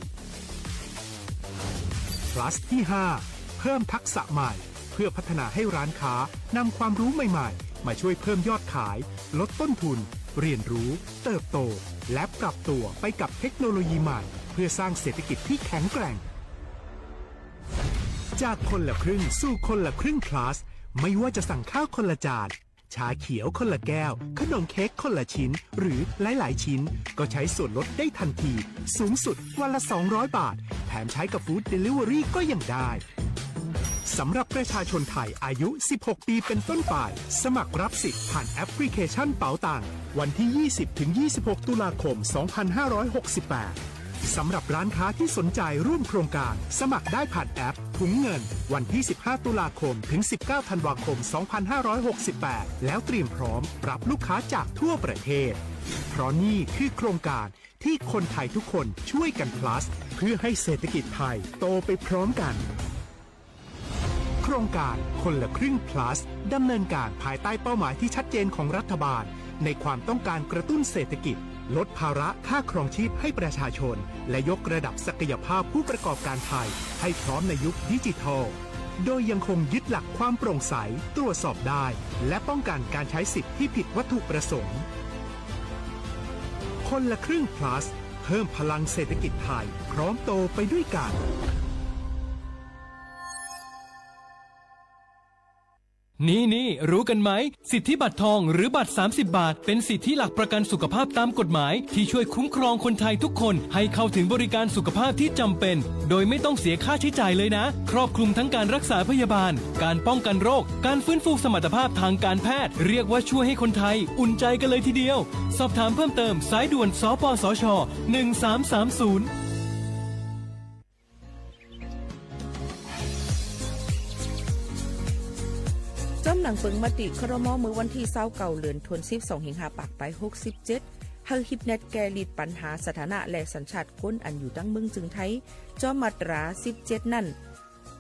plus ที่ 5 เพิ่มทักษะใหม่เพื่อพัฒนาให้ร้านค้านำความรู้ใหม่ๆมาช่วยเพิ่มยอดขายลดต้นทุนเรียนรู้เติบโตและปรับตัวไปกับเทคโนโลยีใหม่เพื่อสร้างเศรษฐกิจที่แข็งแกร่งจากคนละครึ่งสู่คนละครึ่ง plus ไม่ว่าจะสั่งข้าวคนละจานชาเขียวคนละแก้วขนมเค้กคนละชิ้นหรือหลายๆชิ้นก็ใช้ส่วนลดได้ทันทีสูงสุดวันละ200 บาทแถมใช้กับฟู้ดเดลิเวอรี่ก็ยังได้สำหรับประชาชนไทยอายุ16ปีเป็นต้นไปสมัครรับสิทธิ์ผ่านแอปพลิเคชันเป๋าตังวันที่ 20-26 ตุลาคม 2568 สำหรับร้านค้าที่สนใจร่วมโครงการสมัครได้ผ่านแอปถุงเงินวันที่ 15 ตุลาคมถึง 19 ธันวาคม 2568 แล้วเตรียมพร้อมรับลูกค้าจากทั่วประเทศเพราะนี่คือโครงการที่คนไทยทุกคนช่วยกัน plus เพื่อให้เศรษฐกิจไทยโตไปพร้อมกันโครงการคนละครึ่ง plus ดำเนินการภายใต้เป้าหมายที่ชัดเจนของรัฐบาลในความต้องการกระตุ้นเศรษฐกิจลดภาระค่าครองชีพให้ประชาชนและยกระดับศักยภาพผู้ประกอบการไทยให้พร้อมในยุคดิจิทัลโดยยังคงยึดหลักความโปร่งใสตรวจสอบได้และป้องกันการใช้สิทธิที่ผิดวัตถุประสงค์คนละครึ่ง plus เพิ่มพลังเศรษฐกิจไทยพร้อมโตไปด้วยกันนี่รู้กันไหมสิทธิบัตรทองหรือบัตร30 บาทเป็นสิทธิหลักประกันสุขภาพตามกฎหมายที่ช่วยคุ้มครองคนไทยทุกคนให้เข้าถึงบริการสุขภาพที่จำเป็นโดยไม่ต้องเสียค่าใช้จ่ายเลยนะครอบคลุมทั้งการรักษาพยาบาลการป้องกันโรคการฟื้นฟูสมรรถภาพทางการแพทย์เรียกว่าช่วยให้คนไทยอุ่นใจกันเลยทีเดียวสอบถามเพิ่มเติมสายด่วนสปสช1330จำหนังเปิงมติครม.มือวันที่29เดือนธันวาคม2568ไป67เฮาฮิปเน็ตแกลิดปัญหาสถานะและสัญชาติคนอันอยู่ตั้งเมืองจึงไทยจอมาตรา17นั่น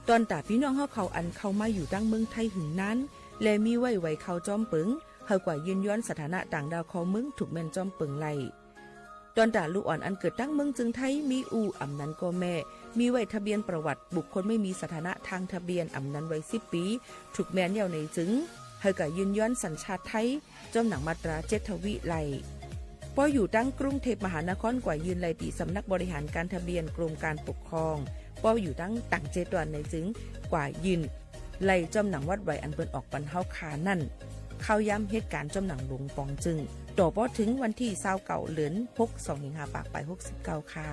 ตอนตาพี่น้องเฮาเขาอันเข้ามาอยู่ตั้งเมืองไทยหึงนั้นและมีไว้เข้าจอมเปิงเฮากว่ายืนย้อนสถานะต่างดาวเขาเมืองถูกแม่นจอมเปิงไล่ตอนตาลูกอ่อนอันเกิดตั้งเมืองจึงไทยมีอำนั้นก็แม่มีไว้ทะเบียนประวัติบุคคลไม่มีสถานะทางทะเบียนอำนั้นไว้10ปีถูกแม่นยาวในจึงเฮาก็ยืนย้อนสัญชาติไทยจอมหนังมาตรา7ทวีไลพออยู่ตั้งกรุงเทพมหานครกว่ายืนไลตีสำนักบริหารการทะเบียนกรมการปกครองพออยู่ตั้งต่างเจตวันในจึงกว่ายืนไลจอมหนังวัดไว้อันเปิ้นออกปันเฮาคานั่นเข้าย้ำเหตุการณ์จอมหนังหลวงปองจึงต่อพอถึงวันที่29เดือน6 2568ไป69ค่ะ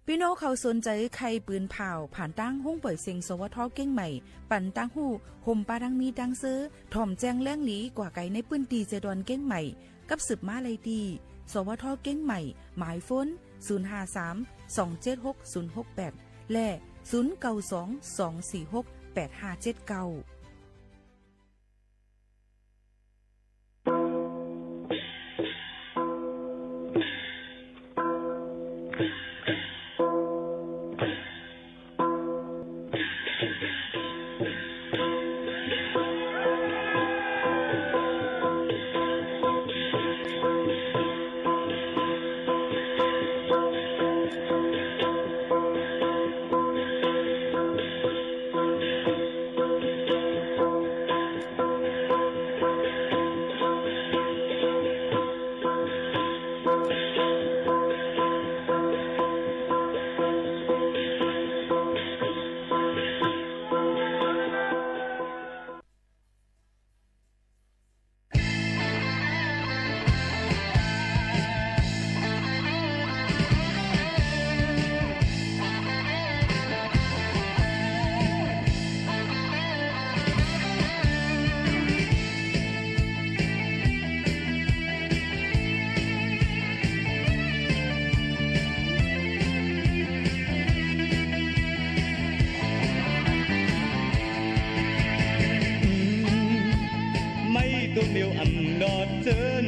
พี่น้องเขาสนใจใครปืนเผาผ่านตั้งห้องเปิดเสียงสวทเก้งใหม่ปั่นตั้งหู้ห่มปาดังมีดังซื้อถ่อมแจ้งแล้งหลีกว่าไก่ในปืนตีเจดอนเก้งใหม่กับสืบมาเลยดีสวทเก้งใหม่หมายฝน053-276-068และ0922468579ตัวเดียวอันดอดเจิน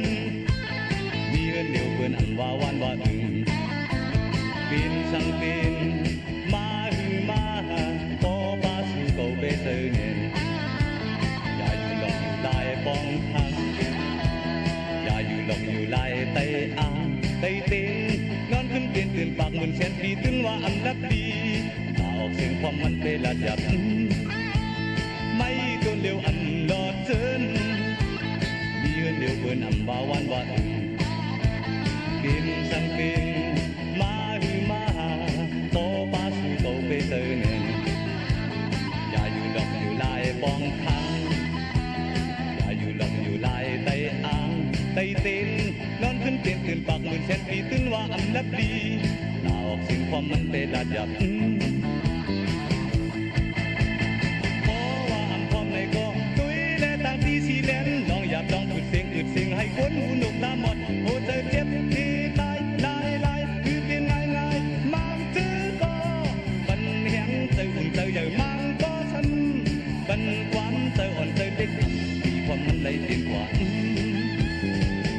มีเงินเดียวเพื่อนอันว่าวันว่าอึงปีนสังปีนมาหือมาต่อปาสู่เก่าเบเซอร์เนนอย่าอยู่หลอกอยู่ลายปองพังอย่าอยู่หลอกอยู่ลายไตอ่างไตเต็งนอนขึ้นเปลี่ยนตื่นปากเหมือนเช่นปีตื่นว่าอันลับดีตาออกเสียงความมันเป็นละจับไม่ตัวเดียวอันดอดเจินมีเงินเดียวเพื่อนอันว่าวันว่าอึงกินสังกินมาหือมาโตปาสู่โตเปเตอร์เนนอย่าอยู่หลอกอยู่ลายปองคังอย่าอยู่หลอกอยู่ลายไตอ่างไตเต็นนอนขึ้นเตียนตื่นปากเหมือนเช่นปีตื่นว่าอันลับดีตาออกเสียงความมันเป็นละจับสีแลนลองอยากลองพูดเสียงอึดเสียงให้คนหูหนุกตาหมดโอ้เจอเจ็บที่ตายลายลายคือเป็นง่ายง่ายมางจื้อก็บันแหงเจออุ่นเจอใหญ่มางก็ฉันบันความเจออ่อนเจอเด็กมีความมันเลยเด่นกว่า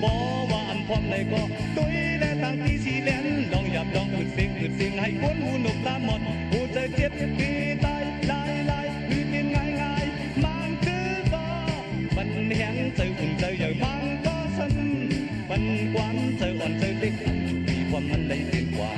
บอกว่าอันพร้อมเลยก็ตุ้ยและต่างที่สีแลนลองอยากลองพูดเสียงอึดเสียงให้คนหูหนุกตาหมดโอ้เจอเจ็บที่ตายลายลายคือเป็นง่ายง่ายมางจื้อบันแหงเจออุ่นเจอใหญ่มังก็สันบันความเจออ่อนเจอเด็กมีความมันเลยเด่นกว่า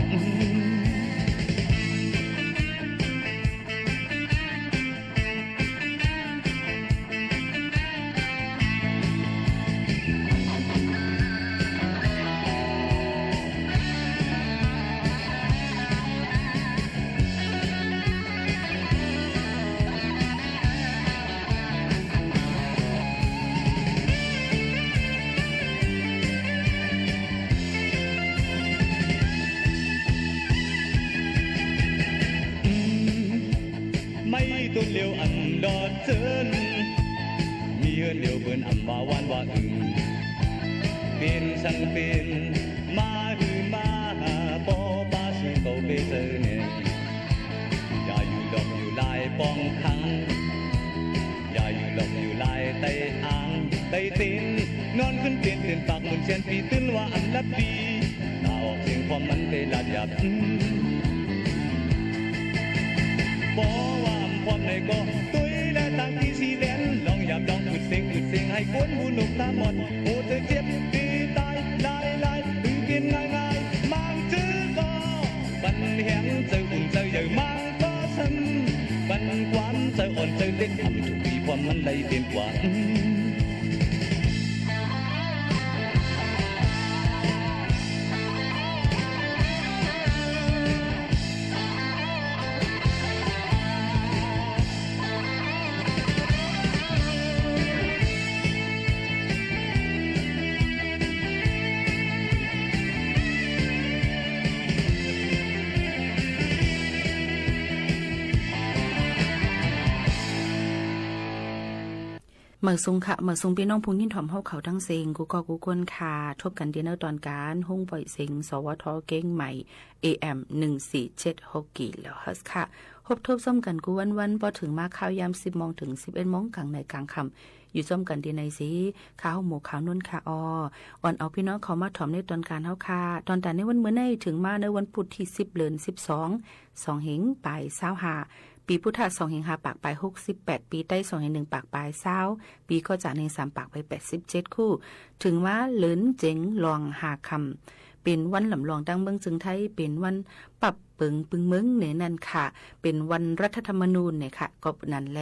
ตัวเลี้ยวอันดอดเจินมีเฮือนเลี้ยวเบิ่นอันว่าวันว่าอึงเป็นสังเป็นมาหือมาปอปาสู่เก่าเบเซอร์เนอย่าอยู่หลอกอยู่ลายปองคังอย่าอยู่หลอกอยู่ลายไตอ่างไตเต็นนอนขึ้นเตียนตื่นปากเหมือนเช่นปีตื่นว่าอันลับดีตาออกเสียงความมันเป็นละจับบอกว่าความในก็ตุ้ยและต่างที่สีแลนลองอยากลองพูดเสียงให้คนหูหนุกตาหมดโอ้เธอเจ็บตีตายลายลายถึงเป็นง่ายง่ายมางจื้อก็บันแหงเจออุ่นเจอใหญ่มางก็ฉันบันความเจออ่อนเจอเล็กทำถูกมีความมันเลยเด่นกว่า มาซุงค่ะมาซุงพี่น้องพุงยินถ่อมเฮาเขาทั้งเซิงกูก็กูกวนค่ะทบกันดีเนอร์ตอนการห้องปล่อยเซิงสวทเก้งใหม่ AM 1476กิโลเฮิรตซ์ค่ะพบทบซ้อมกันกูวันพอถึงมาข่าวยาม 10 โมงถึง 11 โมงกลางในกลางค่ำอยู่ซ้อมกันดีในสิข่าวหมู่ข่าวนุ่นค่ะอ่อนเอาพี่น้องเขามาถ่อมในตอนการเฮาค่ะตอนแต่ในวันมื้อในถึงมาในวันพุธที่10เดือน12 2เหงปลาย25ปีพุทธศักราช25ปากปลาย68ปีใต้201ปากปลาย20ปีก็จากใน3ปากไป87คู่ถึงว่าเหลินเจ๋งลองหาคำเป็นวันลำลองดังเมืองจึงไทยเป็นวันปรับเปิงปึงเมืองในนั่นค่ะเป็นวันรัฐธรรมนูญเนี่ยค่ะก็นั่นแล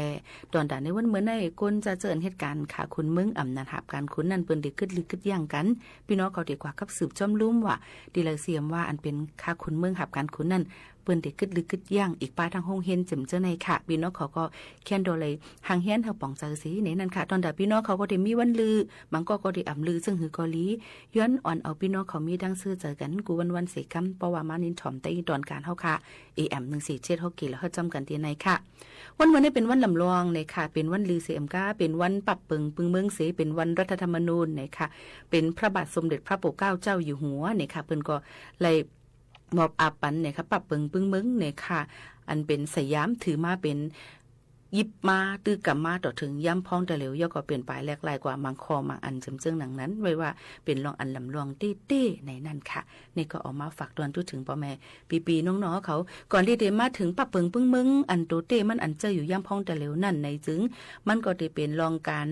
ตอนแต่ในวันเมื่อในก้นจะเจอเหตุการณ์ค่ะคุณเมืองอำนาจหับการคุณนั่นเปิ้นได้กึดลึกกึดย่างกันพี่น้องเขาดีกว่ากับสืบจอมลุ่มว่าดีเลยเสียมว่าอันเป็นค่ะคุณเมืองหับการคุณนั่นเปิ้นได้กึดลึกกึดย่างอีกป้าทางห้องเฮนจิ๋มเจ้าในค่ะพี่น้องเขาก็แค้นโดเลยหางเฮียนเฮาป่องเจอสิในนั่นค่ะตอนแต่พี่น้องเขาก็ได้มีวันลือมันก็ได้อำลือซึ่งหือกอลีย้อนอ่อนเอาพี่น้องเขามีดังซื้อเจอกันกูวันเสกัมเพราะว่ามานินถ่อมใต้ตอนการเฮาค่ะ AM 1476กิโลเฮิรตซ์จำกันที่ในค่ะวันนี้เป็นวันลำลองในค่ะเป็นวันลือเสียมก้าเป็นวันปรับปึงเมืองเสเป็นวันรัฐธรรมนูญในค่ะเป็นพระบาทสมเด็จพระปกเกล้าเจ้าอยู่หัวในค่ะเพิ่นก็เลยมอบอาปันเนี่ยค่ะปรับปึงเมืองเนี่ยค่ะอันเป็นสยามถือมาเป็นยิบมาตื้อกำมาต่อถึงย้ำพ้องแต่เหลวย่อก็เปลี่ยนไปแลกลายกว่ามังคอมังอันจำเจิงหนังนั้นไว้ว่าเป็นรองอันลำลองตี้ในนั่นค่ะนี่ก็ออกมาฝากตอนทุถึงพ่อแม่ปีน้องๆเขาก่อนที่จะมาถึงปรับเปิงปึ้งมึงอันโตเต้มันอันเจออยู่ย้ำพ้องแต่เหลวนั่นในจึงมันก็ได้เป็นรองการ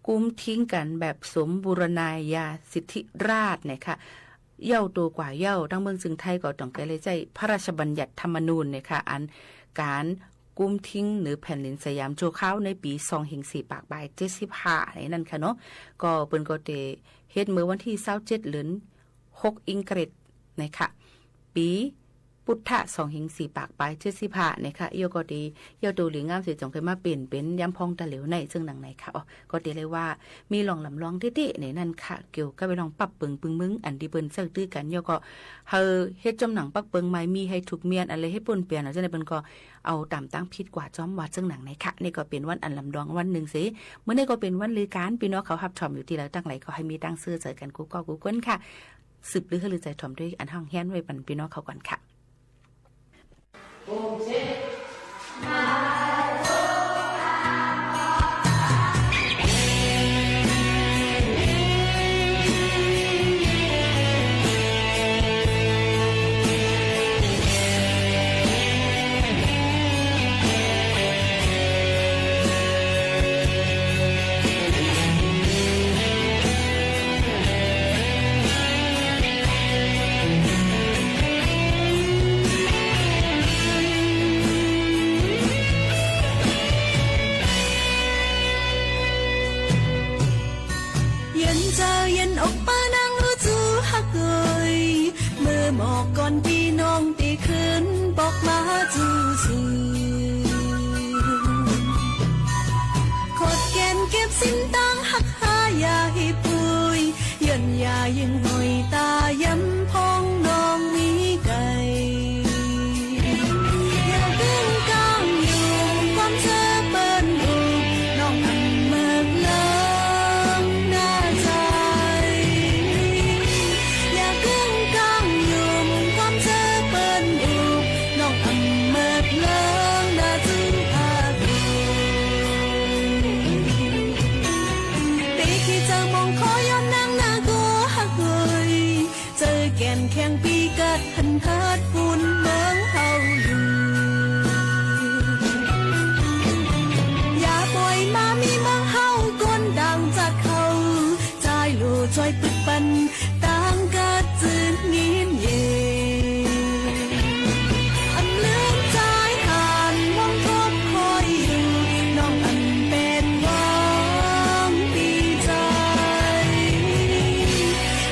กุมทิ้งกันแบบสมบูรณาญาสิทธิราชเนี่ยค่ะเย่าตัวกว่าเย่าทั้งเมืองจึงไทยก็ต้องแก้เลยใจพระราชบัญญัติธรรมนูญเนี่ยค่ะอันการกุมทิ้งหรือแผ่นดินสยามโจเข้าในปี2-4ปากบาย75ในนั่นค่ะเนาะก็เปิ้นก็ได้เฮ็ดเมื่อวันที่27เดือน6อิงกฤษนะคะปีพุทธ2-4ปากบาย75นะคะโยก็ดียอดูหลีงามสิจงเคยมาเปลี่ยนเป็นย้ำพองตะเหลวในซึ่งดังไหนค่ะก็ได้เลยว่ามีลองลำลองเต้ๆในนั่นค่ะเกี่ยวกับไปลองปรับปึงมึงอันที่เปิ้นเซิร์ตื้อกันโยก็เฮาเฮ็ดจำหนังปักเปิงไม้มีให้ทุกเมียนอะไรให้ป่นเปลี่ยนจังได๋เปิ้นก็เอาตามตั้งผิดกว่าจ้อมว่าซึ่งหนังไหนค่ะนี่ก็เป็นวันอันลำลองวันนึงสิมื้อนี้ก็เป็นวันลือการพี่น้องเขารับชมอยู่ที่แล้วตั้งไหลก็ให้มีตั้งซื้อเจอกันกูก็กูก้นค่ะสืบลือลือใจถ่อมด้วยอันห้องแฮนไว้ปันพี่น้องเขาก่อนค่ะหมอกก่อนพี่น้องตีขึ้นบอกมาจูซื่อขดแกนเก็บสิ้นตังหักหายาให้ปุยยันยายังหอยตาย้ำพองน้องมีไก่อย่าดึงก้างอยู่ความเชื่อเปิ้นดูน้องอันเมิกเลิงหน้าใจอย่าดึงก้างอยู่ความเชื่อเปิ้นดูน้องอันเมิกเลิงหน้าจึงพาดูตีขี้เจอมองขอย้อนนางหน้าก็หักเอ่ยเจอแก่นแข็งปีกัดหันเทิดปูนเมืองเฮาอยู่อย่าปล่อยมามีเมืองเฮาก้นดังจากเขาใจลู่จอยปึกปันต่างกัดจืดงินเย่อันลืมใจหันมองทบคอยอยู่น้องอันเป็นหวังปีใจ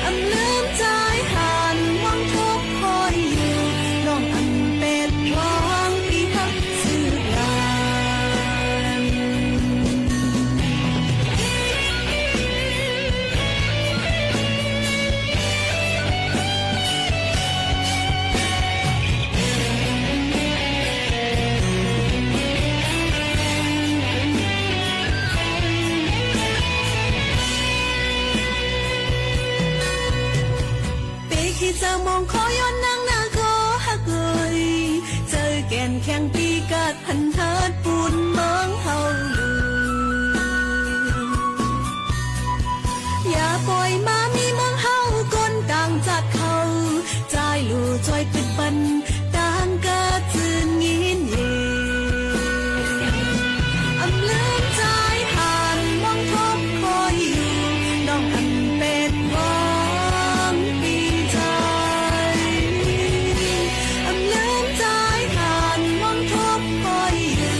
อันลืมใจหันมองทบคอยอยู่น้องอันเป็นหวังปีฮักสื่อลาน เจอมองขอย้อนนั่งหน้าขอหักเลยเจอแก่นแข่งปีกาดพันเทิดปูนเมืองเฮาอย่าปล่อยมามีเมืองเฮาคนต่างจากเขาใจลู่จอยปิดบันต่างกะจืนยินเยอำลืมใจผ่านมองทบคอยอยู่น้องอันเป็นของปีใจอำลืมใจผ่านมองทบคอยอยู่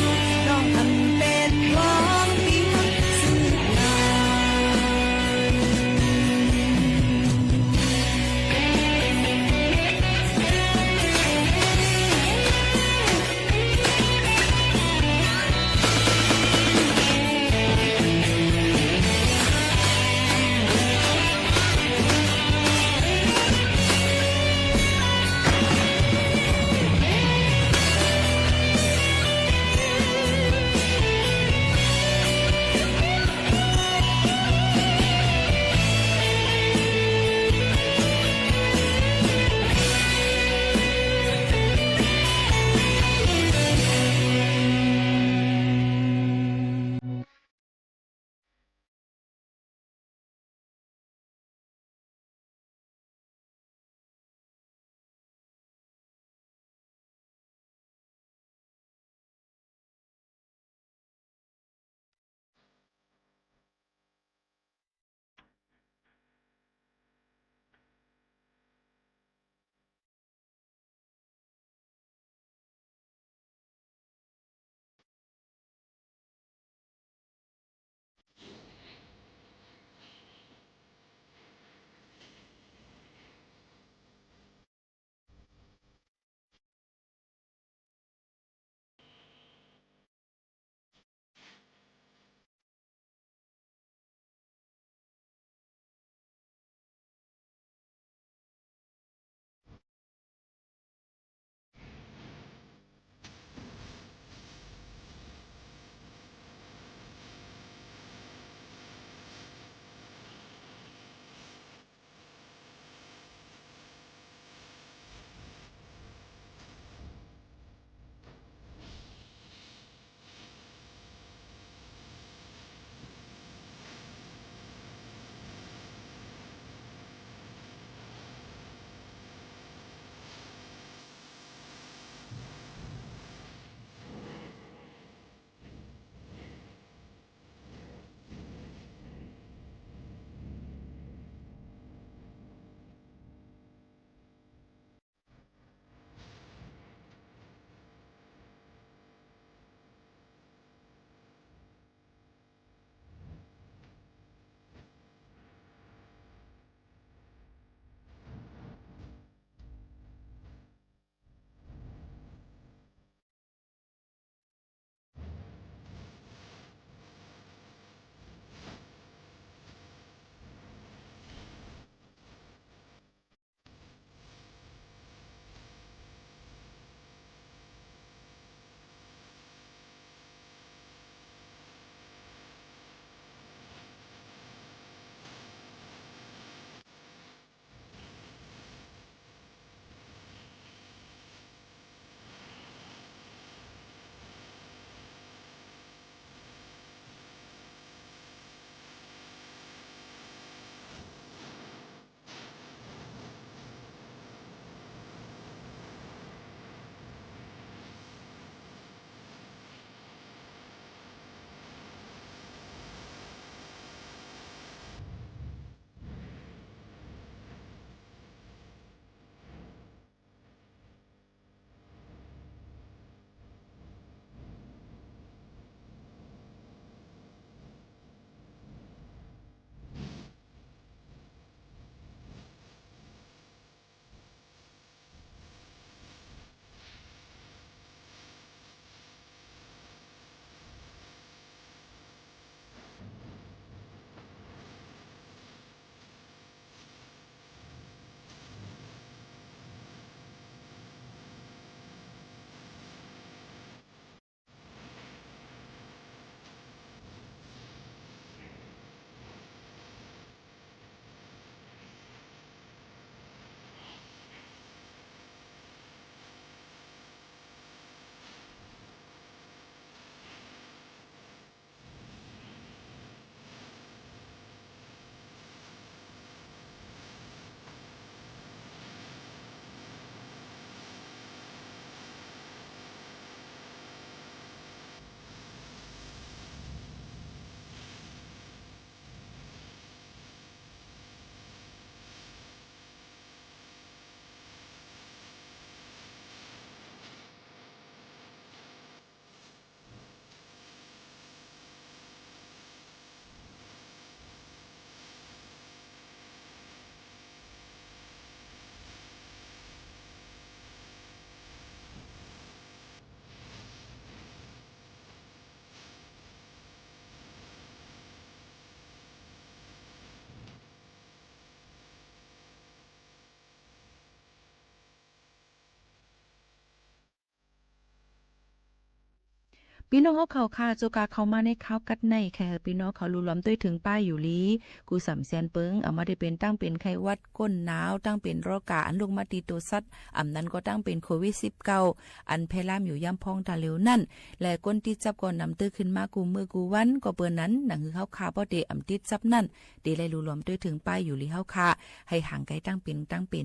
พี่น้องเขาค่ะโจกาเข้ามาในข่าวกัดในแค่พี่น้องเขารู้ล้อมด้วยถึงป้ายอยู่ลีกูสำแสนเปิงเอามาได้เป็นตั้งเป็นไข้หวัดก้นหนาวตั้งเป็นโรคาอันลงมาตีตัวสัตว์อำนั้นก็ตั้งเป็นโควิด19อันแพร่ล่ามอยู่ย่ำพองตาเหลวนั่นและก้นที่จับก่อนนำตื้อขึ้นมากูมือกูวันก็เปิ้นนั้นหนังคือเขาคาบ่ได้อำติดจับนั่นเดเลยรู้ล้อมด้วยถึงป้ายอยู่ลีเฮาค่ะให้ห่างไกลตั้งเป็น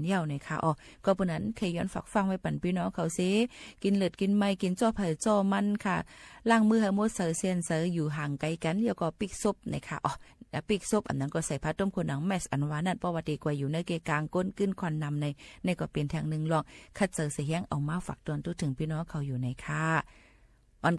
เหี่ยวในค่ะอ๋อก็เปิ้นนั้นเคยย้อนฝากฟังไว้ปั่นพี่น้องเขาซิกินเลือดกินไม้กินจ้อไผ่จ้อมันค่ะล้างมือให้หมดเสือเซียนเสืออยู่ห่างไกลกันแล้วก็ปิกซบนะคะอ๋อแล้วปิกซบอันนั้นก็ใส่ผ้าต้มคนหนังแมสอันว่านั่นประวัติกว่าอยู่ในเกกลางก้นขึ้นควันนำในก็เป็นทางหนึ่งลองคัดเจอเสียงเอามาฝากตอนตัวถึงพี่น้องเขาอยู่ในค่ะออน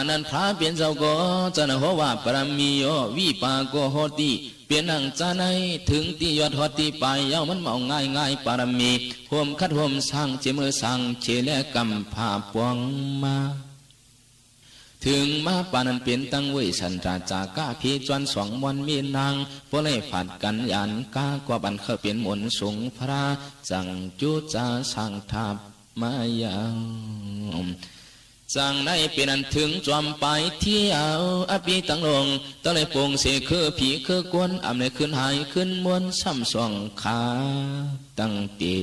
นั้นพระเปลี่ยนเจ้าก็จะนะหัวว่าปรมีโยวิปาโกโหติเปลี่ยนนังจาในถึงที่ยอดหอติไปเย้ามันเมาง่ายง่ายปรมีห่วมคัดห่วมสร้างเจมือสร้างเชและกำผาปวงมาถึงมาปานันเป็นตั้งเวยสันราจาก้าพีจวน2 วันมีนางพวกเลยผัดกันยานกากว่าบันเขาเป็นมนสงพระจังจุจาสังทับมายาวจังในเป็นอันถึงจอมไปเที่ยวอภิตังลงต้องเลยปงเสคือผีคือกวนอำเลยขึ้นหายขึ้นมวนซ้ำสองขาตั้งตี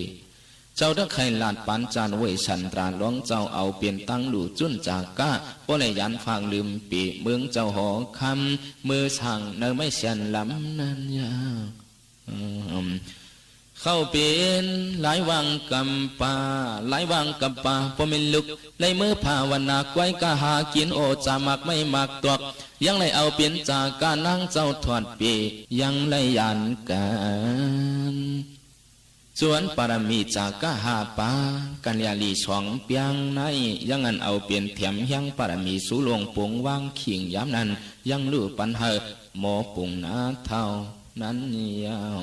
เจ้าได้ใครลาดปานจานเวยสันตราหลวงเจ้าเอาเปลี่ยนตั้งดูจุนจากก้าเพราะเลยยันฟางลืมปีเมืองเจ้าหอคำมือสั่งเนไม่เสียนลำนันยาเข้าเป็นหลายวังกำปาหลายวังกำปาพอไม่ลุกเลยมือภาวนาไว้ก็หากินโอจามักไม่มักตวกยังเลยเอาเปลี่ยนจากการนั่งเจ้าถอดปียังเลยยันกันส่วนปรมีจากกะหาปากัญญาลี2 เปียงในยังอันเอาเปลี่ยนเถียมยังปรมีสูลงปงวางขิงย้ำนั้นยังรู้ปัญหาหมอปุงนาเท่านั้นยาว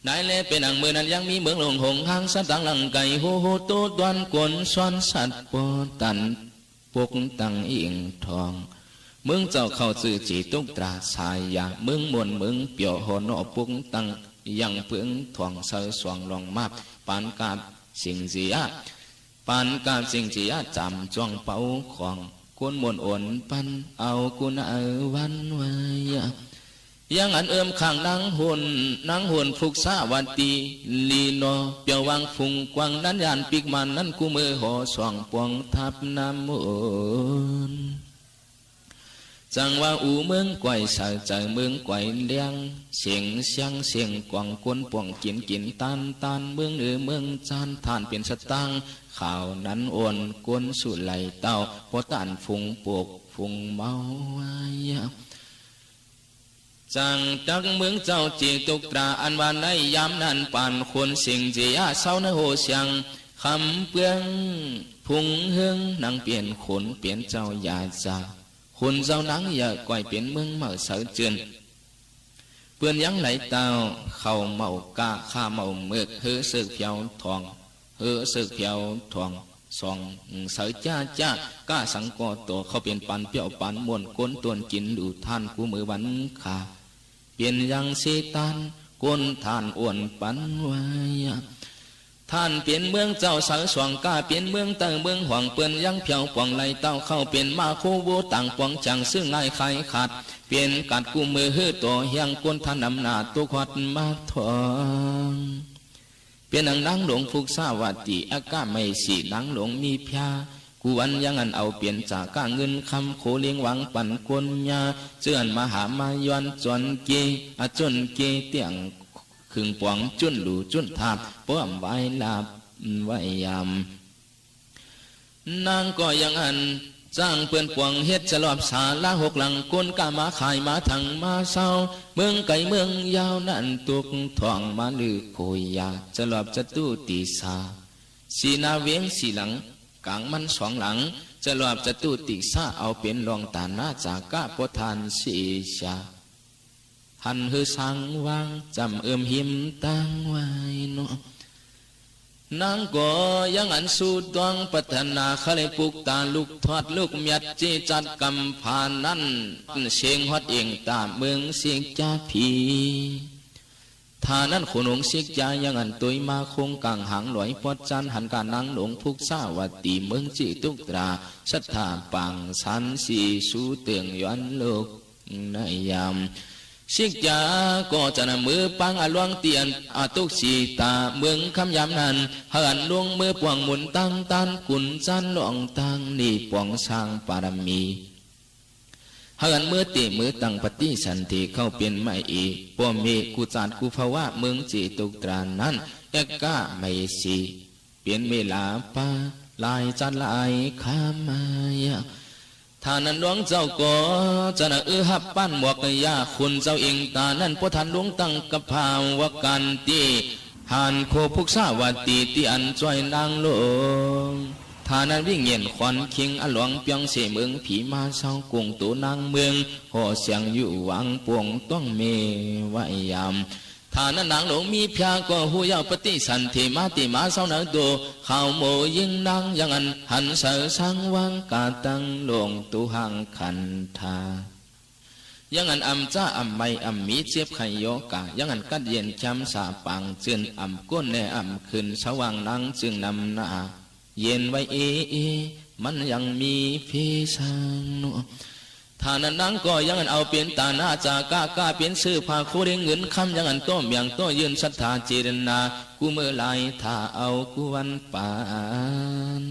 นายเล่เป็นอังมือนั้นยังมีเมืองหลงหงหางสตังหลังไก่โหโหโตดวนกวนซ้อนสัตว์ปอตันปกตังอิงทองเมืองเจ้าเข้าสื่อจีตุกตราสายยาเมืองมนเมืองเปียวโหนอปกตังยังเพื่องทวงเสือสวงลองมาปานกาบสิ่งเสียปานกาบสิ่งเสียจำจ้วงเป่าของคนมนอ่อนปันเอากุนวันไว้ยังอันข้างนางหุ่นฟุกสาวัตตีลีโนเปียววังฟุงกวางนั้นยานปีกมันนั้นกูมือห่อสองปวงทับน้ำมุนจังว่าอูเมืองไกวสายใจเมืองไกวเลี้ยงเสียงเสียงเสียงกวางกวนป่วงกินตันเมืองเมืองจานทานเป็นสตังข่าวนั้นโอนกวนสุไหลเต้าพอตันฟุงปวกฟุงเมาไว้จังจักเมืองเจ้าจีตุกตราอันวันในยามนั้นปานคนสิ่งเจียเศร้าในโหเสียงคำเปลืองพุงเฮืองนางเปลี่ยนขนเปลี่ยนเจ้าอยาจาคนเจ้านังอย่าก่อยเปลี่ยนเมืองเมาเสือเจือนเปื่อนยังไหลเต้าเข่าเมากาข้าเมาเมือกเฮือสึกเพียวทองเฮือสึกเพียวทองสองเสือจ้าก้าสังกอตัวเขาเปลี่ยนปันเปียวปันมวนก้นตวนกินดูท่านกูมือวันขาเปลี่ยนยังเสตันก้นท่านอ้วนปันไว้ท่านเปลี่ยนเมืองเจ้าสาวสว่างกาเปลี่ยนเมืองเตอเมืองหวังเปื่อนยังเพียวปวงไหลเต้าเข้าเปลี่ยนมาโคโวต่างปวงจังซึ่งง่ายใครขาดเปลี่ยนกัดกูมือฮื้อตัวเฮียงก้นท่านนำหน้าตัวขวัดมาทองเปลี่ยนนางหลวงฟุกสาวัตติอากาไม่สีนางหลวงมีพยากูวันยังอันเอาเปลี่ยนจากก้าเงินคำโคเลี้ยงหวังปั่นกวนยาเจือนมหามายอนจวนเกจนเกเตียงขึงปวงจุนดูจุนทาบป้อมไว้ลาบไว้ยำนางก็ยังอันจ้างเปื่อนปวงเฮ็ดจะรอบสาละ6 หลังก้นกามาขายมาถังมาเศร้าเมืองไก่เมืองยาวนั่นตุกทองมาลือโคยยาจะรอบจะตู้ตีสาสีนาเวียงสีหลังกลางมัน2 หลังจะรอบจะตู้ติซาเอาเป็นรองตาหน้าจากก้าปทานสีชาหันฮือสังวางจำหิมตั้งไว้เนาะนางก็ยังอันสู้ดวงพัฒนาเขาเลยปลุกตาลูกทอดลูกเมียจีจัดกำผ่านนั้นเสียงฮอดเองตามเมืองเสียงจ้าผีทานั้นขนงเสียจายังอันตุยมาคงกลางหางหลอยปอดจันหันการนางหลงพุกสาวัตตีเมืองจีตุกตราสัทธาปังสันสีสู้เตืองย้อนโลกในยามสิกจาก็จะนำมือปังอลวงเตียนอาตุกสีตาเมืองคำยำนันหันลวงมือปวงหมุนตั้งตันกุนจันหลวงตั้งนี่ปวงสร้างปารมีหันมือตีมือตั้งปฏิสันติเข้าเป็นไม่อีปวมีกุจารกุภาวะเมืองจีตุกตรานั้นเอกกะไม่สีเปลี่ยนเวลาปาลายจันลายขามายท่านั้นหลวงเจ้าก็จะน่ะหับปั้นหมวกยาคุณเจ้าเองตานั้นพอท่านหลวงตั้งกับภาวกันตีหันโคพุกสาวัตตีที่อันจอยนางหลวงท่ านั้นวิ่งเงียนขวัญคิงอหลวงเปียงเสเมืองผีมาเศร้ากุงตัวนางเมืองห่อเสียงอยู่วังปวงต้องเมวายามฐานั้นนางหลวงมีพยาก็หูยาวปฏิสันติมาติมาเศร้านักโดข่าวโมยิงนางยังอันหันเสอสังวังกาตังหลวงตุหังขันธายังอันอัมจ้าอัมไม่อัมมีเจ็บไขโยกะยังอันกัดเย็นจำสาปังเจือนอัมก้นแน่อัมขึ้นสว่างนางจึงนำหน้าเย็นไว้มันยังมีพิสังฐานั้นนางก็ยังอันเอาเปลี่ยนตาหน้าจากกาเปลี่ยนซื้อผ้าคู่เด้งเงินคำยังอันต้มอย่างต้ยืนศรัทธาเจรนากูเมื่อไรถ้าเอากูวันปาน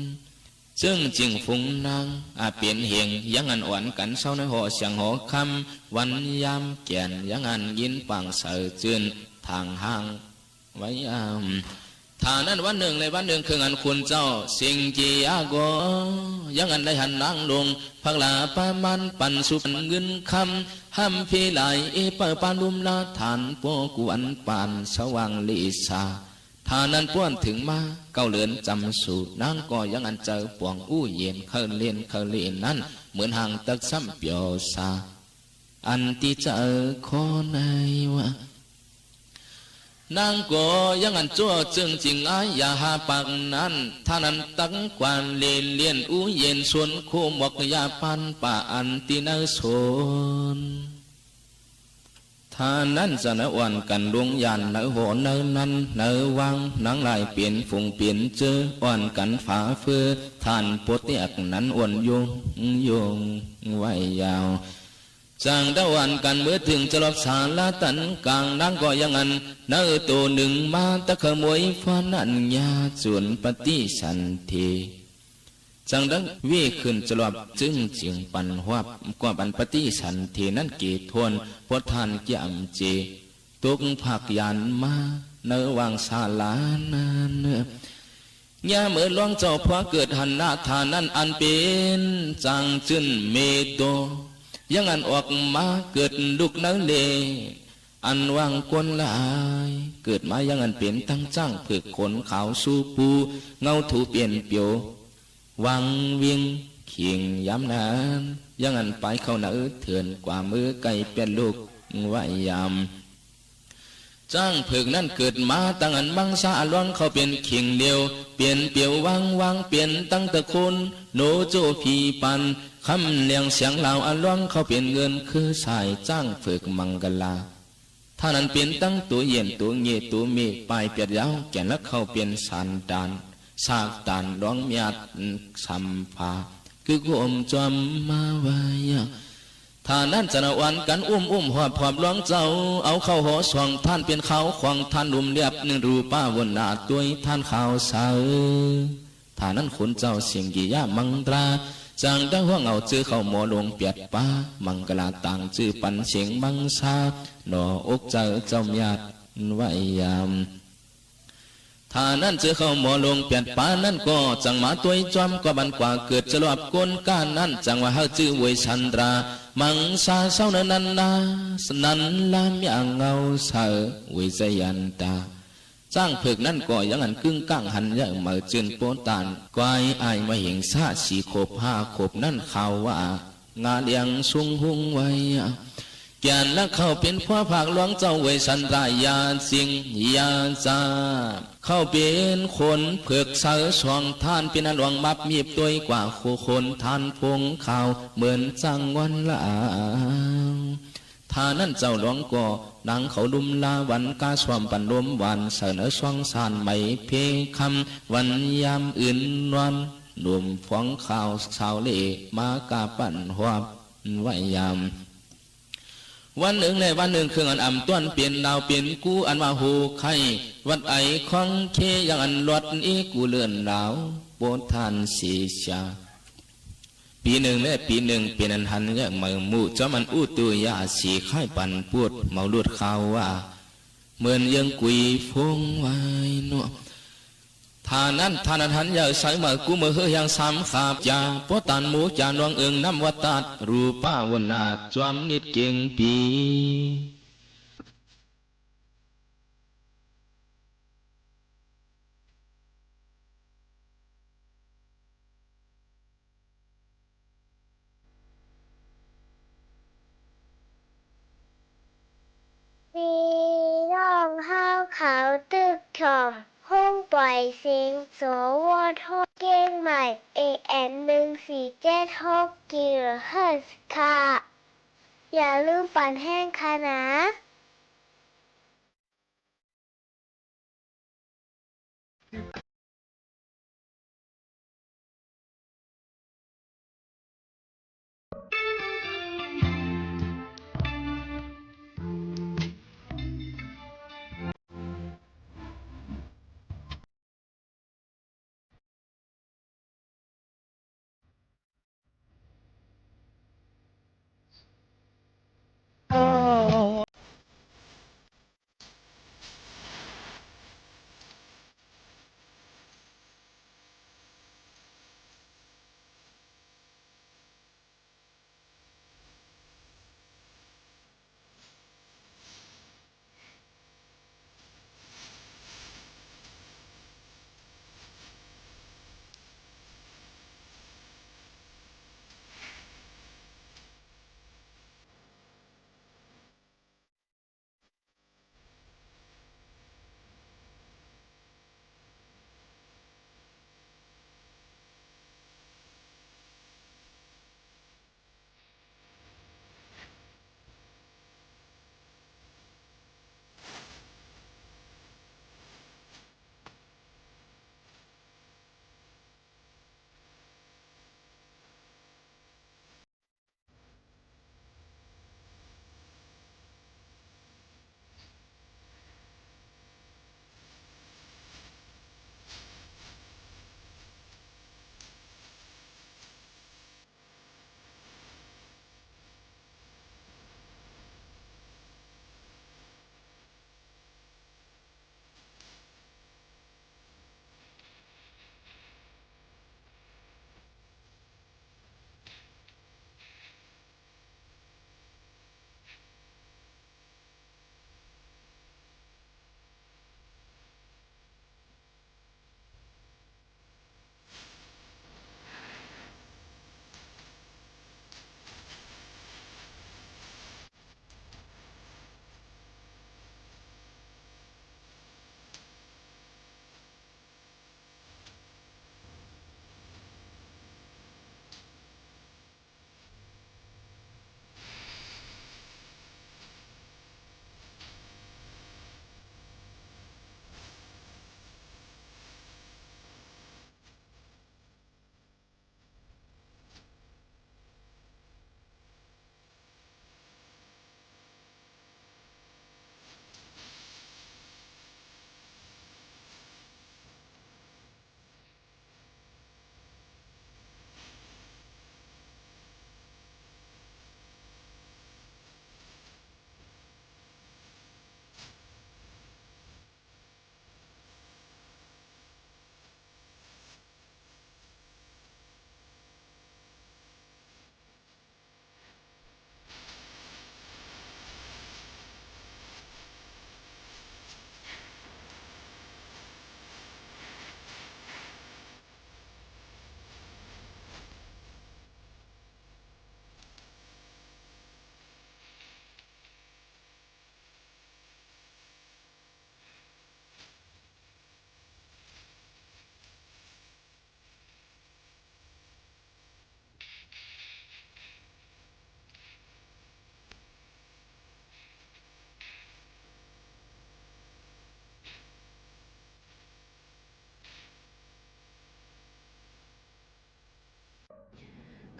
จึงจิงฟุงนางเปลี่ยนเหียงยังอันอ่อนกันเศร้าในหอเสียงหอคำวันยามแก่นยังอันยินปังเสือจืนทางห้างไว้ฐานั้นวันหนึ่งในวันหนึ่งคืออันคุณเจ้าสิ่งจียาโกยังอันได้หันนางลงพักลาปามันปันสุปันเงินคำห้ำพีไหลเปิดปานลุมลาฐานโปกวนปานสว่างลิสาฐานั้นป้วนถึงมาเก้าเลือนจำสูนางก็ยังอันเจอปวงอู้เย็นเคเลียนนั้นเหมือนห่างตักซ้ำเปียวซาอันที่เจอขอในวะนางก็ยังอันจั่วจึงจริงอย่าหาปักนั้นท่านั้นตั้งกวานเลียนอู้เย็นส่วนโคมอกยาปันป่าอันตีนสนท่านั้นจะนวันกันดวงยันเนหัวเนนั้นเนวังนางลายเปลี่ยนฝงเปลี่ยนเจออ่อนกันฝาเฟือท่านปวดเตียกนั้นอ่อนยงไว้ยาวจางดาวันกันเมื่อถึงจะรอบสาลาตันกลางนางก็ยังอันเนื้อตัวหนึ่งมาตะขโมยฟ้านันยาส่วนปฏิสันทีจังดังวิขึ้นจะรอบจึงจิงปันหวับกว่าปันปฏิสันทีนั้นกีทวนพดทานเกี่ยมเจตุกผักยันมาเนื้อวางสาลานาเนื้อย่าเมื่อหลวงเจ้าพระเกิดหันหน้าทานนั้นอันเป็นจังจึนเมโตยังอันออกมาเกิดดุกนั้นเลอันวางกวนลายเกิดมายังอันเปลี่ยนตั้งจ้างผึกขนขาวสู้ปูเงาถูเปลี่ยนเปียววังเวียงเขียงย้ำนานยังอันไปเข้าเนื้อเถื่อนกว่ามือไก่เป็นลูกว่ายามจ้างผึกนั้นเกิดมาตั้งอันบังซาล้วนเขาเป็นเขียงเดียวเปลี่ยนเปียววังเปลี่ยนตั้งตะคนโนโจพีปันคำเลียงเสียงเหล่าอันล้วนเขาเปลี่ยนเงินคือสายจ้างฝึกมังกลาท่านั้นเปลี่ยนตั้งตัวเย็นตัวเงียตัวเมฆปลายเปียดยาวแก่นแล้วเขาเปลี่ยนสันดานสากดานร้องเมียดสัมภาคือกุมจอมมาไว้ท่านั้นจะนวันกันหอบร้องเจ้าเอาเข้าหอสวงท่านเป็นเขาขวางท่านรุมเรียบหนึ่งรูป้าวนนาตัวท่านข่าวเสาท่านั้นขุนเจ้าเสียงกิยามังตราจางดังห่วงเอาจื้อเข้าหมอลงเปียดป้ามังกลาต่างจื้อปันเสียงมังซาหนออกเจ้าญาติไว้ยามท่านั้นจื้อเข้าหมอลงเปียดป้านั่นก็จังมาตัวจอมกว่าบันกว่าเกิดจะรอบก้นก้านนั้นจังว่าเฮาจื้อเวยชันตรามังซาเศร้านันนาสนันลามอย่างเงาเสือวิจยันตาจ้างผึกนั่นก็ยังอันกึ่งก้างหันยังเหมือจืนโปตานกวายอายมาเห็นซาสีขบห้าขบนั่นข่าวว่างาเลียงสุงหุงไว้แก่นและเข้าเป็นพ่อผักหลวงเจ้าเวสันรายาสิงยาจาเข้าเป็นคนเผือกเสือสองท่านเป็นหลวงมับมีบตัวกว่าโคคนท่านพงข่าวเหมือนจังวันละท่านั้นเจ้าหลวงก็นางเขาลุมลาวันกาสวมปันลมวันเสนอสวงสานไม่เพคำวันยามอื่นวันรวมฟ้องข่าวสาวเล่มากาปั่นหัวไว้ยามวันหนึ่งในวันหนึ่งเครื่องอันอ่ำต้นเปลี่ยนดาวเปลี่ยนกูอันว่าหูไข่วัดไอของเคยังอันลดอีกูเลื่อนดาวโปทานสีชาปีหนึ่งและปีหนึ่งเป็นอันหันยังมือมูจอมันอู้ตัวยาสีไข่ปันปวดเมาลุดข่าวว่าเหมือนยังกุยฟงไว้เนาะท่านั้นหันยาใส่มากูมือเฮือยังสามขาบยาปอตันหมูจานวงเอิงน้ำวัดตัดรูป้าวนนาจวมนิดเก่งปี ขาวตึกทองห้องปล่อยเสียงสวทเก้งใหม่ AM 1476 กิโลเฮิรตซ์ค่ะอย่าลืมปั่นแห้งค่ะนะ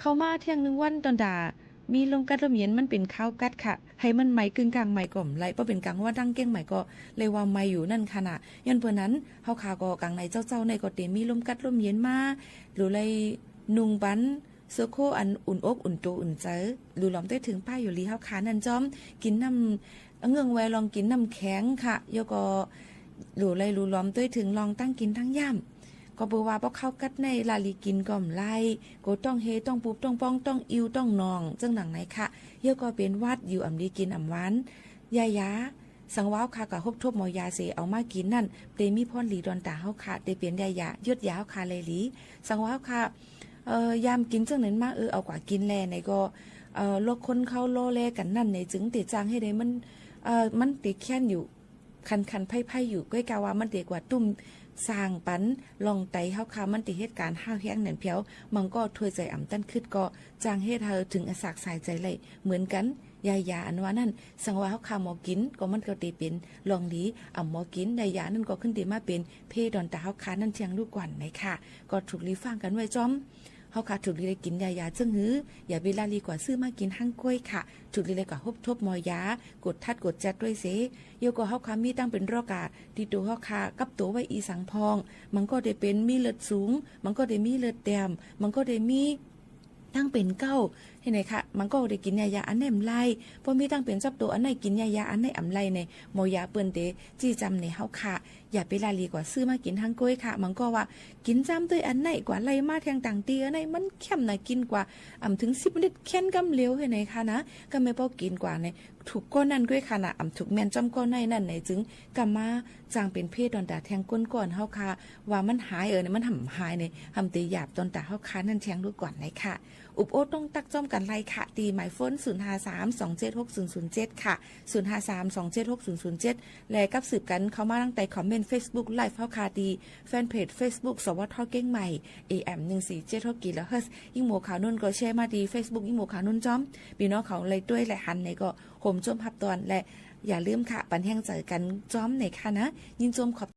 เข้ามาเที่ยง1วันตอนดามีลมกัดลมเย็นมันเป็นข้าวกัดค่ะให้มันไหมกึ่งกลางไหมก่อมไหลบ่เป็นกลางว่าดังเก้งไหมก็เลยว่าไหมอยู่นั่นค่ะน่ะย้อนเพิ่นนั้นเฮาคาก็กลางในเจ้าๆในก็เต็มมีลมกัดลมเย็นมาหรือเลยนุงปันเสื้อโคอันอุ่นอกอุ่นโตอุ่นใจหรือล้อมได้ถึงป้ายอยู่ลีเฮาคานั่นจอมกินน้ำเงืองแวลองกินน้ำแข็งค่ะยก็หรือเลยล้อมด้วยถึงลองตั้งกินทั้งย่ำก็เบอว่าบ่เข้ากัดในลาลีกินก่อมไล่ก็ต้องเฮต้องปุ๊บต้องป้องต้องอิวต้องนองจังหนังไหนค่ะเยอะก็เป็นวัดอยู่อำดีกินอำหวานยายาสังว้าวค่ะกับฮบทบหมอยาเสเอามากินนั่นเตมีพรหลีดอนตาเฮาค่ะเตเปลี่ยนยายายดยาวค่ะเลยหลีสังว้าวค่ะยามกินจังนั้นมาเอากว่ากินแลในก็ลกคนเข้าโลแลกันนั่นในจึงติดจางให้ได้มันติแค้นอยู่ คันไพ่อยู่ก้อยกาว่ามันเด็กกว่าตุ้มสร้างปันลองไตเฮาคามันติเหตุการณ์ห้าวแห้งนั่นเพียวมันก็ถวยใจอ่ำตั้นขึ้นก็จางเฮ็ดเฮาถึงอสากสายใจเลยเหมือนกันยาอันว่านั่นสังว่าเฮาคาหมอกินก็มันก็ติเป็นลองดีอ่ำหมอกินยานั่นก็ขึ้นติมาเป็นเพดอนตาเฮาคานั่นเชียงลูกกวนไหนค่ะก็ถูกลีฟังกันไว้จอมเฮาค่ะถูกลีได้กินยาจึงหืออย่าเวลาลีกว่าซื้อมากินหั่งกล้วยค่ะถูกลีได้กว่าฮบทบมอยากดทัดกดจัดด้วยเสโยก็เฮาค่ะมีตั้งเป็นรอกาที่ตัวเฮาค่ะกับตัวไว้อีสังพองมันก็ได้เป็นมีเลือดสูงมันก็ได้มีเลือดแดมมันก็ได้มีตั้งเป็นเก้าเห็นไหมคะมันก็ได้กินยาอันไหนอำไลพอมีตั้งเป็นจับตัวอันไหนกินยาอันไหนอำไลในหมอยาเปิ้นเตจี้จำในเฮาค่ะอย่าไปลาลีกว่าซื้อมากินทั้งก้อยค่ะมันก็ว่ากินจำด้วยอันไหนกว่าไล่มาแทงต่างเตียในมันเข้มน่ะกินกว่าถึง10 ลิตรแค้นกำเหลวเห็นไหมคะนะก็ไม่พอกินกว่าในถูกก้อนนั่นก้อยค่ะนะถูกแม่นจำก้อนในนั่นในจึงกำมาจางเป็นเพศตอนตาแทงก้นก่อนเฮาค่ะว่ามันหายเนี่ยมันหายในเตหยาบตอนตาเฮาค่ะนั่นแทงดูก่อนในค่ะอุบโอต้องตักจ้อมกันไล่ค่ะตีหมายโฟน0532760007ค่ะ0532760007และกับสืบกันเข้ามาตั้งแต่คอมเมนต์ Facebook Live เฮาค่ะตีแฟนเพจ Facebook สวทเก้งใหม่ AM 147 กิโลเฮิรตซ์ยิ่งหมู่ข่าวนุ่นก็แชร์มาดี Facebook ยิ่งหมู่ข่าวนุ่นจ้อมพี่น้องเขาเลยด้วยและหันในก็โหมจมพับตอนและอย่าลืมค่ะปันแห้งเจอกันจ้อมในค่ะนะยินจมขอบ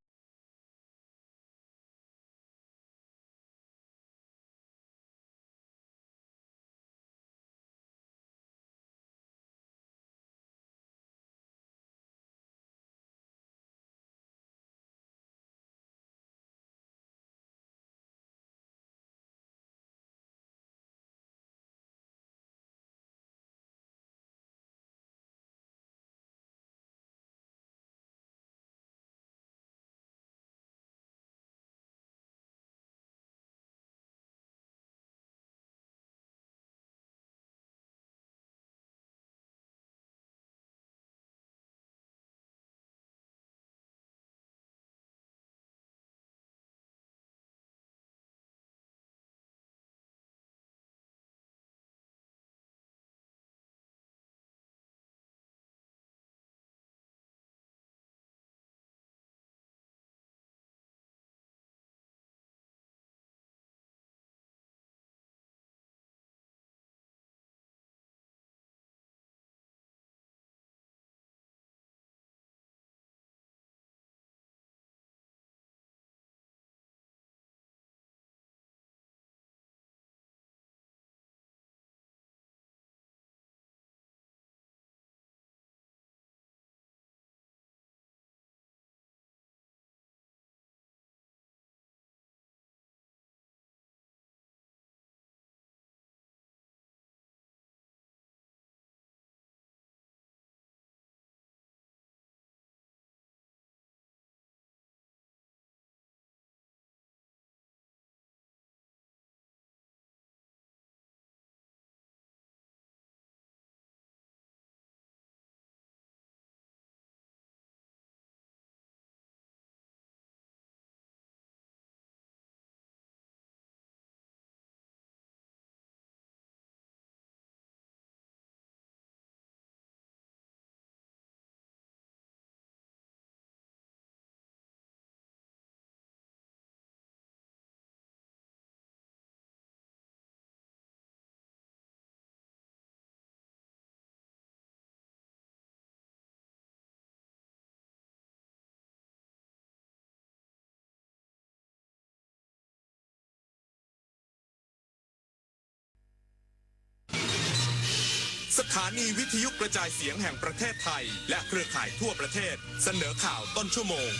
สถานีวิทยุกระจายเสียงแห่งประเทศไทยและเครือข่ายทั่วประเทศเสนอข่าวต้นชั่วโมง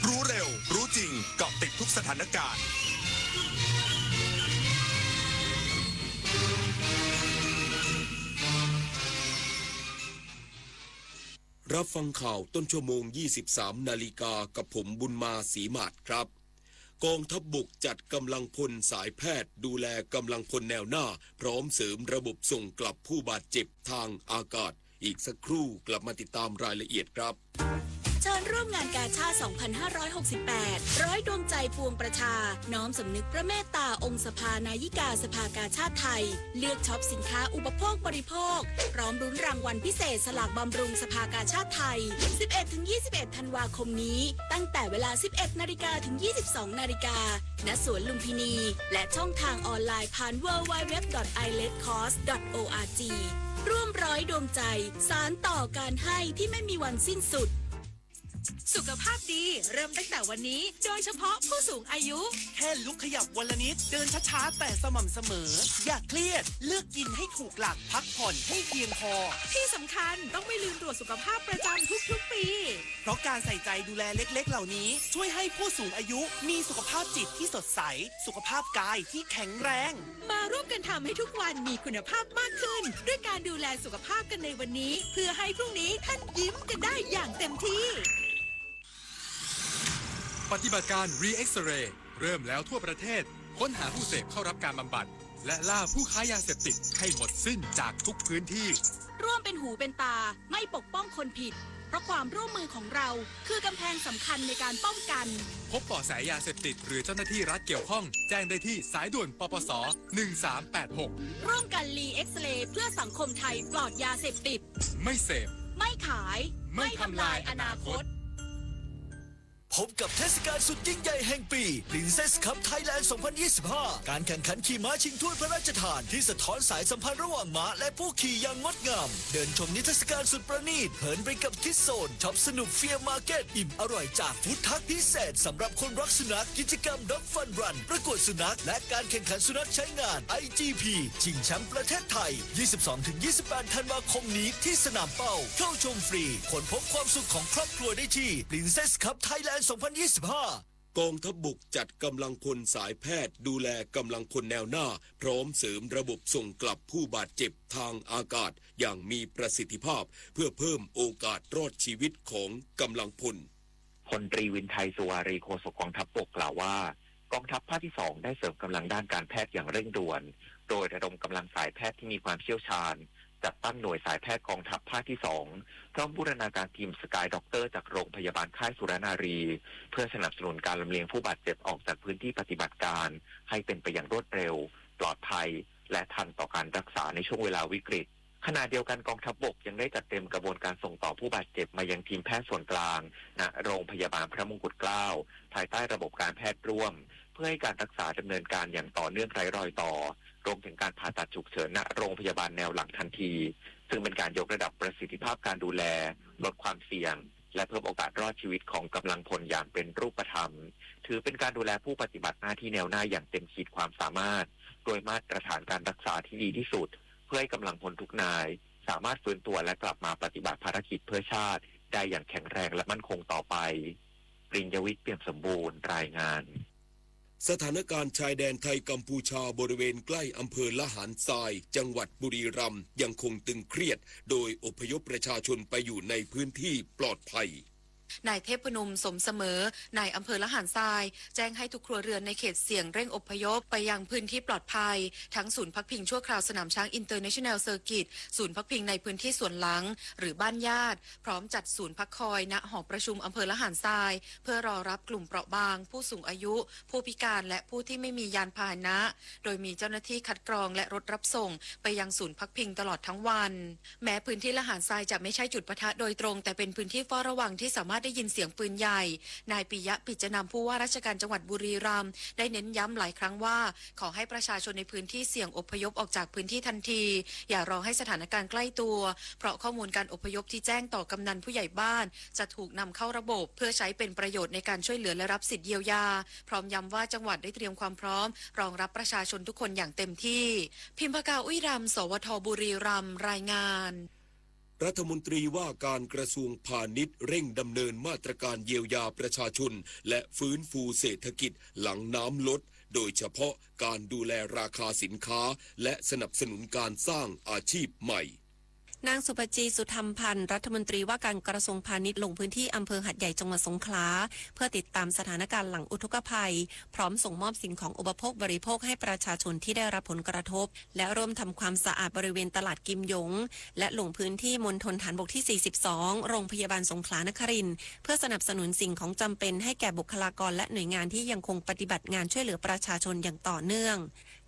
รู้เร็วรู้จริงเกาะติดทุกสถานการณ์รับฟังข่าวต้นชั่วโมง 23 นาฬิกากับผมบุญมาศรีมาศครับกองทัพบกจัดกำลังพลสายแพทย์ดูแลกำลังพลแนวหน้าพร้อมเสริมระบบส่งกลับผู้บาดเจ็บทางอากาศอีกสักครู่กลับมาติดตามรายละเอียดครับ เชิญร่วม ร่วมงานกาชาด 2568 ร้อยดวงใจปวงประชาน้อมสำนึกพระเมตตาองค์สภานายิกาสภากาชาดไทยเลือกช็อปสินค้าอุปโภคบริโภคพร้อมรุ้นรางวัลพิเศษสลากบำรุงสภากาชาดไทย 11-21 ธันวาคมนี้ตั้งแต่เวลา 11 นาฬิกาถึง 22 นาฬิกาณสวนลุมพินีและช่องทางออนไลน์ผ่าน www.iletcost.org ร่วมร้อยดวงใจสารต่อการให้ที่ไม่มีวันสิ้นสุดสุขภาพดีเริ่มตั้งแต่วันนี้โดยเฉพาะผู้สูงอายุแค่ลุกขยับวันละนิดเดินช้าๆแต่สม่ำเสมออย่าเครียดเลือกกินให้ถูกหลักพักผ่อนให้เพียงพอที่สำคัญต้องไม่ลืมตรวจสุขภาพประจำทุกๆปีเพราะการใส่ใจดูแลเล็กๆเหล่านี้ช่วยให้ผู้สูงอายุมีสุขภาพจิตที่สดใสสุขภาพกายที่แข็งแรงมาร่วมกันทำให้ทุกวันมีคุณภาพมากขึ้นด้วยการดูแลสุขภาพกันในวันนี้เพื่อให้พรุ่งนี้ท่านยิ้มกันได้อย่างเต็มที่ปฏิบัติการ Re-X-Ray เริ่มแล้วทั่วประเทศค้นหาผู้เสพเข้ารับการบำบัดและล่าผู้ค้ายาเสพติดให้หมดสิ้นจากทุกพื้นที่ร่วมเป็นหูเป็นตาไม่ปกป้องคนผิดเพราะความร่วมมือของเราคือกำแพงสำคัญในการป้องกันพบเบาะแสยาเสพติดหรือเจ้าหน้าที่รัฐเกี่ยวข้องแจ้งได้ที่สายด่วนปปส1386ร่วมกัน Re-X-Ray เพื่อสังคมไทยปลอดยาเสพติดไม่เสพไม่ขายไม่ทำลายอนาคตพบกับเทศกาลสุดยิ่งใหญ่แห่งปี Princess Cup Thailand 2025 การแข่งขันขี่ม้าชิงถ้วยพระราชทานที่สะท้อนสายสัมพันธ์ระหว่างม้าและผู้ขี่อย่างงดงามเดินชมนิทรรศการสุดประณีตเหินไปกับคิดโซนช็อปสนุกเฟียร์มาร์เก็ตอิ่มอร่อยจากฟู้ดทักพิเศษสำหรับคนรักสุนัขกิจกรรม Dog Fun Run ประกวดสุนัขและการแข่งขันสุนัขใช้งาน IGP ชิงแชมป์ประเทศไทย 22-28 ธันวาคมนี้ที่สนามเป้าเข้าชมฟรีค้นพบความสุขของครอบครัวได้ที่ Princess Cup Thailand 2025 กองทัพบกจัดกำลังพลสายแพทย์ดูแลกำลังพลแนวหน้าพร้อมเสริมระบบส่งกลับผู้บาดเจ็บทางอากาศอย่างมีประสิทธิภาพเพื่อเพิ่มโอกาสรอดชีวิตของกำลังพลพลตรีวินไทยสุวารีโฆษกกองทัพบกกล่าวว่ากองทัพภาคที่2ได้เสริมกำลังด้านการแพทย์อย่างเร่งด่วนโดยระดมกำลังสายแพทย์ที่มีความเชี่ยวชาญจัดตั้งหน่วยสายแพทย์กองทัพภาคที่2พร้อมบูรณาการทีมสกายด็อกเตอร์จากโรงพยาบาลค่ายสุรนารีเพื่อสนับสนุนการลำเลียงผู้บาดเจ็บออกจากพื้นที่ปฏิบัติการให้เป็นไปอย่างรวดเร็วปลอดภัยและทันต่อการรักษาในช่วงเวลาวิกฤตขณะเดียวกันกองทัพบกยังได้จัดเตรียมกระบวนการส่งต่อผู้บาดเจ็บมายังทีมแพทย์ส่วนกลางณโรงพยาบาลพระมงกุฎเกล้าภายใต้ระบบการแพทย์ร่วมเพื่อให้การรักษาดำเนินการอย่างต่อเนื่องไร้รอยต่อรวมถึงการผ่าตัดฉุกเฉินณโรงพยาบาลแนวหลังทันทีซึ่งเป็นการยกระดับประสิทธิภาพการดูแลลดความเสี่ยงและเพิ่มโอกาสรอดชีวิตของกำลังพลอย่างเป็นรูปธรรมถือเป็นการดูแลผู้ปฏิบัติหน้าที่แนวหน้าอย่างเต็มขีดความสามารถโดยมาตรฐานการรักษาที่ดีที่สุดเพื่อให้กำลังพลทุกนายสามารถฟื้นตัวและกลับมาปฏิบัติภารกิจเพื่อชาติได้อย่างแข็งแรงและมั่นคงต่อไปปริญญวิทย์เปี่ยมสมบูรณ์รายงานสถานการณ์ชายแดนไทยกัมพูชาบริเวณใกล้อำเภอละหารทรายจังหวัดบุรีรัมย์ยังคงตึงเครียดโดยอพยพประชาชนไปอยู่ในพื้นที่ปลอดภัย นายเทพนมสมเสมอนายอำเภอละหารทรายแจ้งให้ทุกครัวเรือนในเขตเสี่ยงเร่งอพยพไปยังพื้นที่ปลอดภัยทั้งศูนย์พักพิงชั่วคราวสนามช้างอินเตอร์เนชั่นแนลเซอร์กิตศูนย์พักพิงในพื้นที่สวนหลังหรือบ้านญาติพร้อมจัดศูนย์พักคอยณหอประชุมอำเภอละหารทรายเพื่อรอรับกลุ่มเปราะบางผู้สูงอายุผู้พิการและผู้ที่ไม่มียานพาหนะโดยมีเจ้าหน้าที่คัดกรองและรถรับส่งไปยังศูนย์พักพิงตลอดทั้งวันแม้พื้นที่ละหารทรายจะไม่ใช่จุดปะทะโดยตรงแต่เป็นพื้นที่เฝ้าระวังที่สามารถได้ยินเสียงปืนใหญ่นายปิยะปิจนำผู้ว่าราชการจังหวัดบุรีรัมย์ได้เน้นย้ำหลายครั้งว่าขอให้ประชาชนในพื้นที่เสี่ยงอพยพออกจากพื้นที่ทันทีอย่ารอให้สถานการณ์ใกล้ตัวเพราะข้อมูลการอพยพที่แจ้งต่อกำนันผู้ใหญ่บ้านจะถูกนำเข้าระบบเพื่อใช้เป็นประโยชน์ในการช่วยเหลือและรับสิทธิเยียวยาพร้อมย้ำว่าจังหวัดได้เตรียมความพร้อมรองรับประชาชนทุกคนอย่างเต็มที่พิมพกาอุ้ยรำสวทบุรีรัมย์รายงานรัฐมนตรีว่าการกระทรวงพาณิชย์เร่งดำเนินมาตรการเยียวยาประชาชนและฟื้นฟูเศรษฐกิจหลังน้ำลดโดยเฉพาะการดูแลราคาสินค้าและสนับสนุนการสร้างอาชีพใหม่ นางสุภจีสุธรรมพันธ์รัฐมนตรีว่าการกระทรวงพาณิชย์ลงพื้นที่อำเภอหัดใหญ่จังหวัดสงขลาเพื่อติดตามสถานการณ์หลังอุทกภัยพร้อมส่งมอบสิ่งของอุปโภคบริโภคให้ประชาชนที่ได้รับผลกระทบและร่วมทำความสะอาดบริเวณตลาดกิมหยงและลงพื้นที่มณฑลฐานบกที่42โรงพยาบาลสงขลานครินทร์เพื่อสนับสนุนสิ่งของจำเป็นให้แก่บุคลากรและหน่วยงานที่ยังคงปฏิบัติงานช่วยเหลือประชาชนอย่างต่อเนื่อง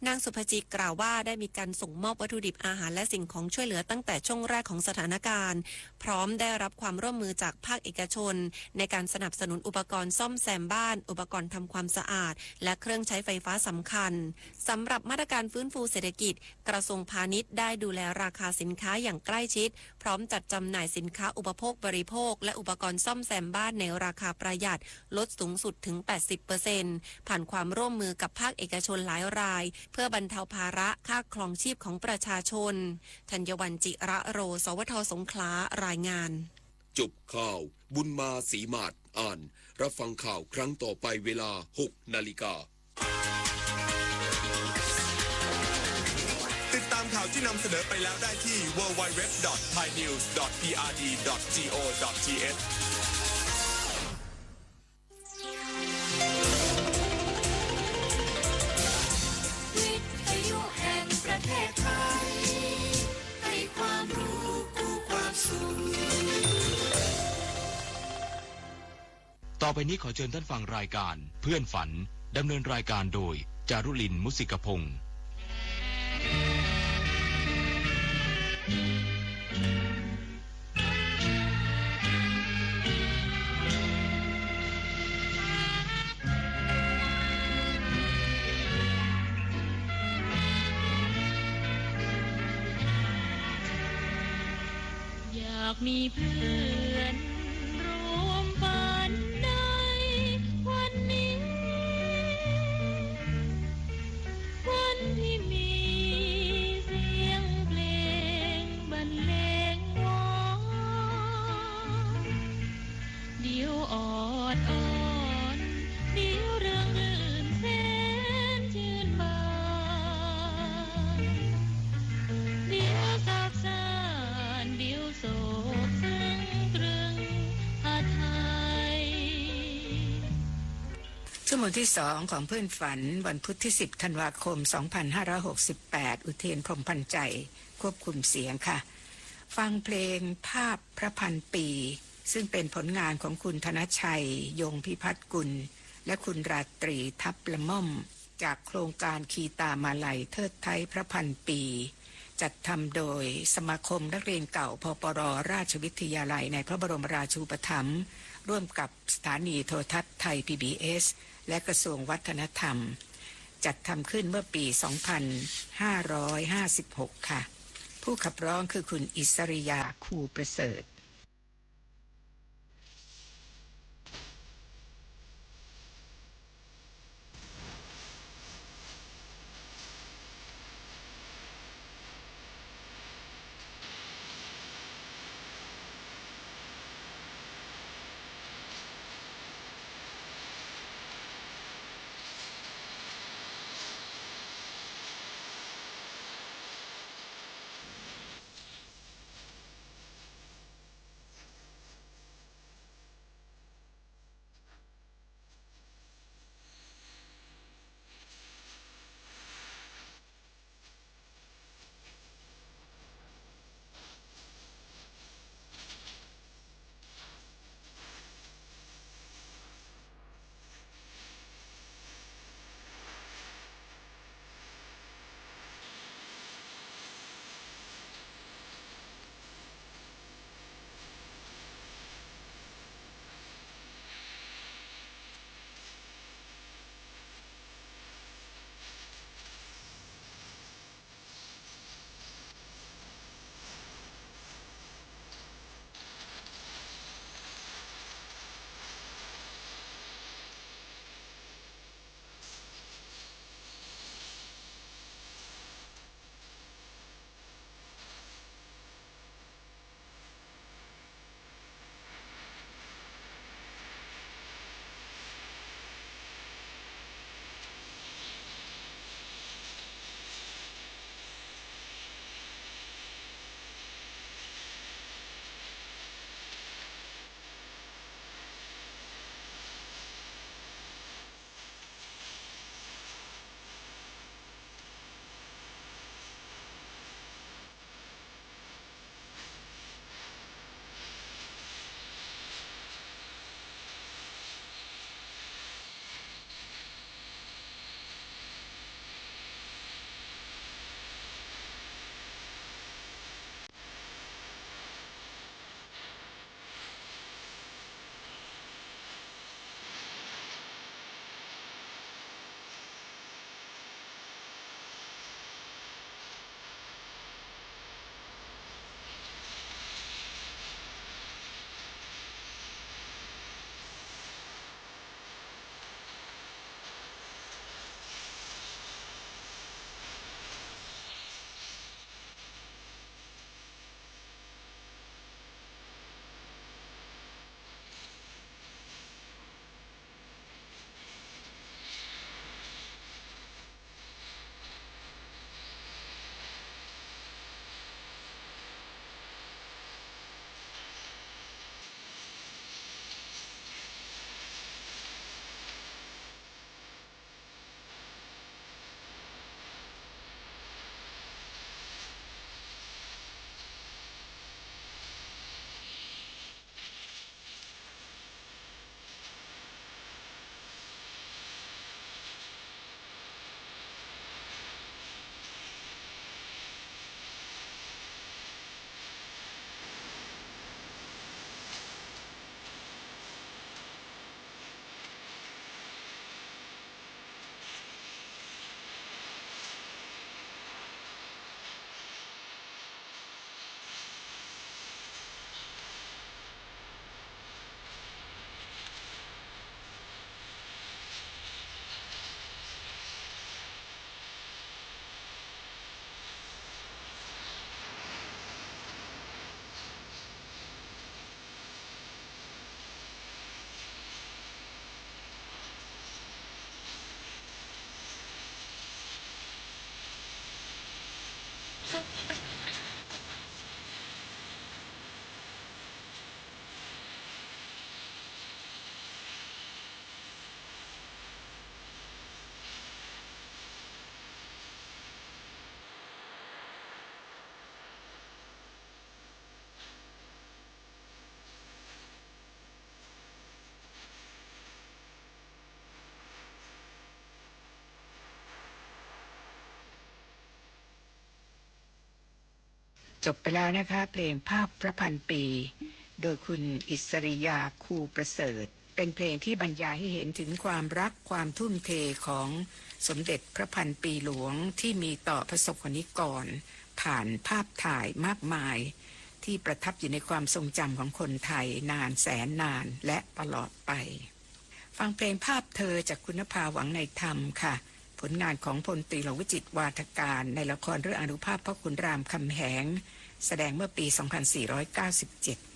นางสุภจีกล่าวว่าได้มีการส่งมอบวัตถุดิบอาหารและสิ่งของช่วยเหลือตั้งแต่ช่วงแรกของสถานการณ์พร้อมได้รับความร่วมมือจากภาคเอกชนในการสนับสนุนอุปกรณ์ซ่อมแซมบ้านอุปกรณ์ทำความสะอาดและเครื่องใช้ไฟฟ้าสำคัญสำหรับมาตรการฟื้นฟูเศรษฐกิจกระทรวงพาณิชย์ได้ดูแลราคาสินค้าอย่างใกล้ชิดพร้อมจัดจำหน่ายสินค้าอุปโภคบริโภคและอุปกรณ์ซ่อมแซมบ้านในราคาประหยัดลดสูงสุดถึง 80% ผ่านความร่วมมือกับภาคเอกชนหลายรายเพื่อบรรเทาภาระค่าครองชีพของประชาชนธัญวรรณจิระโรสวทสงขลารายงานจบข่าวบุญมาศรีมาศอ่านรับฟังข่าวครั้งต่อไปเวลา 6 นาฬิกาติดตามข่าวที่นำเสนอไปแล้วได้ที่ www.thainews.prd.go.thต่อไปนี้ขอเชิญท่านฟังรายการเพื่อนฝันดำเนินรายการโดยจารุลินมุสิกพงศ์อยากมีเพื่อนร่วมฝันในวันนี้วันที่มีเสียงเพลงบรรเลงวอนเดี๋ยวออดอ่อนเดี๋ยวเรื่องลื่นแสนชื่นบานเดี๋ยวสับสานเดี๋ยวโศกซึ้งตรึงอาไทย ชั่วโมงที่2ของเพื่อนฝันวันพุธที่10ธันวาคม2568อุเทนพรหมพันธ์ใจควบคุมเสียงค่ะฟังเพลงภาพพระพันปีซึ่งเป็นผลงานของคุณธนชัยยงพิพัฒน์กุลและคุณราตรีทับละม่อมจากโครงการคีตามาลัยเทิดไทยพระพันปีจัดทำโดยสมาคมนักเรียนเก่าพปรราชวิทยาลัยในพระบรมราชูปถัมภ์ร่วมกับสถานีโทรทัศน์ไทย PBS และกระทรวงวัฒนธรรมจัดทำขึ้นเมื่อปี 2556 ค่ะผู้ขับร้องคือคุณอิสริยาคูประเสริฐ จบไปแล้วนะคะเพลงภาพพระพันปี โดยคุณอิสริยาคูประเสริฐเป็นเพลงที่บรรยายให้เห็นถึงความรักความทุ่มเทของสมเด็จพระพันปีหลวงที่มีต่อประสบกนิกรผ่านภาพถ่ายมากมายที่ประทับอยู่ในความทรงจำของคนไทยนานแสนนานและตลอดไปฟังเพลงภาพเธอจากคุณภาหวังในธรรมค่ะผลงานของพลตรีหลวงวิจิตรวาทการในละครเรื่องอนุภาพพระคุณรามคำแหงแสดงเมื่อปี 2497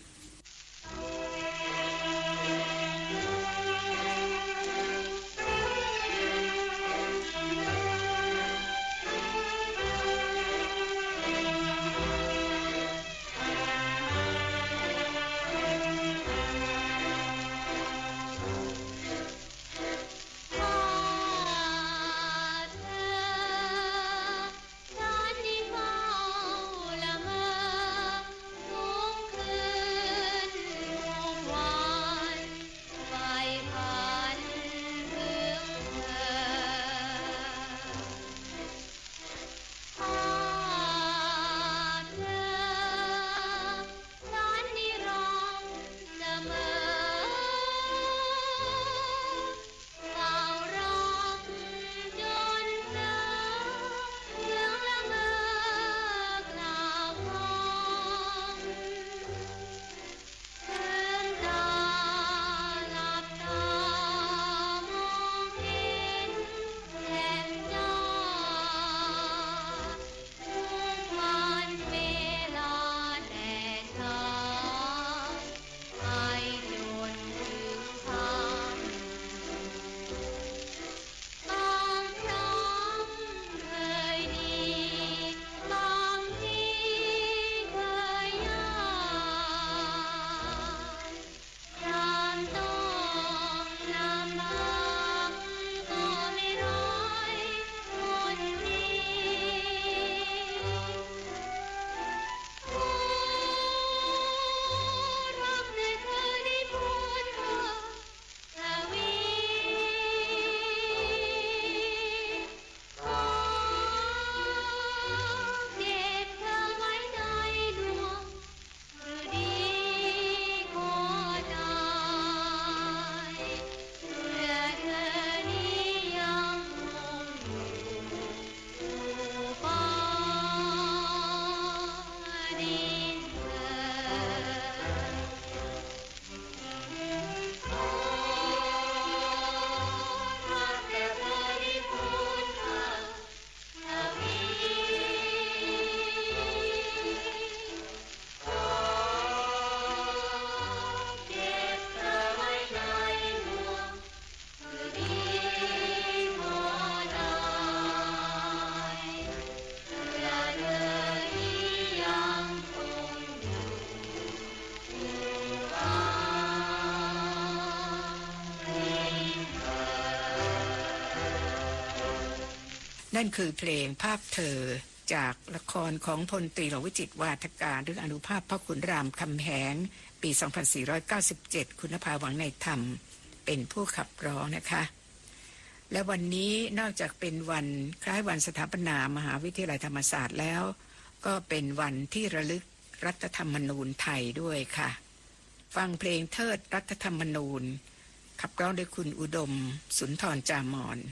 นั่นคือเพลงภาพเธอจากละครของพลตรีหลวงวิจิตรวาทการเรื่องอนุภาพพระขุนรามคำแหงปี 2497 คุณภาหวังในธรรมเป็นผู้ขับร้องนะคะและวันนี้นอกจากเป็นวันคล้ายวันสถาปนามหาวิทยาลัยธรรมศาสตร์แล้วก็เป็นวันที่ระลึกรัฐธรรมนูญไทยด้วยค่ะฟังเพลงเทิดรัฐธรรมนูญขับร้องโดยคุณอุดมสุนทรจามอนเ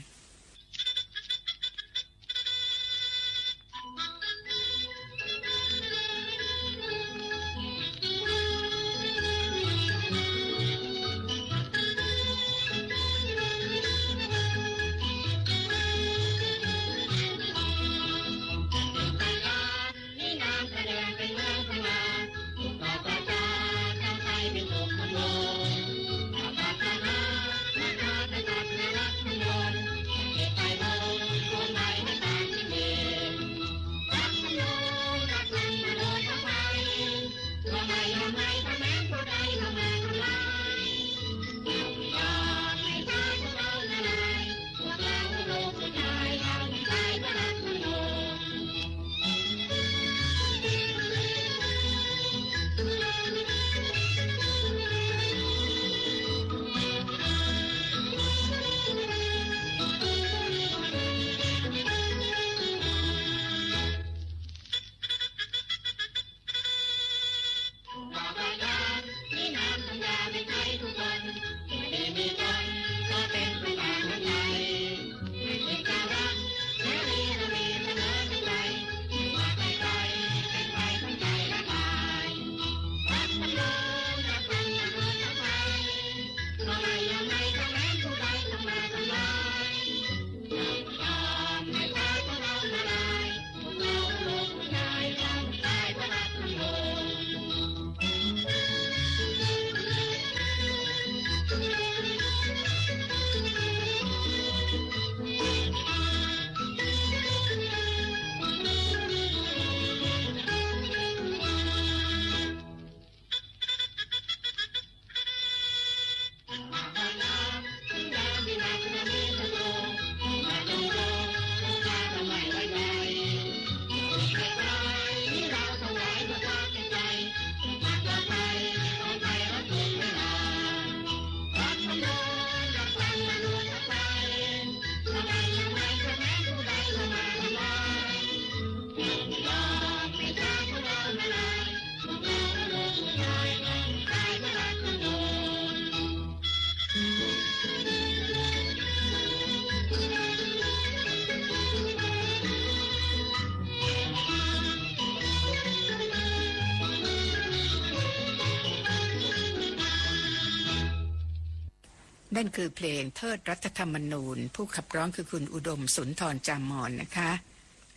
นั่นคือเพลงเทิดรัฐธรรมนูญผู้ขับร้องคือคุณอุดมสุนทรจามอนนะคะ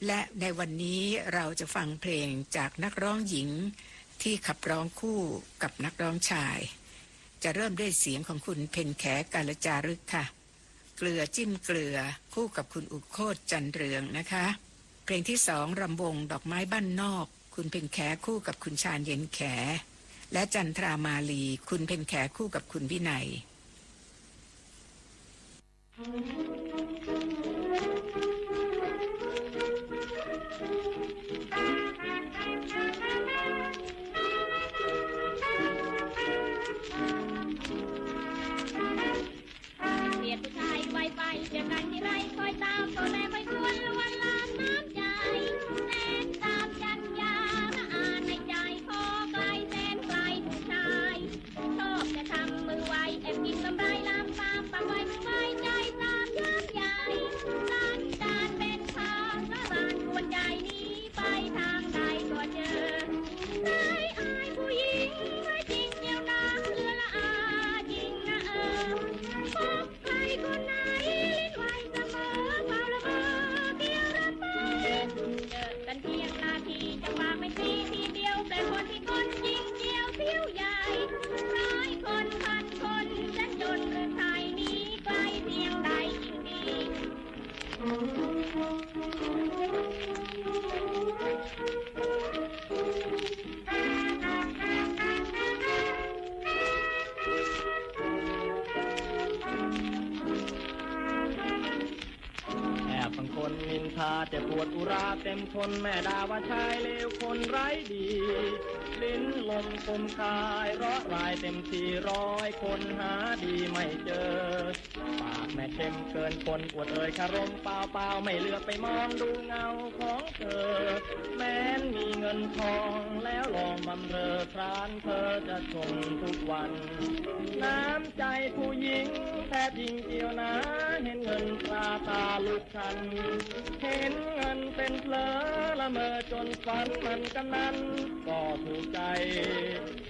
และในวันนี้เราจะฟังเพลงจากนักร้องหญิงที่ขับร้องคู่กับนักร้องชายจะเริ่มด้วยเสียงของคุณเพ็ญแขกาลจารึกค่ะเกลือจิ้มเกลือคู่กับคุณอุโคตจันเรืองนะคะเพลงที่2รำวงดอกไม้บ้านนอกคุณเพ็ญแขคู่กับคุณชาญเย็นแขและจันทรามาลีคุณเพ็ญแขคู่กับคุณวินัยเรียกผู้ชายไวไปเจอกันที่ไรคอยตามตัวแม่ไม่ควรละวันลานน้ำใจแน่นตามจัญญาละอ่านในใจพอไกลแสนไกลผู้ชายชอบจะทำมือไวแอบกินกำไรลามตามปักไว้มือไว้ใจตามย้ำใหญ่ล้านการเป็นทางละบานควรใจนี้ไปทางใดก็เจอได้อายผู้หญิงไม่จริงเดียวนะเรือละอาจริงนะพบใครคนไหนลิ้นไวเสมอเมาละเมอเกี่ยวระเบิดเจอกันเพียงนาทีจังหวะไม่ตรีทีเดียวแต่คนที่คนจริงเดียวเที่ยวใหญ่ร้อยคนพันคนฉันจนหรือไทยนี้ไกลเพียงใดยิ่งดีแอบฟังคนนินทาแต่ปวดอุราเต็มทนแม่ด่าว่าชายเลวคนไร้ดีลิ้นลมคมคายร้อรายเต็ม400คนหาดีไม่เจอปากแม่เค็มเกินคนปวดเอ่ยคารมเปล่าไม่เลือกไปมองดูเงาของเธอแม้นมีเงินทองแล้วลองบำเรอครานเธอจะชมทุกวันน้ำใจผู้หญิงแท้จริงเกี่ยวนะเห็นเงินตาลุกชันเห็นเงินเป็นเพลอละเมอจนฝันมันกำนันก็ถูกใจ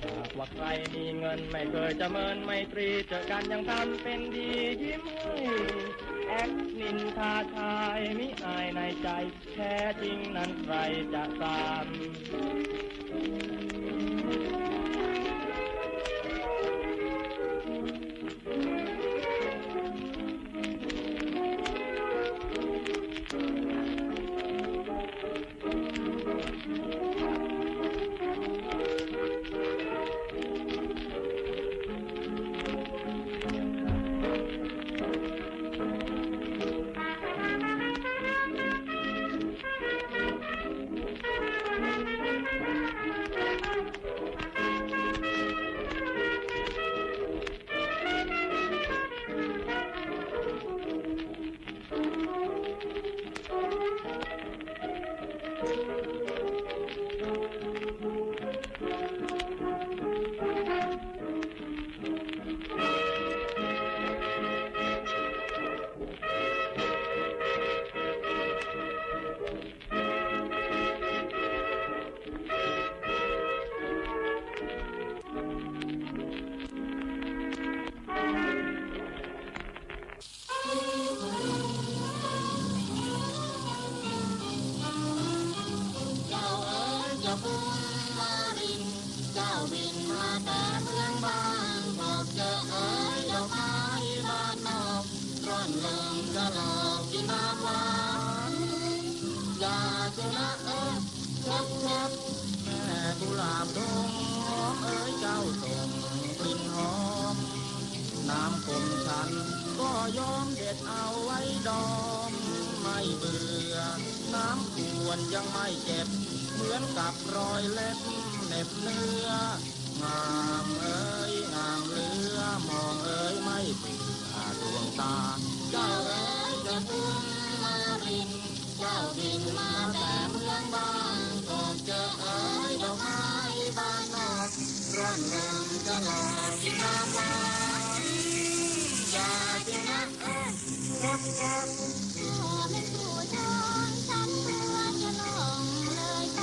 หากว่าใครมีเงินไม่เคยจะเมินไม่ตรีเจอกันยังทำเป็นดียิ้มแอคนินทาชายมิอายในใจแท้จริงนั้นใครจะทราบน้ำคมฉันก็ยอมเด็ดเอาไว้ดอมไม่เบื่อน้ำขวนยังไม่เจ็บเหมือนกับรอยเล็บเหน็บเนื้องามเอ้ยงามเหลือมองเอ้ยไม่เบื่อดวงตาเจ้าเอ้ยจะพุ่งมารินเจ้าบินมาแต่เมืองบางกอกเจอเอ้ยดอกไม้บ้านนอกร่อนเริงจะหลอกกินน้ำหวานอย่าเสียนักรักขอเป็นผู้ชนฉันเพื่อจะลงเลยไป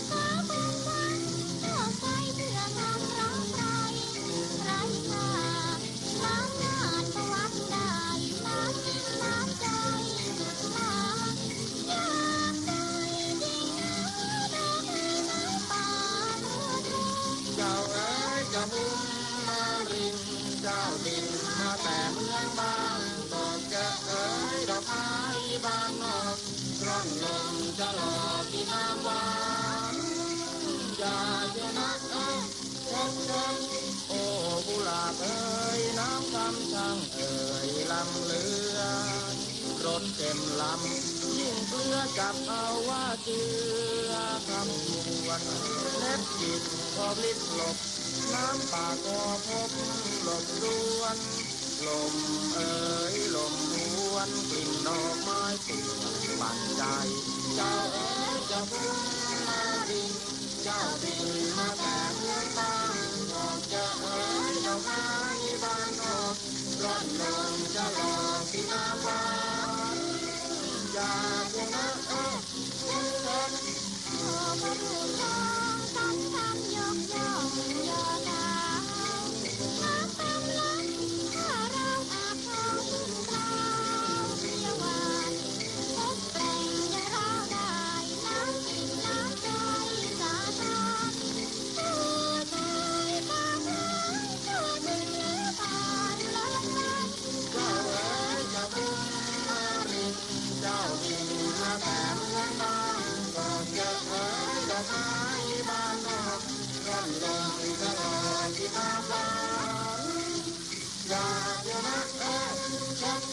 ขอเป็นวันเลือกไปเพื่องานร้องใจไร้ค่าไร้ เมืองบางกอกจะเอ๋ยดอกไม้บางนอกร่อนลมจะหลอกที่น้ำหวานอย่าเจนักชมโอ้กุหลาบเอ๋ยน้ำคำช่างเอ๋ยลำเลือรถเต็มลำยิ่งเกลือจับเอาว่าเจือคำชวนเล็บจิตพอลิดหลบน้ำป่าก็พบหลบดวนลมเอ๋ยลมหวนกลิ่นดอกไม้สวยบั่นใจเจ้าเอ๋ยจะพุ่งมาดินเจ้าบินมาแต่เมืองบางกอกจะเอ๋ยดอกไม้บานนอกร่อนลมจะหลอกที่น้ำหวานอย่าเพียงนะคุณคนขอพระผู้ทองทำยกย่องยอดาวน้ำเต็มล้นข้าเราอาบทองขึ้นคราวเพียงหวานพบแปลงจะเราได้น้ำจิตน้ำใจสาธรตัวใจปากหายตัวถึงเลือผ่านล้นวันเจ้าเอ๋ยจะบุญมารินเจ้าบินมาแต่เมืองบางกอกจะเอ๋ยดอกไม้บานนอกร่อนลมจะหลอกที่น้ำหวานอย่าเดี๋ยวนะชัก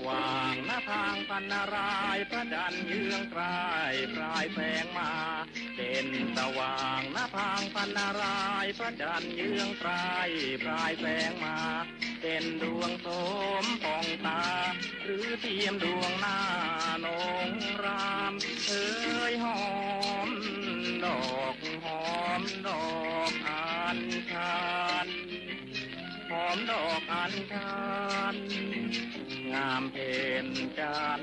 ว่างหน้าทางพันนารายพระจันทร์เยืองกลายปลายแสงมาเด่นสว่างหน้าทางพันนารายพระจันทร์เยืองกลายปลายแสงมาเด่นดวงโสมปองตาหรือเทียมดวงหน้านงรามเอ้ยหอมดอกอัญชันหอมดอกอัญชันงามเพนจัน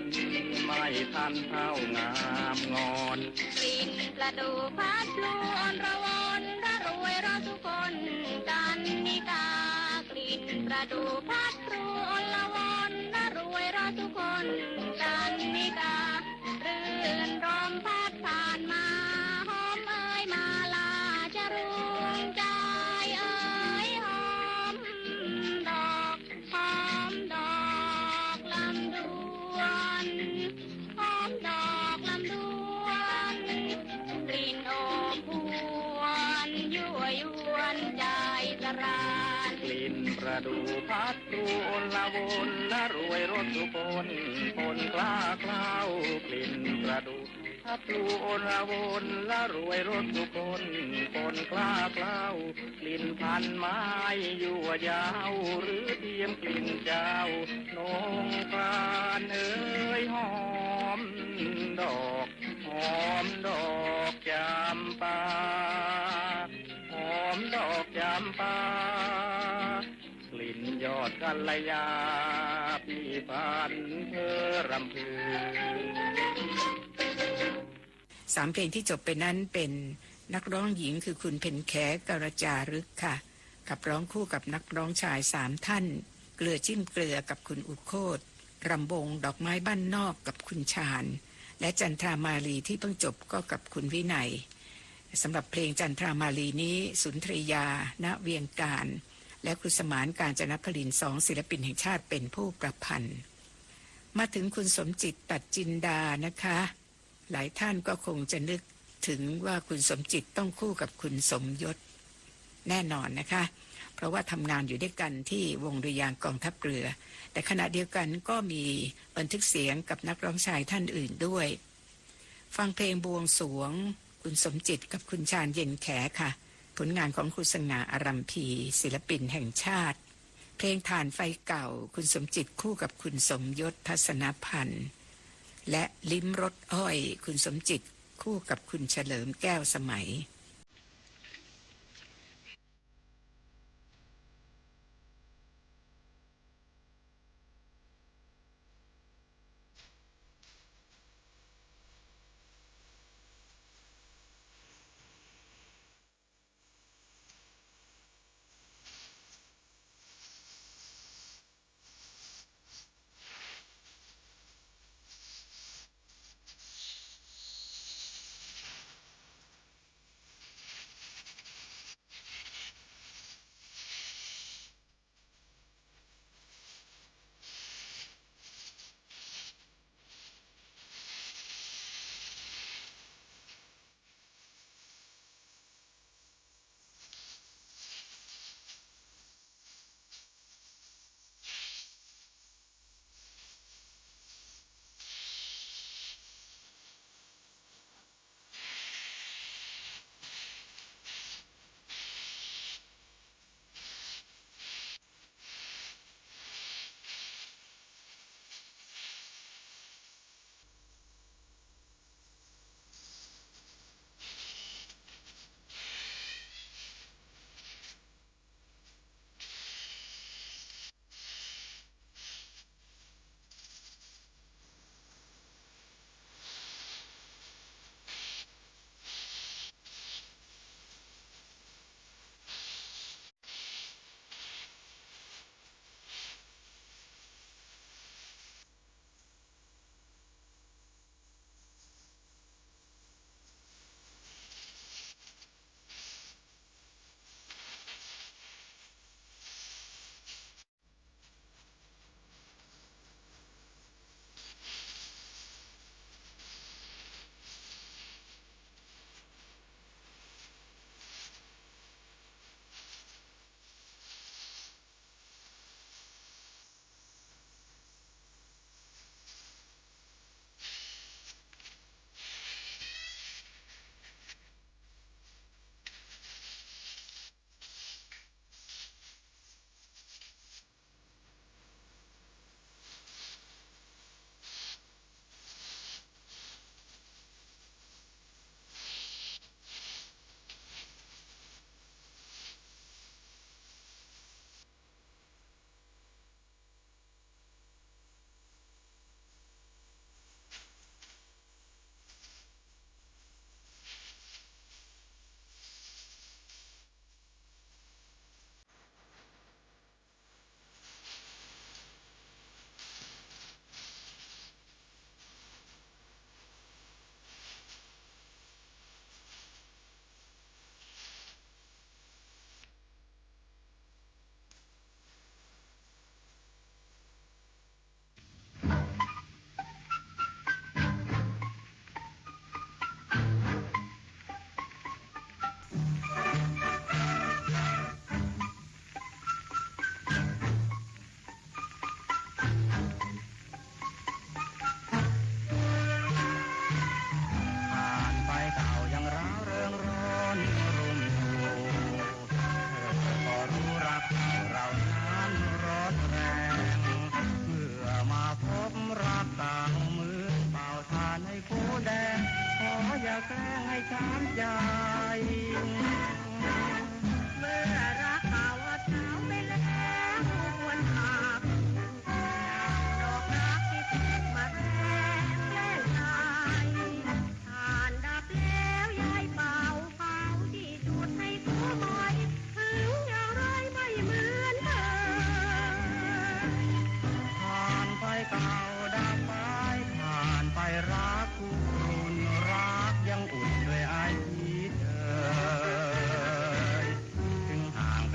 ไม่ทันเท่างามงอนกลิ่นประดู่พัดลวนระวนระรวยเราทุกคนกันนิกากลิ่นประดู่พัดลวนระวนระรวยเราทุกคนกันนิการื่นรมพัดผ่านมาหอมเอ่ยมาลาจะรุงใจเอ่ยหอมดอกลำดวนหอมดอกลำดวนกลิ่นโอบหวนยั่วยวนใจสรานกลิ่นประดู่พัดรวนละวนละรวยรสสุคนปนกล้าเคล้ากลิ่นประดู่พัดรวนละวนละรวยรสสุคนปนกล้าเคล้ากลิ่นพันไม้ยั่วยาวหรือเทียมกลิ่นเจ้านงพรานเอ๋ยหอมดอกจำปาหอมดอกจำปากลิ่นยอดกัลยาพี่พันเพอรำพึง3 เพลงที่จบไปนั้นเป็นนักร้องหญิงคือคุณเพ็ญแขกรจารึกค่ะขับร้องคู่กับนักร้องชาย3 ท่านเกลือจิ้มเกลือกับคุณอุโคตรำวงดอกไม้บ้านนอกกับคุณชาญและจันทรามาลีที่เพิ่งจบก็กับคุณวินัย สำหรับเพลงจันทรามาลีนี้สุนทรียา ณเวียงการและคุณสมานการจนพลินสองศิลปินแห่งชาติเป็นผู้ประพันธ์มาถึงคุณสมจิตตัดจินดานะคะหลายท่านก็คงจะนึกถึงว่าคุณสมจิตต้องคู่กับคุณสมยศแน่นอนนะคะเพราะว่าทำงานอยู่ด้วยกันที่วงดุริยางค์กองทัพเรือแต่ขณะเดียวกันก็มีบันทึกเสียงกับนักร้องชายท่านอื่นด้วยฟังเพลงบวงสรวงคุณสมจิตกับคุณชาญเย็นแขค่ะผลงานของคุณสง่าอารัมพีศิลปินแห่งชาติเพลงถ่านไฟเก่าคุณสมจิตคู่กับคุณสมยศทัศนพันธ์และลิ้มรสอ้อยคุณสมจิตคู่กับคุณเฉลิมแก้วสมัย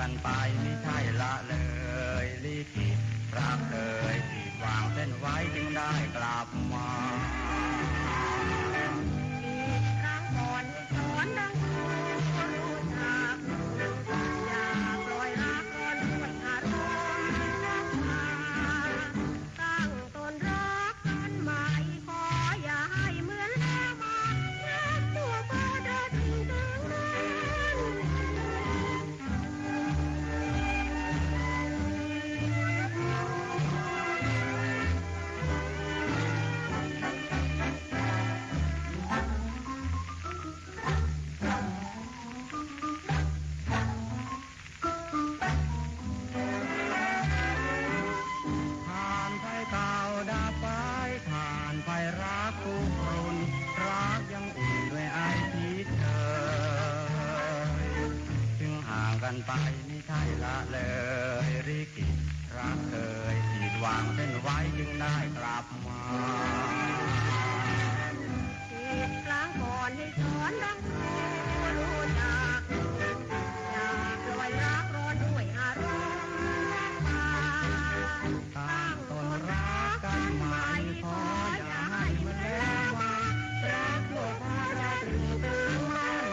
กันไปไม่ใช่ละเลยลิขิตรักเคยขีดวางเส้นไว้จึงได้กลับมาครั้งก่อนให้สอนดังรู้จักอย่าปล่อยรักก่อนด้วยอารมณ์รักมาตั้งตนรักกันใหม่ขออย่าให้เหมือนแล้วมารักตัวก็เดินถึงนั้นผ่านไปเก่าดับไปผ่านไปรักทุกรุ่นรักยังอุ่นด้วยไอคิดเธอถึงห่างกันไปไม่ใช่ละเลยริกิรักเคยขีดวางเส้นไว้จึงได้กลับมาครั้งก่อนให้สอนดังรู้จักอย่าปล่อยรักร้อนด้วยอารมณ์รักมาตั้งตนรักกันใหม่ขออย่าให้มันแล้วมารักโลกพาราตรึงตึงมัน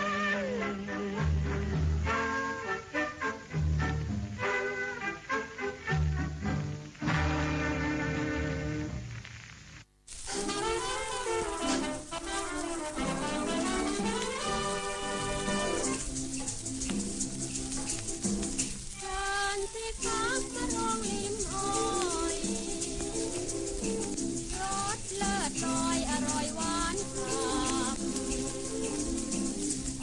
การที่ค้างมารองลิ้มอ้อยรสเลิศรอยอร่อยหวานคราม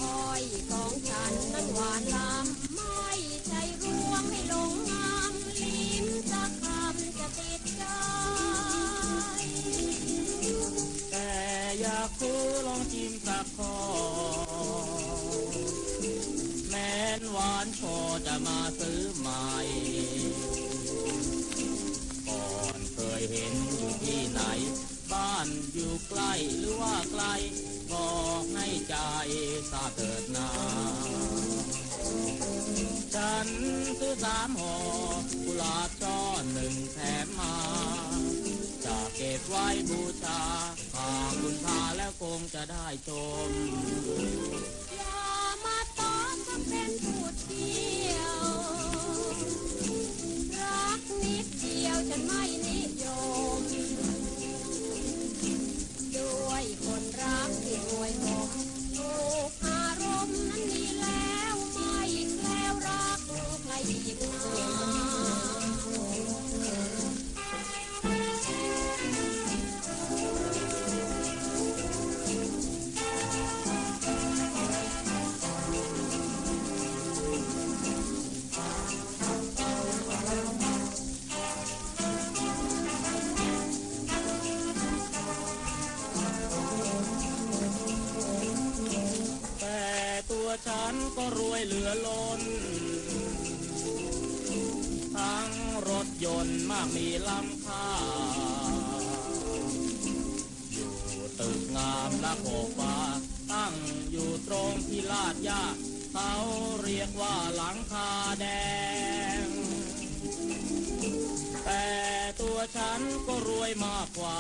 อ้อยของฉันนั้นหวานล้ำไม่ใช่รวงให้หลงงามลิ้มสักคำจะติดใจแต่อยากซื้อลองชิมสักข้อแม้นหวานพอจะมาซื้อใหม่ก่อนเคยเห็นอยู่ที่ไหนบ้านอยู่ใกล้หรือว่าไกลบอกให้ใจทราบเถิดนาฉันซื้อ3 ห่อกุหลาบช่อ1แถมมาจะเก็บไว้บูชาหากคุณพาแล้วคงจะได้ชมอย่ามาตอบก็เป็นผู้เที่ยวรักนิดเดียวฉันไม่นิยมด้วยคนรักที่รวยผมถูกอารมณ์นั้นมีแล้วไม่แล้วรักใครอีกนะแต่ตัวฉันก็รวยเหลือล้นทั้งรถยนต์มากมีล้ำค่าอยู่ตึกงามและโขกฟ้าตั้งอยู่ตรงที่ลาดยาเขาเรียกว่าหลังคาแดงแต่ตัวฉันก็รวยมากกว่า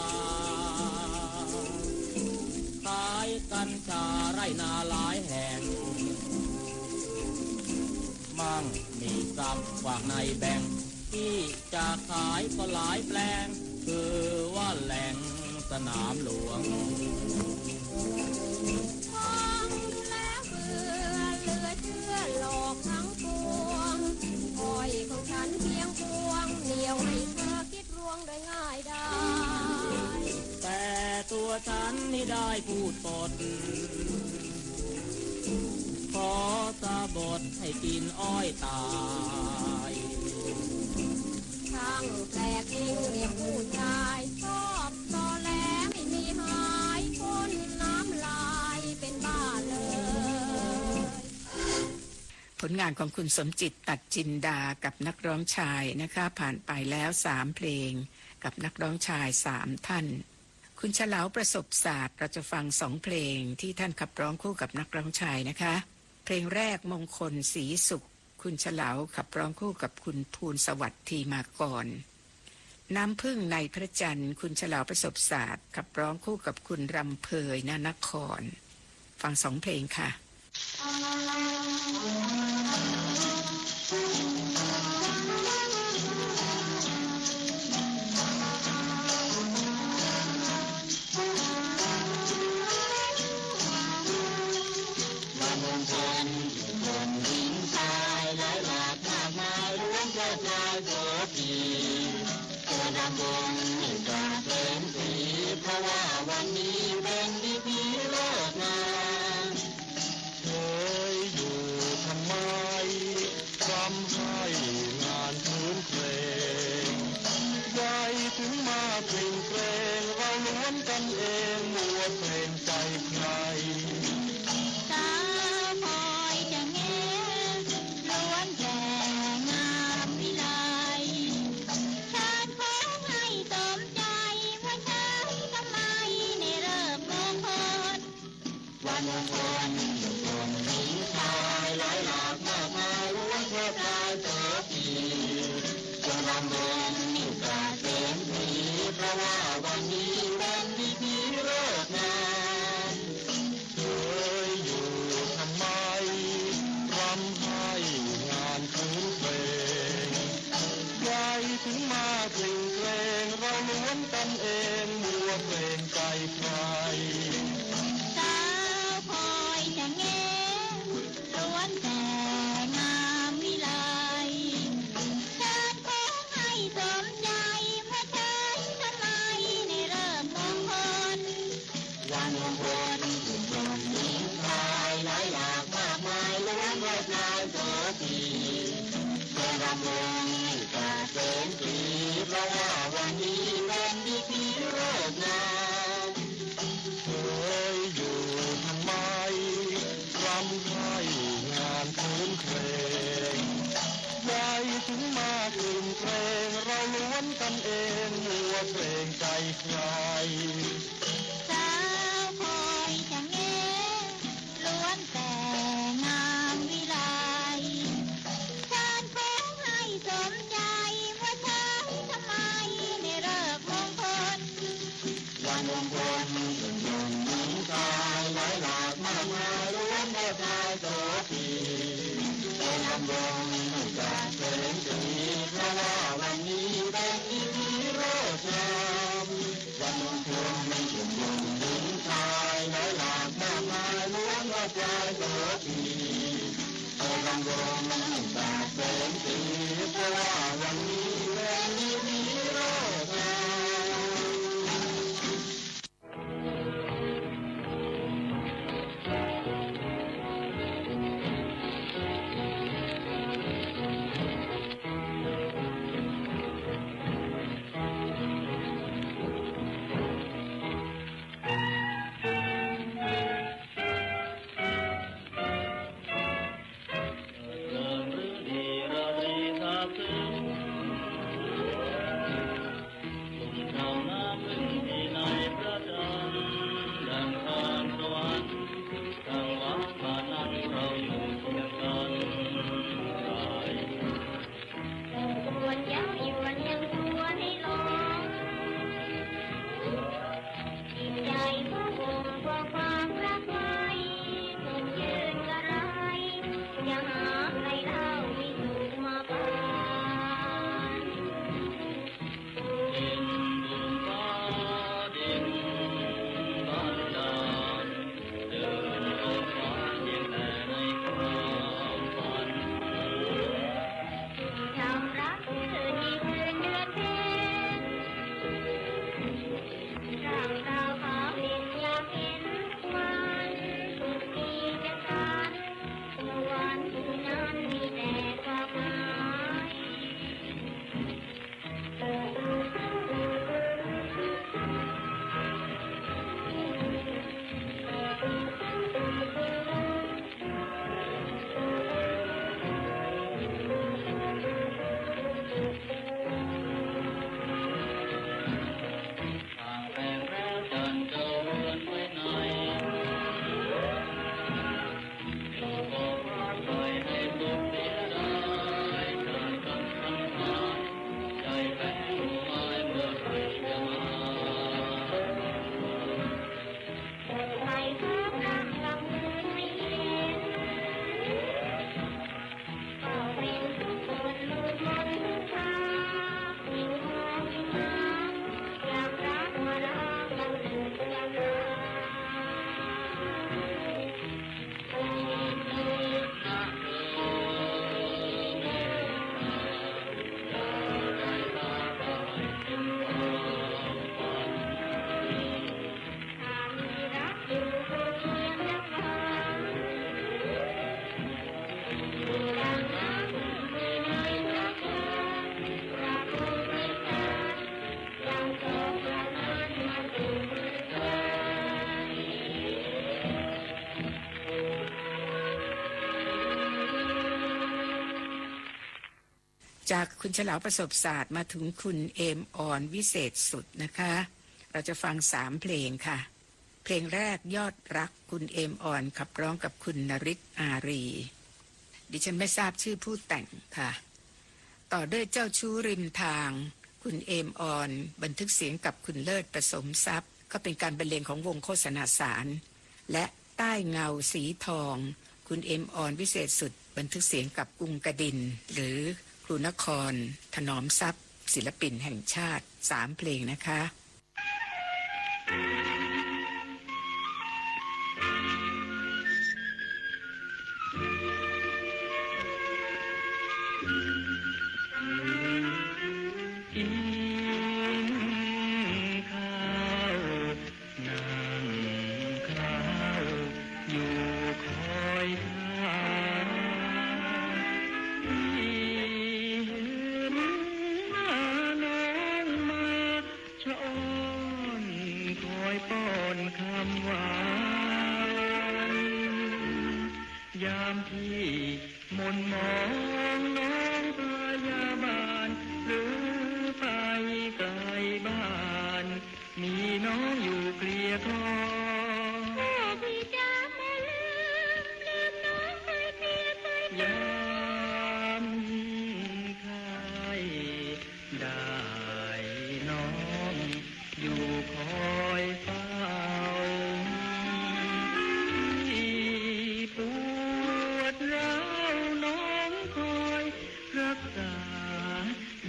ขายกัญชาไร่นาหลายแห่งมั่งมีทรัพย์กว่างในแบ่งที่จะขายก็หลายแปลงคือว่าแหล่งสนามหลวงฟังแล้วเบื่อเหลือเชื่อหลอกทั้งปวงอ้อยของฉันเพียงพวงเหนียวให้เธอคิดรวงได้ง่ายได้แต่ตัวฉันนี่ได้พูดปดขอสาบทให้กินอ้อยตายช่างแปลกจริงเรียกผู้ชายชอบตอแหลไม่มีหายคนน้ำลายเป็นบ้าเลย ผลงานของคุณสมจิตตัดจินดากับนักร้องชายนะคะผ่านไปแล้ว3เพลงกับนักร้องชาย3ท่านคุณเฉลาวประสบศาสตร์เราจะฟัง2เพลงที่ท่านขับร้องคู่กับนักร้องชายนะคะเพลงแรกมงคลศรีสุข คุณเฉลาวขับร้องคู่กับคุณภูลสวัสดิ์ทีมากรน้ำพึ่งในพระจันทร์คุณเฉลาวประสบศาสตร์ขับร้องคู่กับคุณรำเพยนนครฟัง2 เพลงค่ะเพราะว่าวันนี้เป็นพิธีเลิกงานเคยอยู่ทำไมรำให้งานพื้นเพลงใหญ่ถึงมาเพลงเพลงเราล้วนกันเองมัวเพลงใจใครสาวคอยจะแงล้วนแต่งามวิไลชาติขอให้สมใจเพราะฉันทำไมในเริ่มมงคลวันมงคลคนหญิงชายหลายหลากมากมายล้วนเพื่อพายเจอปีจงรำวงนิ่งกาเสมสีเพราะว่าวันนี้เป็นพิธีเลิกงานเคยอยู่ทำไมรำให้งานพื้นเพลงใหญ่ถึงมาเพลงเพลงเราล้วนกันเองมัวเพลงใจใครสาวคอยจะแงล้วนแต่งามวิไลชาติขอให้สมใจเพราะฉันทำไมในเริ่มมงคลวันมงคลคนหญิงชายหลายหลากมากมายล้วนเพื่อพายโสภีเพื่อรำวงกาเสมสีเพราะว่าวันนี้เป็นพิธีเลิกงานเคยอยู่ทำไมรำให้งานพื้นเพลงใหญ่ถึงมาเพลงเพลงเราล้วนกันเองมัวเพลงใจใครสาวคอยจะแงล้วนแต่งามวิไลชาติขอให้สมใจเพราะฉันทำไมในเลิกมงคลวันมงคลคนหญิงชายหลายหลากมากมายล้วนเพื่อพายโสภีเป็นลำวงกาเสมสีเพราะว่าวันนี้เป็นพิธีเลิกงานวันมงคลคนหญิงชายหลายหลากมากมายล้วนเพื่อพายโสภีเป็นลำวงกาเสมสีเพราะว่าวันนี้เป็นพิธีเลิกงาน วัน จากคุณฉลาวประสบศาสตร์มาถึงคุณเอมออนวิเศษสุดนะคะ เราจะฟัง3เพลงค่ะเพลงแรกยอดรักคุณเอมออนขับร้องกับคุณนริศอารีดิฉันไม่ทราบชื่อผู้แต่งค่ะต่อด้วยเจ้าชู้ริมทางคุณเอมออนบันทึกเสียงกับคุณเลิศประสมทรัพย์ก็เป็นการบรรเลงของวงโฆษณาสารและใต้เงาสีทองคุณเอมออนวิเศษสุดบันทึกเสียงกับกรุงกดินหรือครูนครถนอมทรัพย์ศิลปินแห่งชาติ3เพลงนะคะยามที่มนมองน้องพยาบาลหรือไปไกลบ้านมีน้องอยู่เกลียคอพี่จ้าแม่ลืมน้องเคยเกลียเคยยามใครได้น้องอยู่คอยเฝ้า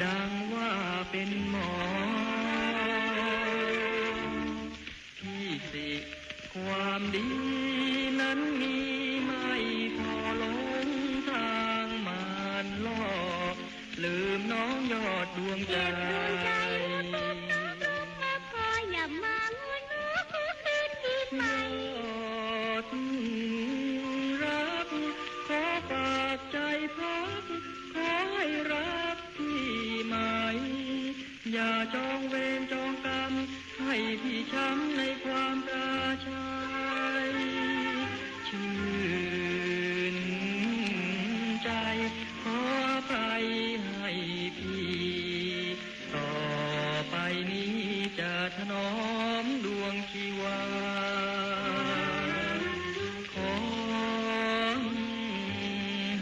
ดังว่าเป็นหมอพี่สิความดีนั้นมีไม่พอลงทางมานล่อลืมน้องยอดดวงใจอย่ามางวนน้องคืนที่ใหม่รักขอฝากใจพักขอให้รักอย่าจองเวรจองกรรมให้พี่ช้ำในความราชัยชื่นใจขอไปให้พี่ต่อไปนี้จะถนอมดวงชีวาขอ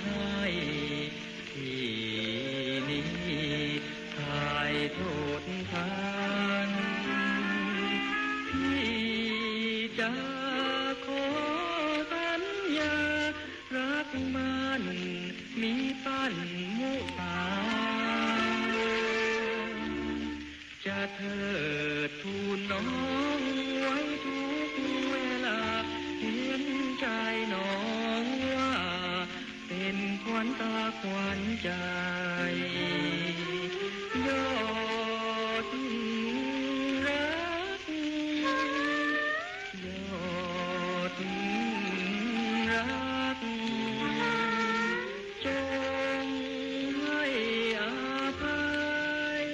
ให้พี่นี้โทษทานพี่จะขอสัญญารักมันมีปั้นมุสาจะเถิดทูลน้องไว้ทุกเวลาเห็นใจน้องว่าเป็นขวัญตาขวัญใจยอดรักยอดรักจงให้อภัย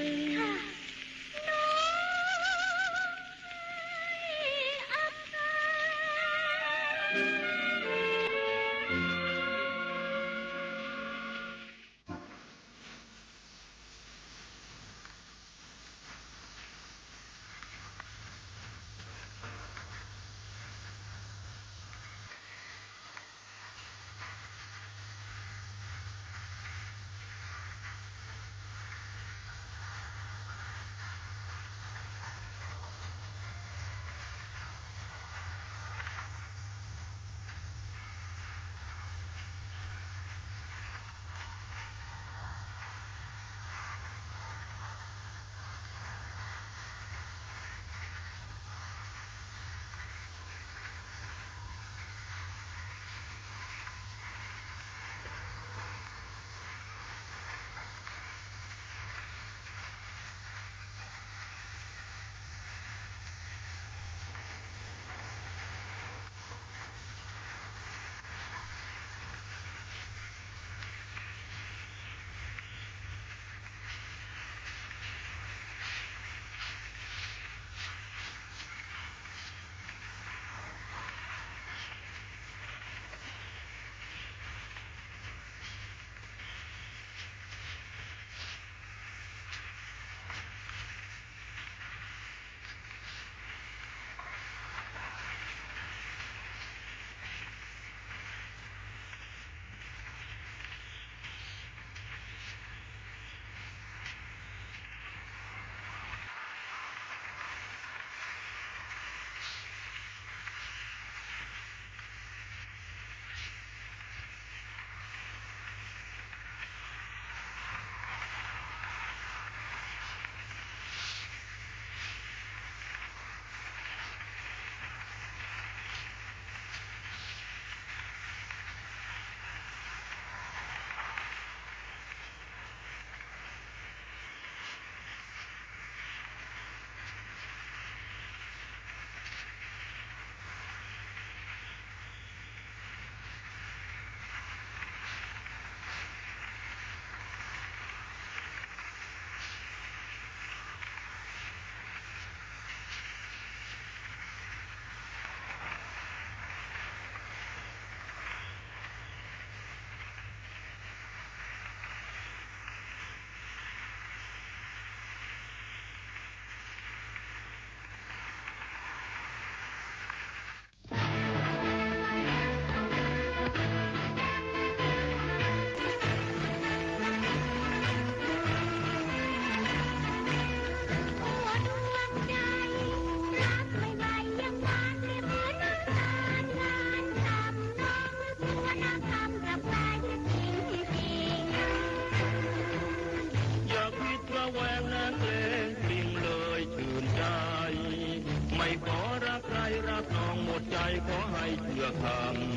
เพื่อค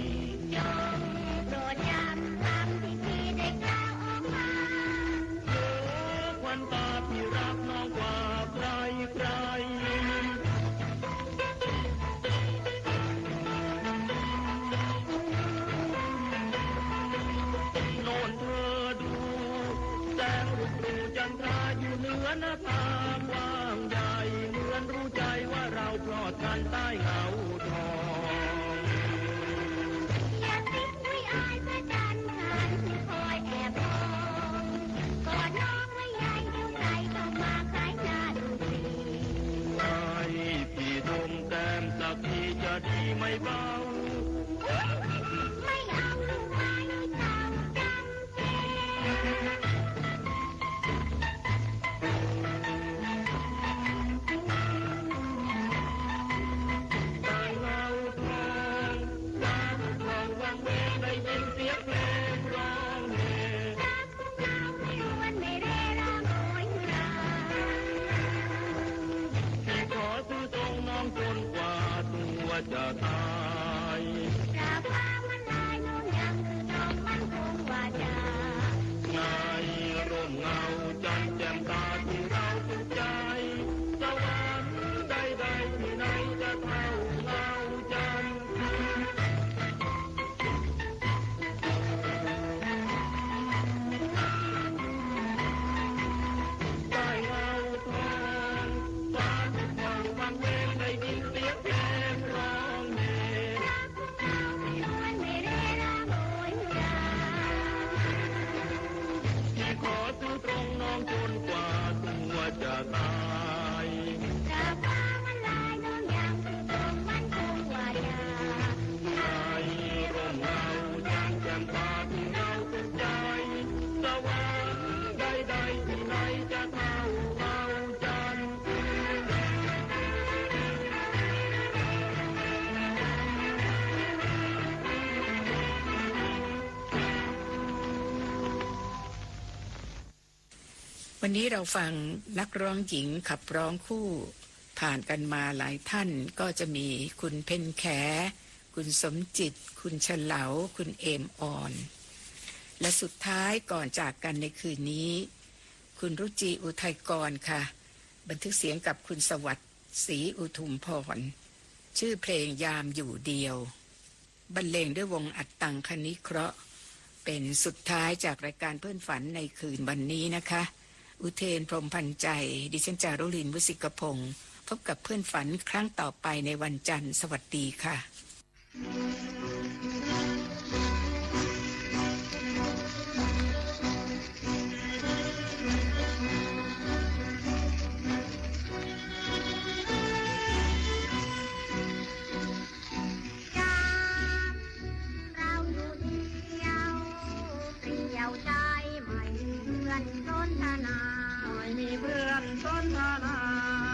ำย้ำโปรดย้ำคำที่พี่ได้กล่าวออกมาโอ้ควันตาพี่รักน้องกว่าใครโน่นเธอดูแสงรุ่งรูจันทราอยู่เหนือหน้าผากว้างใหญ่เหมือนรู้ใจว่าเราพลอดกันใต้เงาทองอย่าติดไม่อายพระจันทร์หันคอยแอบมองกอดน้องไว้ใหญ่เดี๋ยวใครต้องมาคล้ายหน้าดูสิให้พี่ดมแก้มสักทีจะดีไม่เบาไม่เอาลูกไม้จำจำเจจะตายจะพามันลายน้องยังคือน้องมันคงว่าจะในร่มเงาจันแจ่มตาที่เราสุขใจสวรรค์ใดๆที่ไหนจะเท่าเงาจันทร์ใต้เงาทองฟ้าทุกฝั่งวังเวงได้ยินเสียงเพลงร้องขอซื้อตรงน้องจนกว่าตัวจะตายจะฟ้ามันลายน้องยังคือตรงมันคงว่าจะในร่มเงาจันแจ่มตาที่เราสุขใจสวรรค์ใดๆที่ไหนจะเท่าเงาจันทร์วันนี้เราฟังนักร้องหญิงขับร้องคู่ผ่านกันมาหลายท่านก็จะมีคุณเพ็ญแขคุณสมจิตคุณเฉลาคุณเอมอ่อนและสุดท้ายก่อนจากกันในคืนนี้คุณรุจีอุทัยกรค่ะบันทึกเสียงกับคุณสวัสดิ์ศรีอุทุมพรชื่อเพลงยามอยู่เดียวบรรเลงด้วยวงอัตตังคณิเคราะห์เป็นสุดท้ายจากรายการเพื่อนฝันในคืนวันนี้นะคะอุเทนพรหมพันธ์ใจดิฉันจารุลิน วุสิกพงศ์พบกับเพื่อนฝันครั้งต่อไปในวันจันทร์สวัสดีค่ะเราอยู่เดียวเปลี่ยวใจไม่เพื่อนสนทนาไม่มีเพื่อนสนทนา